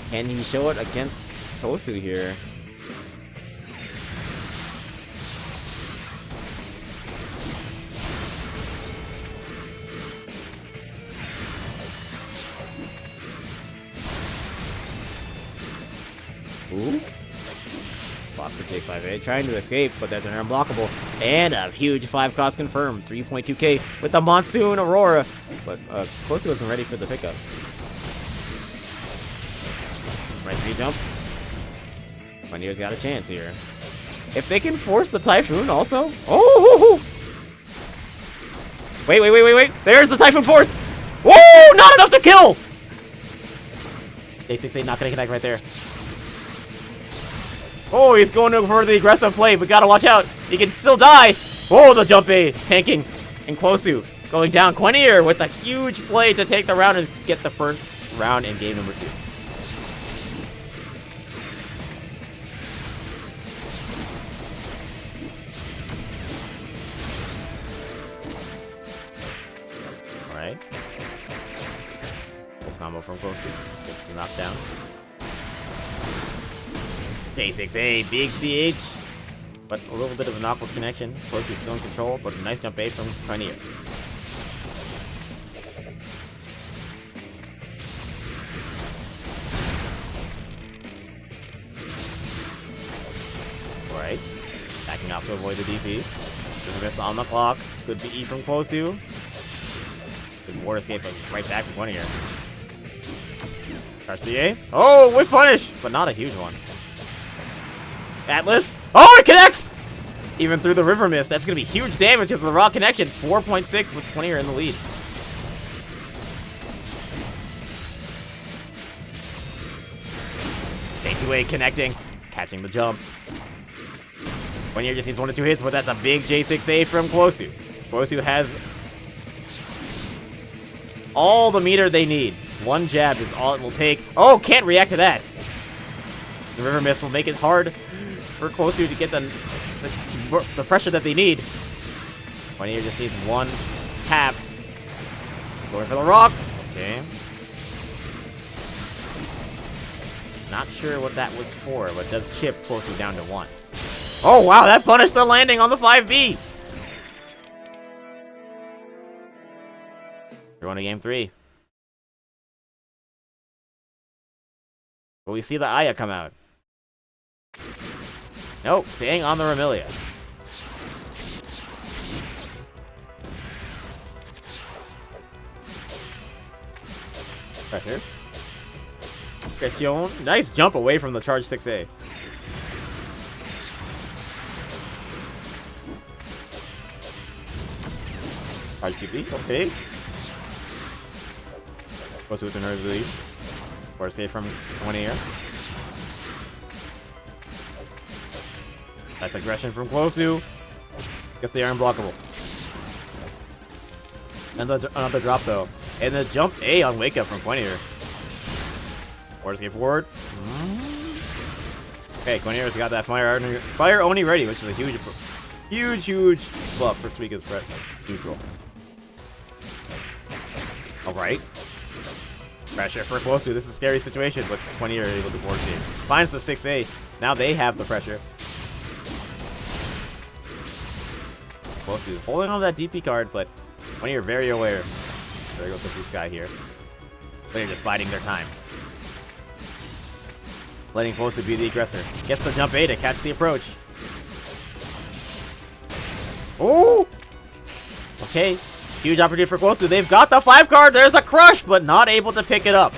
Can he show it against Kosu here? Ooh. Blocks the J5A, trying to escape, but that's an unblockable. And a huge 5 cost confirmed. 3.2k with the Monsoon Aurora. But Kosu wasn't ready for the pickup. Right 3 jump. Quanier's got a chance here. If they can force the Typhoon also. Oh! Wait. There's the Typhoon Force! Whoa! Not enough to kill! J6A not gonna connect right there. Oh, he's going for the aggressive play, but gotta watch out. He can still die. Oh, the jump A, tanking. And Kosu going down. Quanier with a huge play to take the round and get the first round in game number 2. Alright. Full combo from Kosu. Gets the knockdown. J6A, big CH, but a little bit of an awkward connection. Kosu's still in control, but a nice jump A from Quanier. Alright, backing off to avoid the DP. Just miss on the clock. Good BE from Kosu. Good board escape, but right back from Quanier. Crush DA. Oh, with punish, but not a huge one. Atlas. Oh, it connects! Even through the River Mist. That's going to be huge damage with the raw connection. 4.6 with Quanier in the lead. J2A connecting, catching the jump. One year just needs 1 or 2 hits, but that's a big J6A from Kwosu. Kwosu has all the meter they need. 1 jab is all it will take. Oh, can't react to that. The River Mist will make it hard for Kwosu to get the pressure that they need. One year just needs 1 tap. Going for the rock. Okay. Not sure what that was for, but does chip Kwosu down to 1. Oh, wow, that punished the landing on the 5B. We're going to game 3. Will we see the Aya come out? Nope, staying on the Remilia. Pressure. Pression. Nice jump away from the charge 6A. Charge 2B, okay. Goes with the nerve lead. Force save from 20 here. Nice aggression from Kwosu. Gets the air unblockable. And another drop though. And the jump A on wake up from 20 here. Force save forward. Okay, Quinier's got that fire Oni ready, which is a huge buff for Suika's threat neutral. Alright. Pressure for Kwosu. This is a scary situation, but 20 are able to board save. Finds the 6A. Now they have the pressure. Kwosu holding on to that DP card, but 20 are very aware. There goes the blue sky here. They're just biding their time. Letting Kwosu be the aggressor. Gets the jump A to catch the approach. Oh! Okay. Huge opportunity for Kwosu. They've got the 5 card. There's a crush, but not able to pick it up.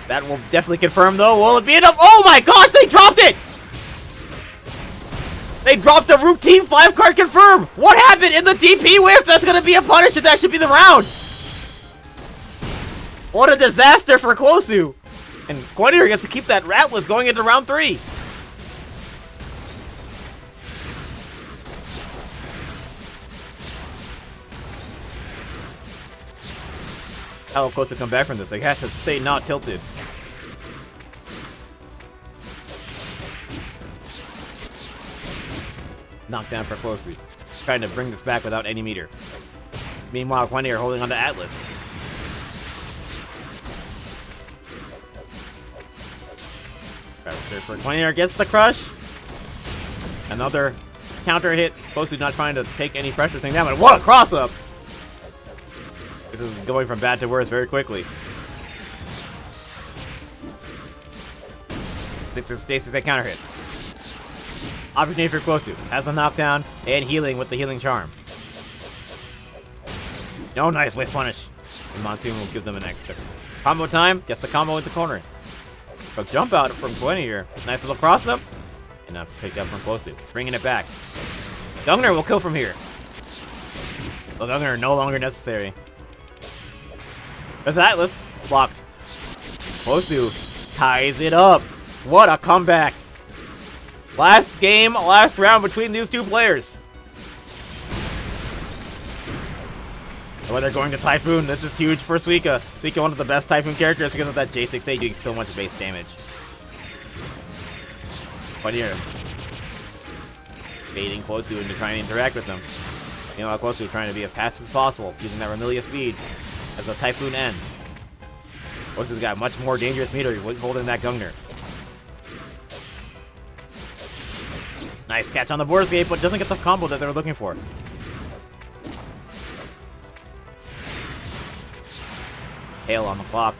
That will definitely confirm, though. Will it be enough? Oh my gosh, they dropped it! They dropped a routine 5 card confirm! What happened in the DP whiff? That's gonna be a punish, and that should be the round! What a disaster for Kwosu! And Quinier gets to keep that Ratless going into round 3. How close to come back from this? They have to stay not tilted. Knockdown for Kwosu. Trying to bring this back without any meter. Meanwhile, Quinier holding on to Atlas. For Quinier gets the crush. Another counter hit. Kwosu not trying to take any pressure thing down, but what a cross up! This is going from bad to worse very quickly. 6-6 counter hit. Opportunity for Kwosu. Has a knockdown and healing with the healing charm. No, nice whiff punish. And Monsoon will give them an extra. Combo time. Gets the combo into corner. A jump out from Quinn here. Nice little cross up. And a pick up from Kwosu. Bringing it back. Gungner will kill from here. The Gungner no longer necessary. There's Atlas. Blocked. Kwosu ties it up. What a comeback. Last game, last round between these two players. Well, they're going to Typhoon. This is huge for Suika. Suika, one of the best Typhoon characters because of that J6A doing so much base damage. But here, baiting Kwosu into trying to interact with them. You know, Kwosu trying to be as passive as possible, using that Remilia speed as the Typhoon ends. Kwosu's got much more dangerous meter holding that Gungner. Nice catch on the board escape, but doesn't get the combo that they were looking for. Hail on the clock.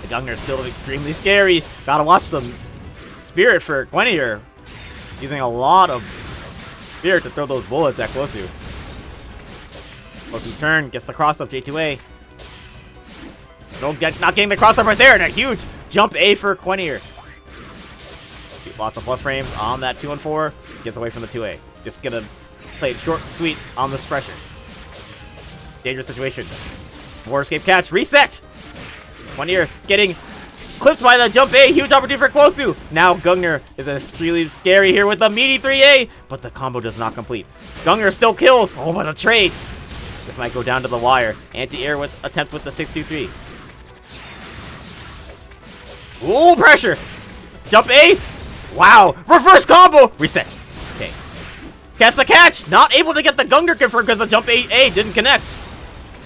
The Gungner's still extremely scary. Gotta watch the Spirit for Quinier. Using a lot of Spirit to throw those bullets at Kwosu. Kwosu's turn, gets the cross up J2A. Not getting the cross up right there, and a huge jump A for Quinier. Lots of plus frames on that 2-4. Gets away from the 2A. Just gonna play it short, sweet on this pressure. Dangerous situation. War escape catch. Reset! Quinier getting Clipped by the jump A. Huge opportunity for Kwosu. Now Gungnir is really scary here with the meaty 3A. But the combo does not complete. Gungnir still kills. Oh, but a trade. This might go down to the wire. Anti-air with attempt with the 623. Ooh, pressure. Jump A. Wow. Reverse combo. Reset. Okay. Catch the catch. Not able to get the Gungnir confirmed because the jump A didn't connect.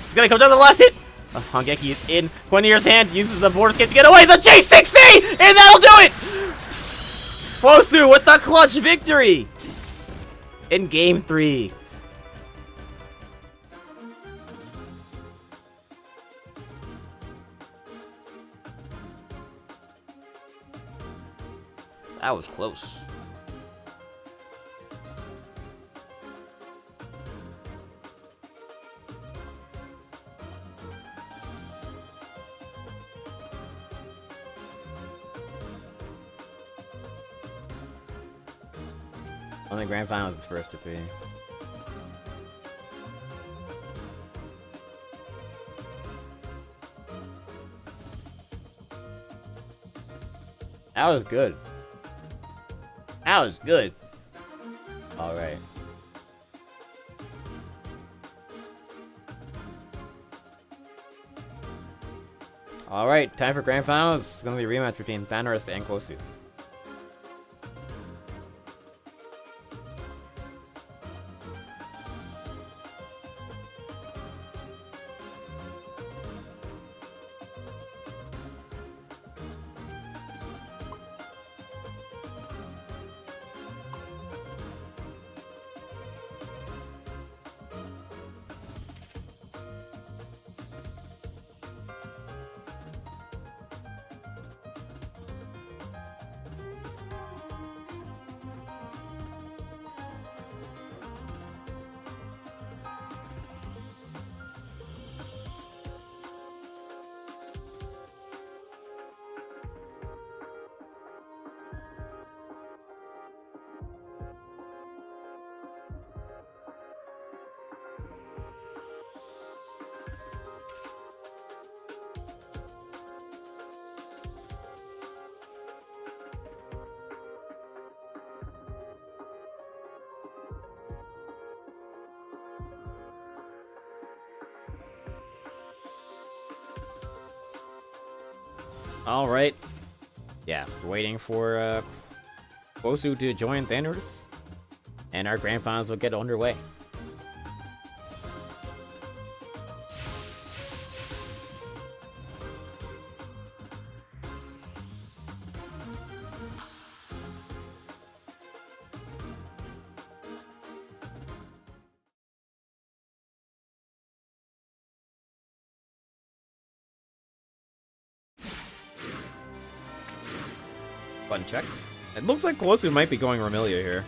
It's going to come down to the last hit. Hongeki is in Quenir's hand. Uses the border escape to get away. The J60. And that'll do it. Kwosu with the clutch victory. In game 3. That was close. Only grand finals is first to be. That was good. That was good. All right. All right, time for grand finals. It's gonna be a rematch between Thanos and Kwosu. All right. Yeah, we're waiting for Kwosu to join Thanos, and our grand finals will get underway. Button check. It looks like Kwosu might be going Romilia here.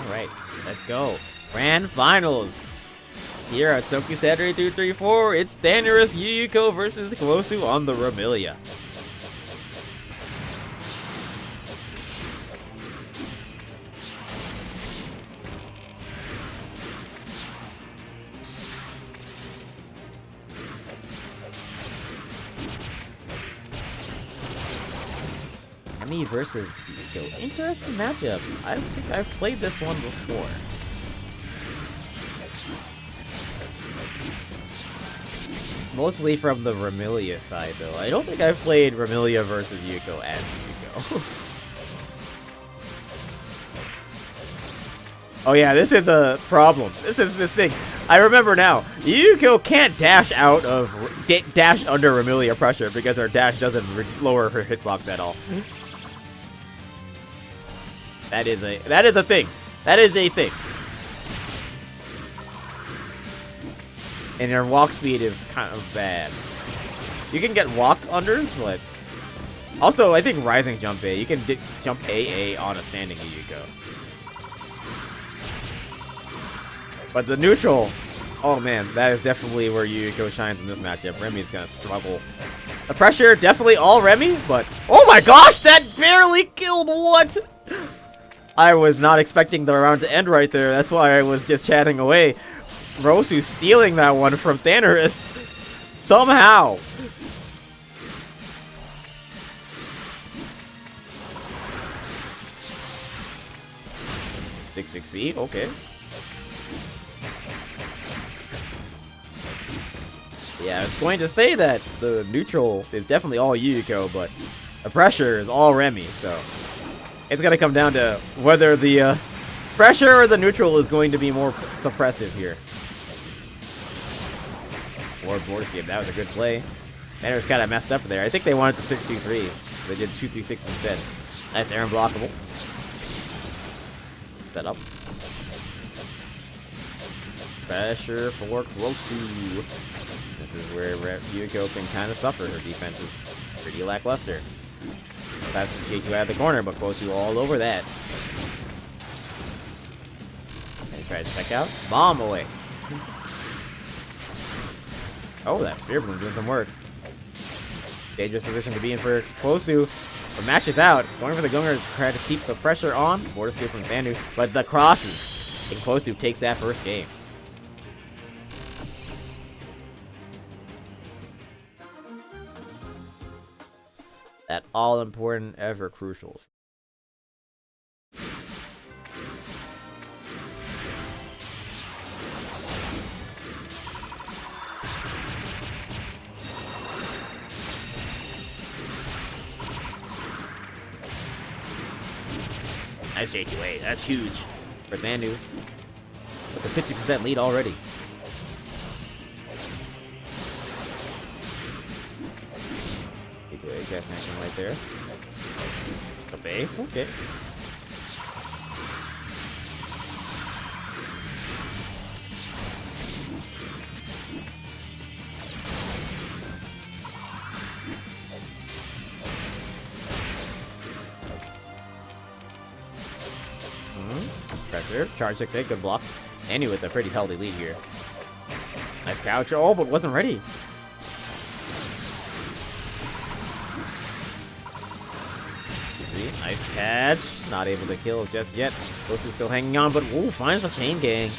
Alright, let's go. Grand finals. Here at Soku Saturday 234, it's Thanos Yuyuko versus Kwosu on the Romilia. Me versus Yuyuko. Interesting matchup. I don't think I've played this one before. Mostly from the Romilia side, though. I don't think I've played Romilia versus Yuyuko and Yuyuko. Oh yeah, this is a problem. This is this thing. I remember now. Yuyuko can't dash out of dash under Romilia pressure because her dash doesn't lower her hitbox at all. That is a thing. That is a thing. And her walk speed is kind of bad. You can get walk unders, but Also, I think rising jump A. You can jump AA on a standing Yuyuko. But the neutral, oh man, that is definitely where Yuyuko shines in this matchup. Remy's gonna struggle. The pressure, definitely all Remy, but oh my gosh, that barely killed. What? I was not expecting the round to end right there. That's why I was just chatting away. Rosu stealing that one from Thanorus somehow. Big 6C, okay. Yeah, I was going to say that the neutral is definitely all Yuyuko, but the pressure is all Remy, so it's gonna come down to whether the pressure or the neutral is going to be more suppressive here. Board escape, that was a good play. Banner's kind of messed up there. I think they wanted the 6-2-3. They did 2-3-6 instead. Nice air unblockable. Set up. Pressure for Rosu. This is where Yuyuko can kind of suffer. Her defense is pretty lackluster. Fast to J2 out of the corner, but Rosu all over that. And try to check out. Bomb away. Oh, that Spear Balloon doing some work. Dangerous position to be in for Kwosu. But matches out. Going for the Gunner to try to keep the pressure on. Board escape from Bandu. But the crosses. And Kwosu takes that first game. That all-important, ever-crucial. Nice J2A. That's huge for Bandu. With a 50% lead already. J2A gas action right there. Obey. Okay. Pressure. Charge 6-8. Good block. Andy with a pretty healthy lead here. Nice couch. Oh, but wasn't ready. Nice catch. Not able to kill just yet. Close is still hanging on, but ooh, finds the chain gang.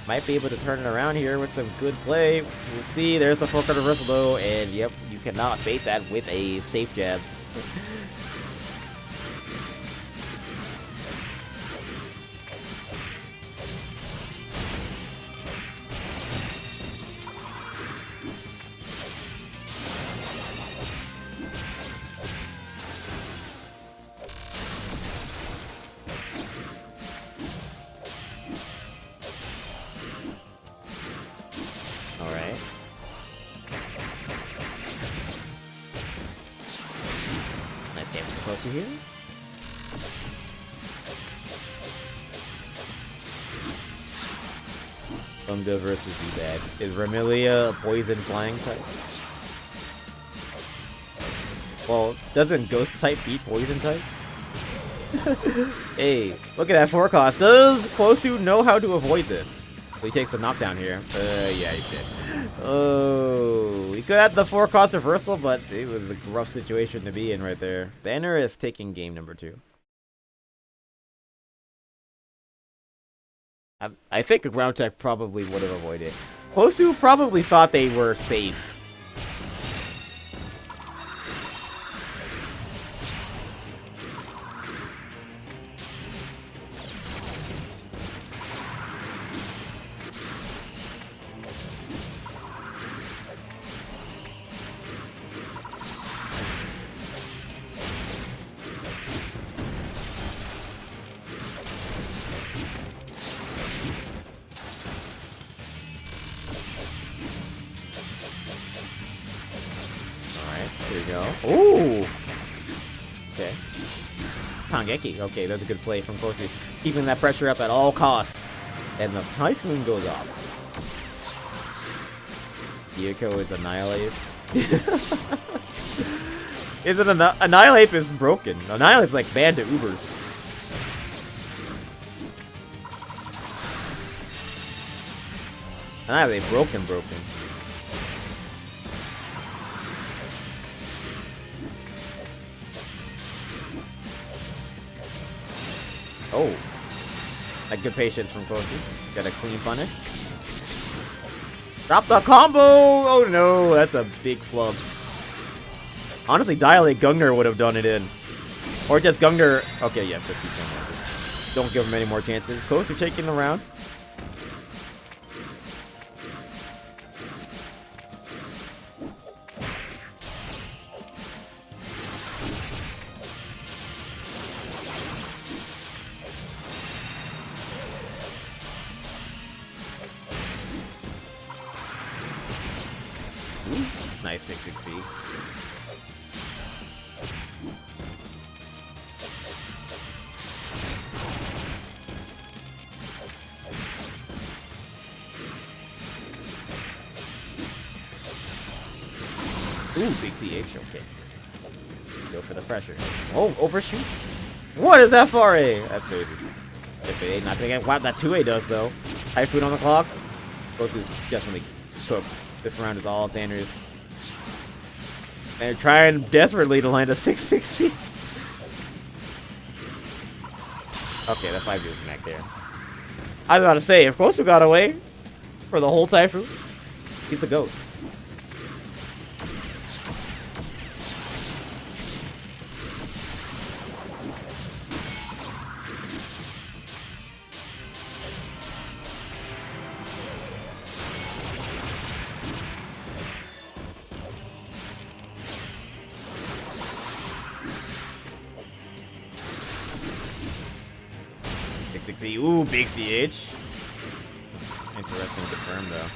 Might be able to turn it around here with some good play. We'll see. There's the 4-card reversal though, and yep, you cannot bait that with a safe jab. Here. Funga versus D-Bag. Is Remilia a poison flying type? Well, doesn't ghost type beat poison type? Hey, look at that forecast. Does Kwosu know how to avoid this? He takes a knockdown here. Yeah, he did. Oh, he could have the 4-cost reversal, but it was a rough situation to be in right there. Banner is taking game number 2. I think a ground tech probably would have avoided. Kwosu probably thought they were safe. Here we go. Ooh! Okay. Kangeki. Okay, that's a good play from Kwosu. Keeping that pressure up at all costs. And the Typhoon goes off. Yuyuko is annihilated. Is it Annihilate is broken. Annihilate's like banned to Ubers. Annihilate broken. Oh. Like good patience from Kosu. Got a clean punish. Drop the combo! Oh no, that's a big flub. Honestly, Dilate Gungnir would have done it in. Or just Gungnir. Okay, yeah, 50 Don't give him any more chances. Kosu taking the round. Nice 6-6 Ooh, big CH, okay. Go for the pressure. Oh, overshoot. What is that for a? That's crazy. F8, not gonna get what that 2A does though. High food on the clock. Kosu's definitely cooked. This round is all Danner's. And they're trying desperately to land a 660. Okay, that 5-0 connect there. I was about to say, if Kosu got away for the whole Typhoon, he's the GOAT. Ooh, big CH. Interesting confirm though.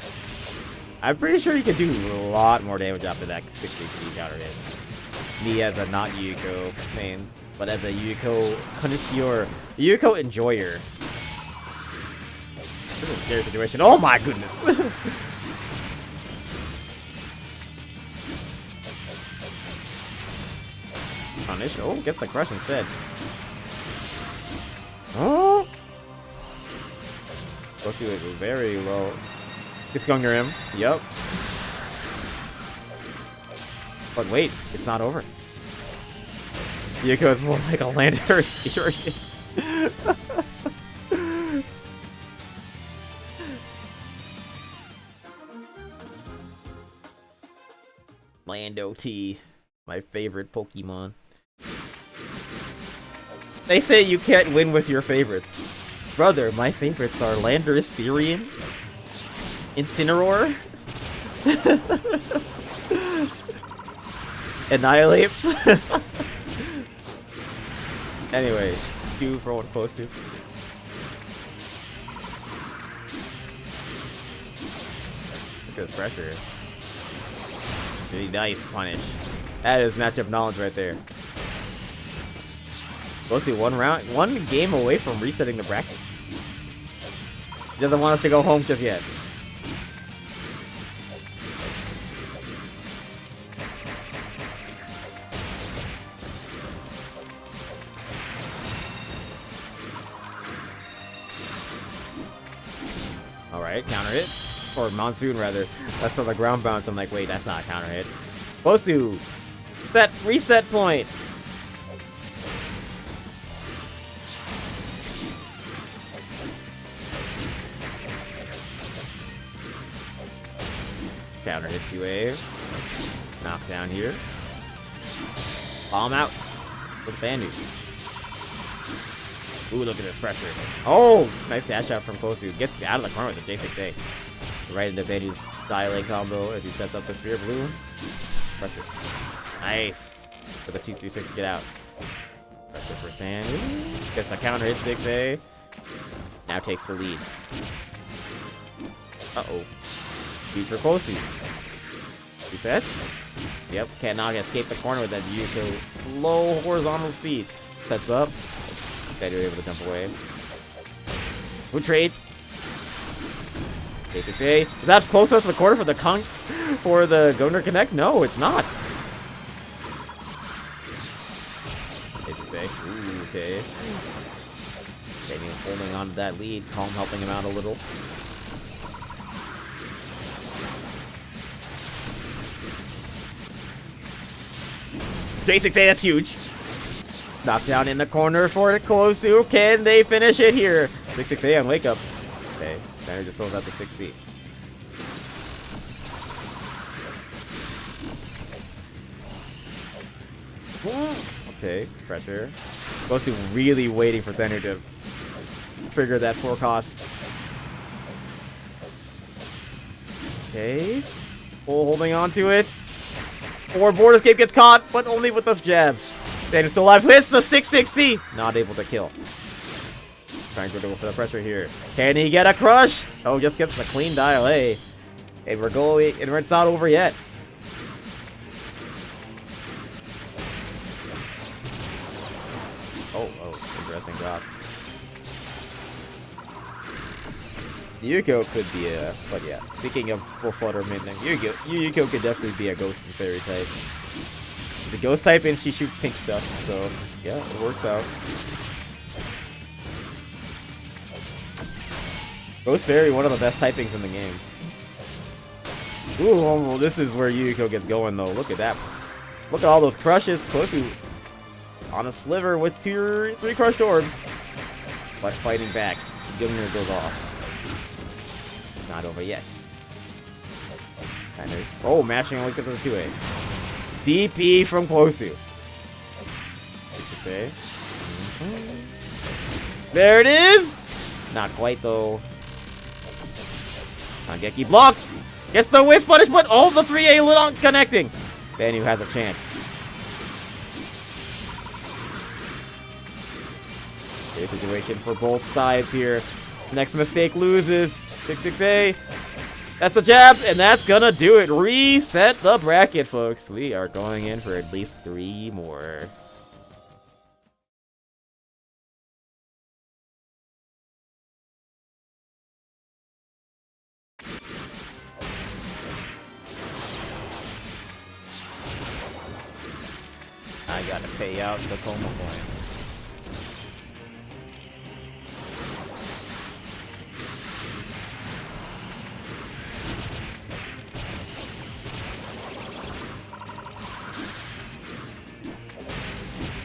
I'm pretty sure you could do a lot more damage after that 60 counter hit. Me as a not Yuko main, but as a Yuko connoisseur, Yuko enjoyer. This is a scary situation. Oh my goodness! Punish. Oh, gets the crush instead. Oh! Kosu is very low. It's Gungnir him. Yep. But wait, it's not over. Yuko is more like a lander theory. Lando T, my favorite Pokemon. They say you can't win with your favorites. Brother, my favorites are Landorus, Therian, Incineroar, Annihilate. Anyway, 2 for 1 Kosu. Look at the pressure. Really nice punish. That is matchup knowledge right there. Kosu one game away from resetting the bracket. He doesn't want us to go home just yet. Alright, counter hit. Or Monsoon rather. That's on the ground bounce. I'm like, wait, that's not a counter hit. Kosu! Reset point! Counter hit 2A. Knock down here. Bomb out. With Bandu. Ooh, look at this pressure. Oh! Nice dash out from Kosu. Gets out of the corner with the J6A. Right into Bandu's Dilate combo as he sets up the Sphere Blue. Pressure. Nice. For the 2-3-6 get out. Pressure for Bandu. Gets the counter hit 6A. Now takes the lead. Uh-oh. Future Kosu. Reset. Yep, cannot escape the corner with that Yuko low horizontal speed. Sets up. Okay, you're able to jump away. Who trade? J6A. Is that close enough to the corner for the Gungnir Connect? No, it's not. Okay. Daniel holding on to that lead. Calm helping him out a little. J6A, that's huge. Knockdown in the corner for Kosu. Can they finish it here? 6-6A on wake up. Okay, Banner just sold out the 6C. Okay, pressure. Kosu really waiting for Thunder to trigger that 4 cost. Okay. Holding on to it. Or Board Escape gets caught, but only with those jabs. Daniel's still alive. Hits the 6-6C. Not able to kill. Trying to go for the pressure here. Can he get a crush? Oh, just gets a clean dial A. And we're going, and it's not over yet. Oh, interesting drop. Yuko could be a, but yeah. Speaking of full flutter midnight, Yuko could definitely be a ghost and fairy type. The ghost type and she shoots pink stuff, so yeah, it works out. Ghost Fairy, one of the best typings in the game. Ooh, well, this is where Yuko gets going though. Look at that. Look at all those crushes. Kosu on a sliver with 3 crushed orbs. But fighting back. Gilmer goes off. It's not over yet. Oh, mashing only because of the 2A. DP from Kosu. There it is! Not quite though. Kangeki blocked! Gets the whiff punish, but all the 3A lit on connecting! Banu has a chance. Great situation for both sides here. Next mistake loses. 6-6A. That's the jab, and that's gonna do it. Reset the bracket, folks. We are going in for at least 3 more. I gotta pay out the Coma coin.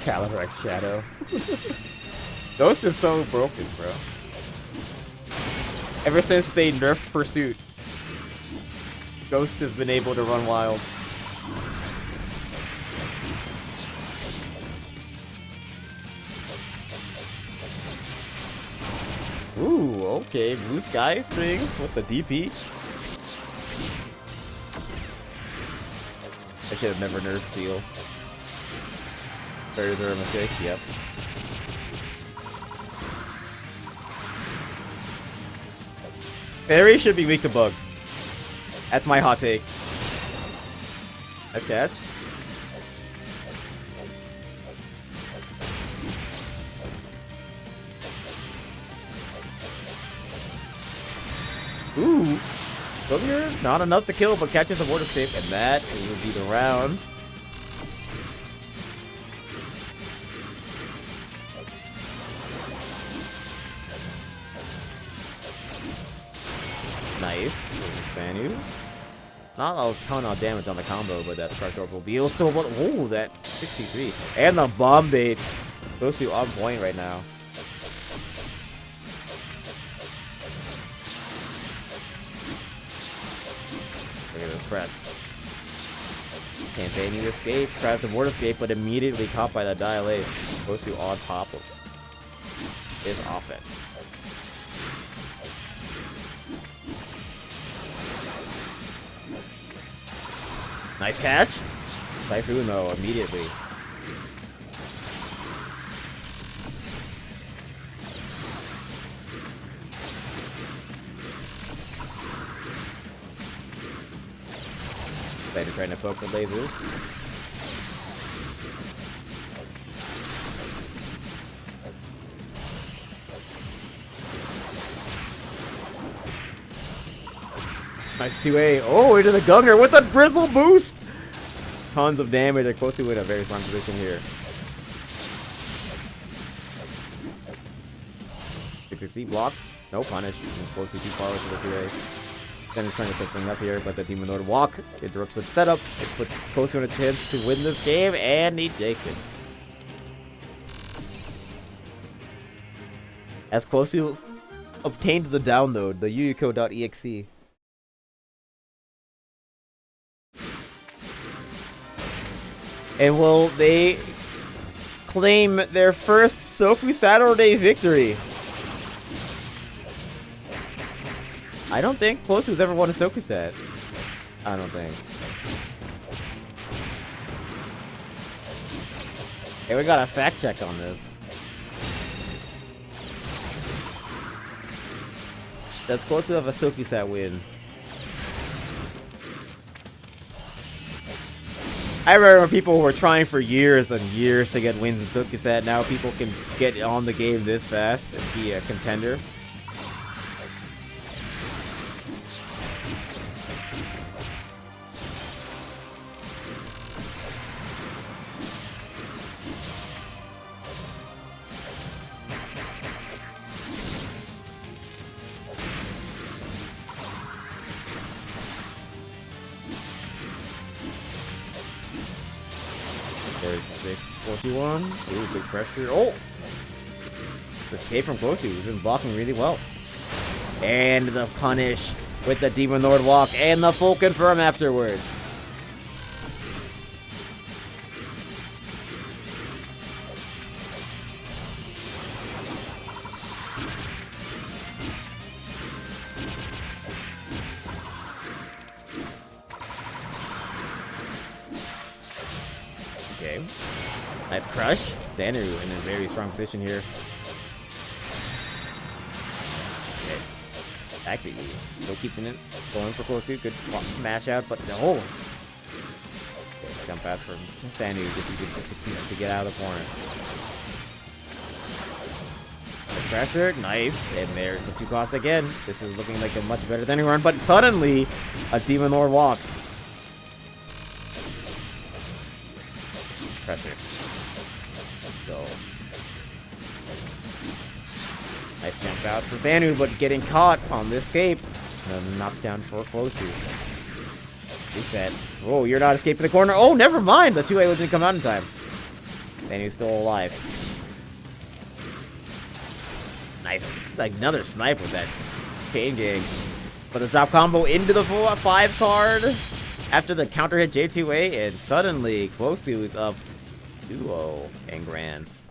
Calyrex Shadow. Ghost is so broken, bro. Ever since they nerfed Pursuit, Ghost has been able to run wild. Ooh, okay. Blue Sky strings with the DP. I should have never nerfed Steel. Very rare mistake, yep. Fairy should be weak to bug. That's my hot take. A catch. Ooh. Sylvia, not enough to kill, but catches the Board Escape, and that will be the round. Nice. Banu. Not a ton of damage on the combo, but that Crush Orb will be also. Oh, that 63. And the bomb bait. Goes to on point right now. Look at this press. Can't Banu escape. Tries the Board Escape, but immediately caught by the Dial A. Goes to on top of his offense. Nice catch. Typhoon though, immediately. Spider trying to poke the lasers. Nice 2A. Oh, into the Gunner with a Bristle boost! Tons of damage. They're close to in a very strong position here. J6C blocks. No punish. Close to too far with the 2A. Then he's trying to set something up here, but the Demon Lord walk interrupts the setup. It puts Kosu in a chance to win this game, and he takes it. As Kosu obtained the download, the yuyuko.exe. And will they claim their first Soku Saturday victory? I don't think Kosu's ever won a Soku set. I don't think. Hey, we got a fact check on this. Does Kosu have a Soku set win? I remember people were trying for years and years to get wins in Soku set. Now people can get on the game this fast and be a contender. There's 641. Ooh, big pressure. Oh! The escape from Kosu. He's been blocking really well. And the punish with the Demon Lord walk and the full confirm afterwards. Okay. Nice crush. Danu in a very strong position here. Okay. Back to you. Still keeping it. Going for Kosu. Good mash out, but no. Okay, jump out from Danu to get out of the corner. Nice pressure. Nice. And there's the 2 cost again. This is looking like a much better than run, but suddenly a Demon Lord walk. Pressure. Let's go. Nice jump out for Danu, but getting caught on the escape. Knockdown for Kosu. Reset. Oh, you're not escaping the corner. Oh, never mind. The 2A didn't come out in time. Danu's still alive. Nice. Like another snipe with that chain gang. But the drop combo into the 4-5 card after the counter hit J2A, and suddenly Kosu is up 2-0 in grands.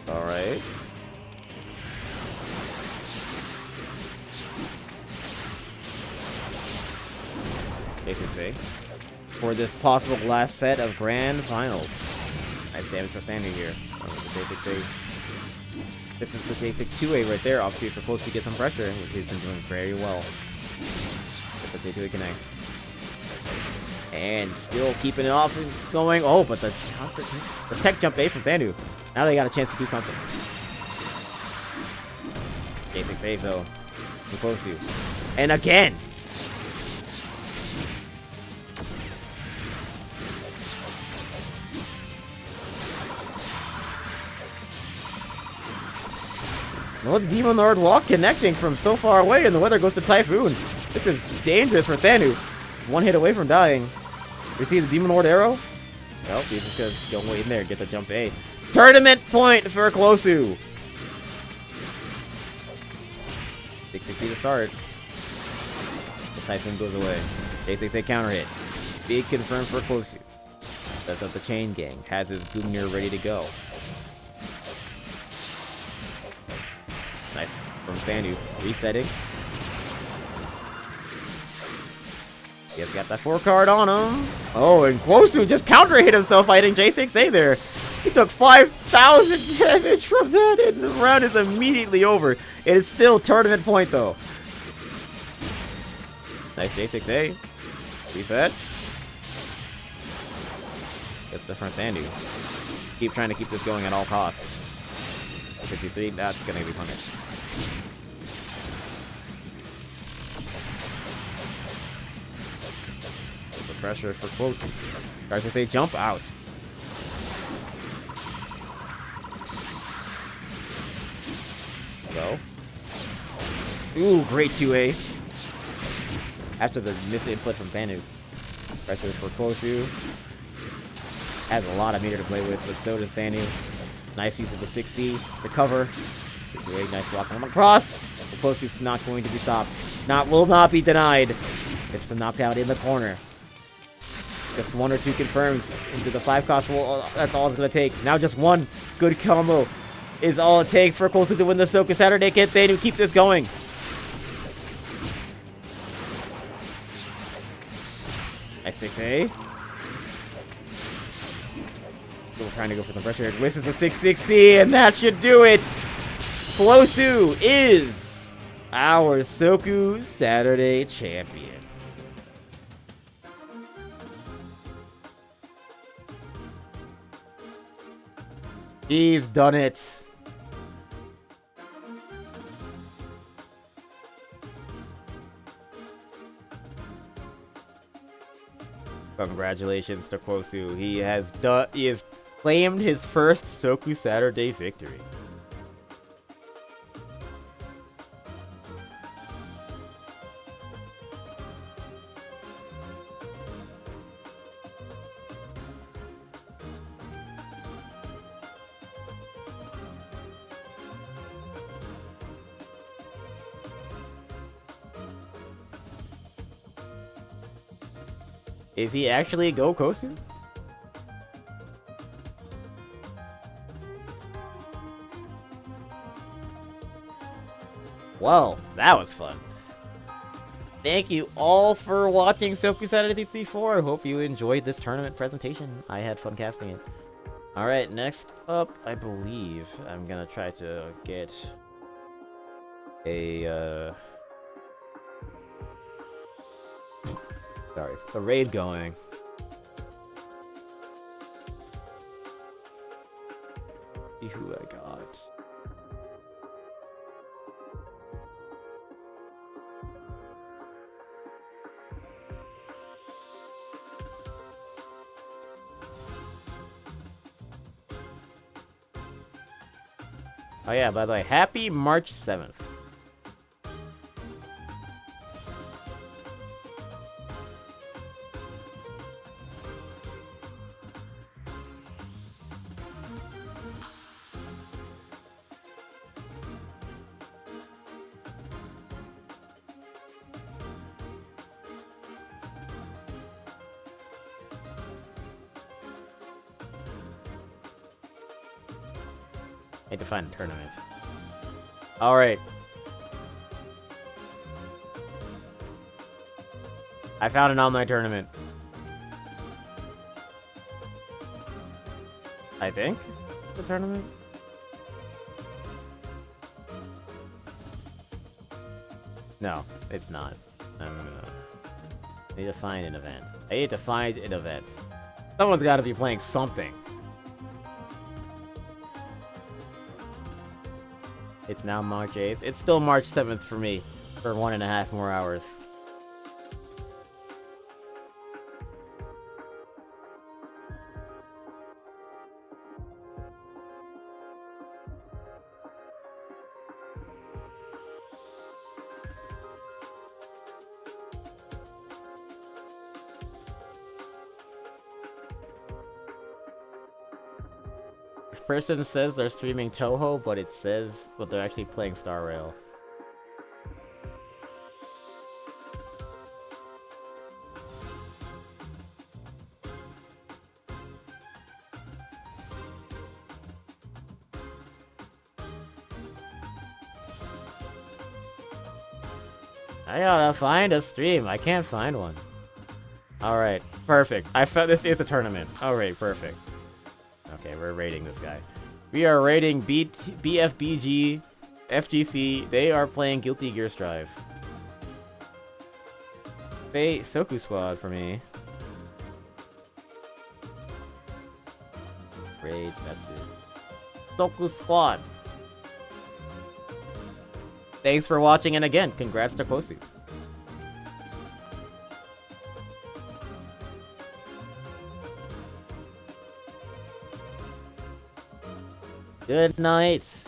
Alright. Basically, for this possible last set of grand finals. Nice damage for Danu here. The basic save. This is the basic 2A right there, obviously for close to get some pressure, which he's been doing very well. That's a J2A connect. And still keeping it off and going. Oh, but the tech jump A from Danu. Now they got a chance to do something. Basic save though. Too close to. And again! Well, the Demon Lord walk connecting from so far away, and the weather goes to Typhoon. This is dangerous for Danu. One hit away from dying. We see the Demon Lord arrow. Nope, he's just gonna go wait in there and get the jump A. Tournament point for Kosu. 660 to start. The Typhoon goes away. J6A counter hit. Big confirm for Kosu. Sets up the chain gang. Has his Boomir ready to go. Nice from Danu. Resetting. He's got that 4 card on him. Oh, and Kosu just counter hit himself fighting J6A there. He took 5,000 damage from that, and the round is immediately over. And it's still tournament point though. Nice J6A. Reset. Gets the front Sandu. Keep trying to keep this going at all costs. 53, that's gonna be punished. The pressure for close. Tries to say jump out. Go. Ooh, great 2A. After the misinput from Banu. Pressure for Kosu. Has a lot of meter to play with, but so does Banu. Nice use of the 6C. Recover. Great, nice block on across. Kosu's not going to be stopped. Will not be denied. It's the knockout in the corner. Just 1 or 2 confirms into the 5-cost roll. That's all it's going to take. Now just 1 good combo is all it takes for Kosu to win the Soku Saturday. Can Banu keep this going? Nice 6A. Still trying to go for the pressure. Misses the 660, and that should do it. Kosu is our Soku Saturday champion. He's done it. Congratulations to Kosu. He has claimed his first Soku Saturday victory. Is he actually Go Kosu? Well, that was fun. Thank you all for watching Soku Saturday 34. I hope you enjoyed this tournament presentation. I had fun casting it. Alright, next up, I believe I'm gonna try to get a, sorry, a raid going. See who I got. Oh yeah, by the way, happy March 7th. Need to find a tournament. Alright. I found an online tournament. I think? The tournament? No, it's not. I need to find an event. I need to find an event. Someone's got to be playing something. It's now March 8th. It's still March 7th for me. For 1.5 more hours. This person says they're streaming Toho, but it says that they're actually playing Star Rail. I gotta find a stream. I can't find one. Alright, perfect. I found this is a tournament. Alright, perfect. Okay, we're raiding this guy. We are raiding BFBG, FGC. They are playing Guilty Gear Strive. Say Soku Squad for me. Great message. Soku Squad. Thanks for watching, and again, congrats to Kosu. Good night.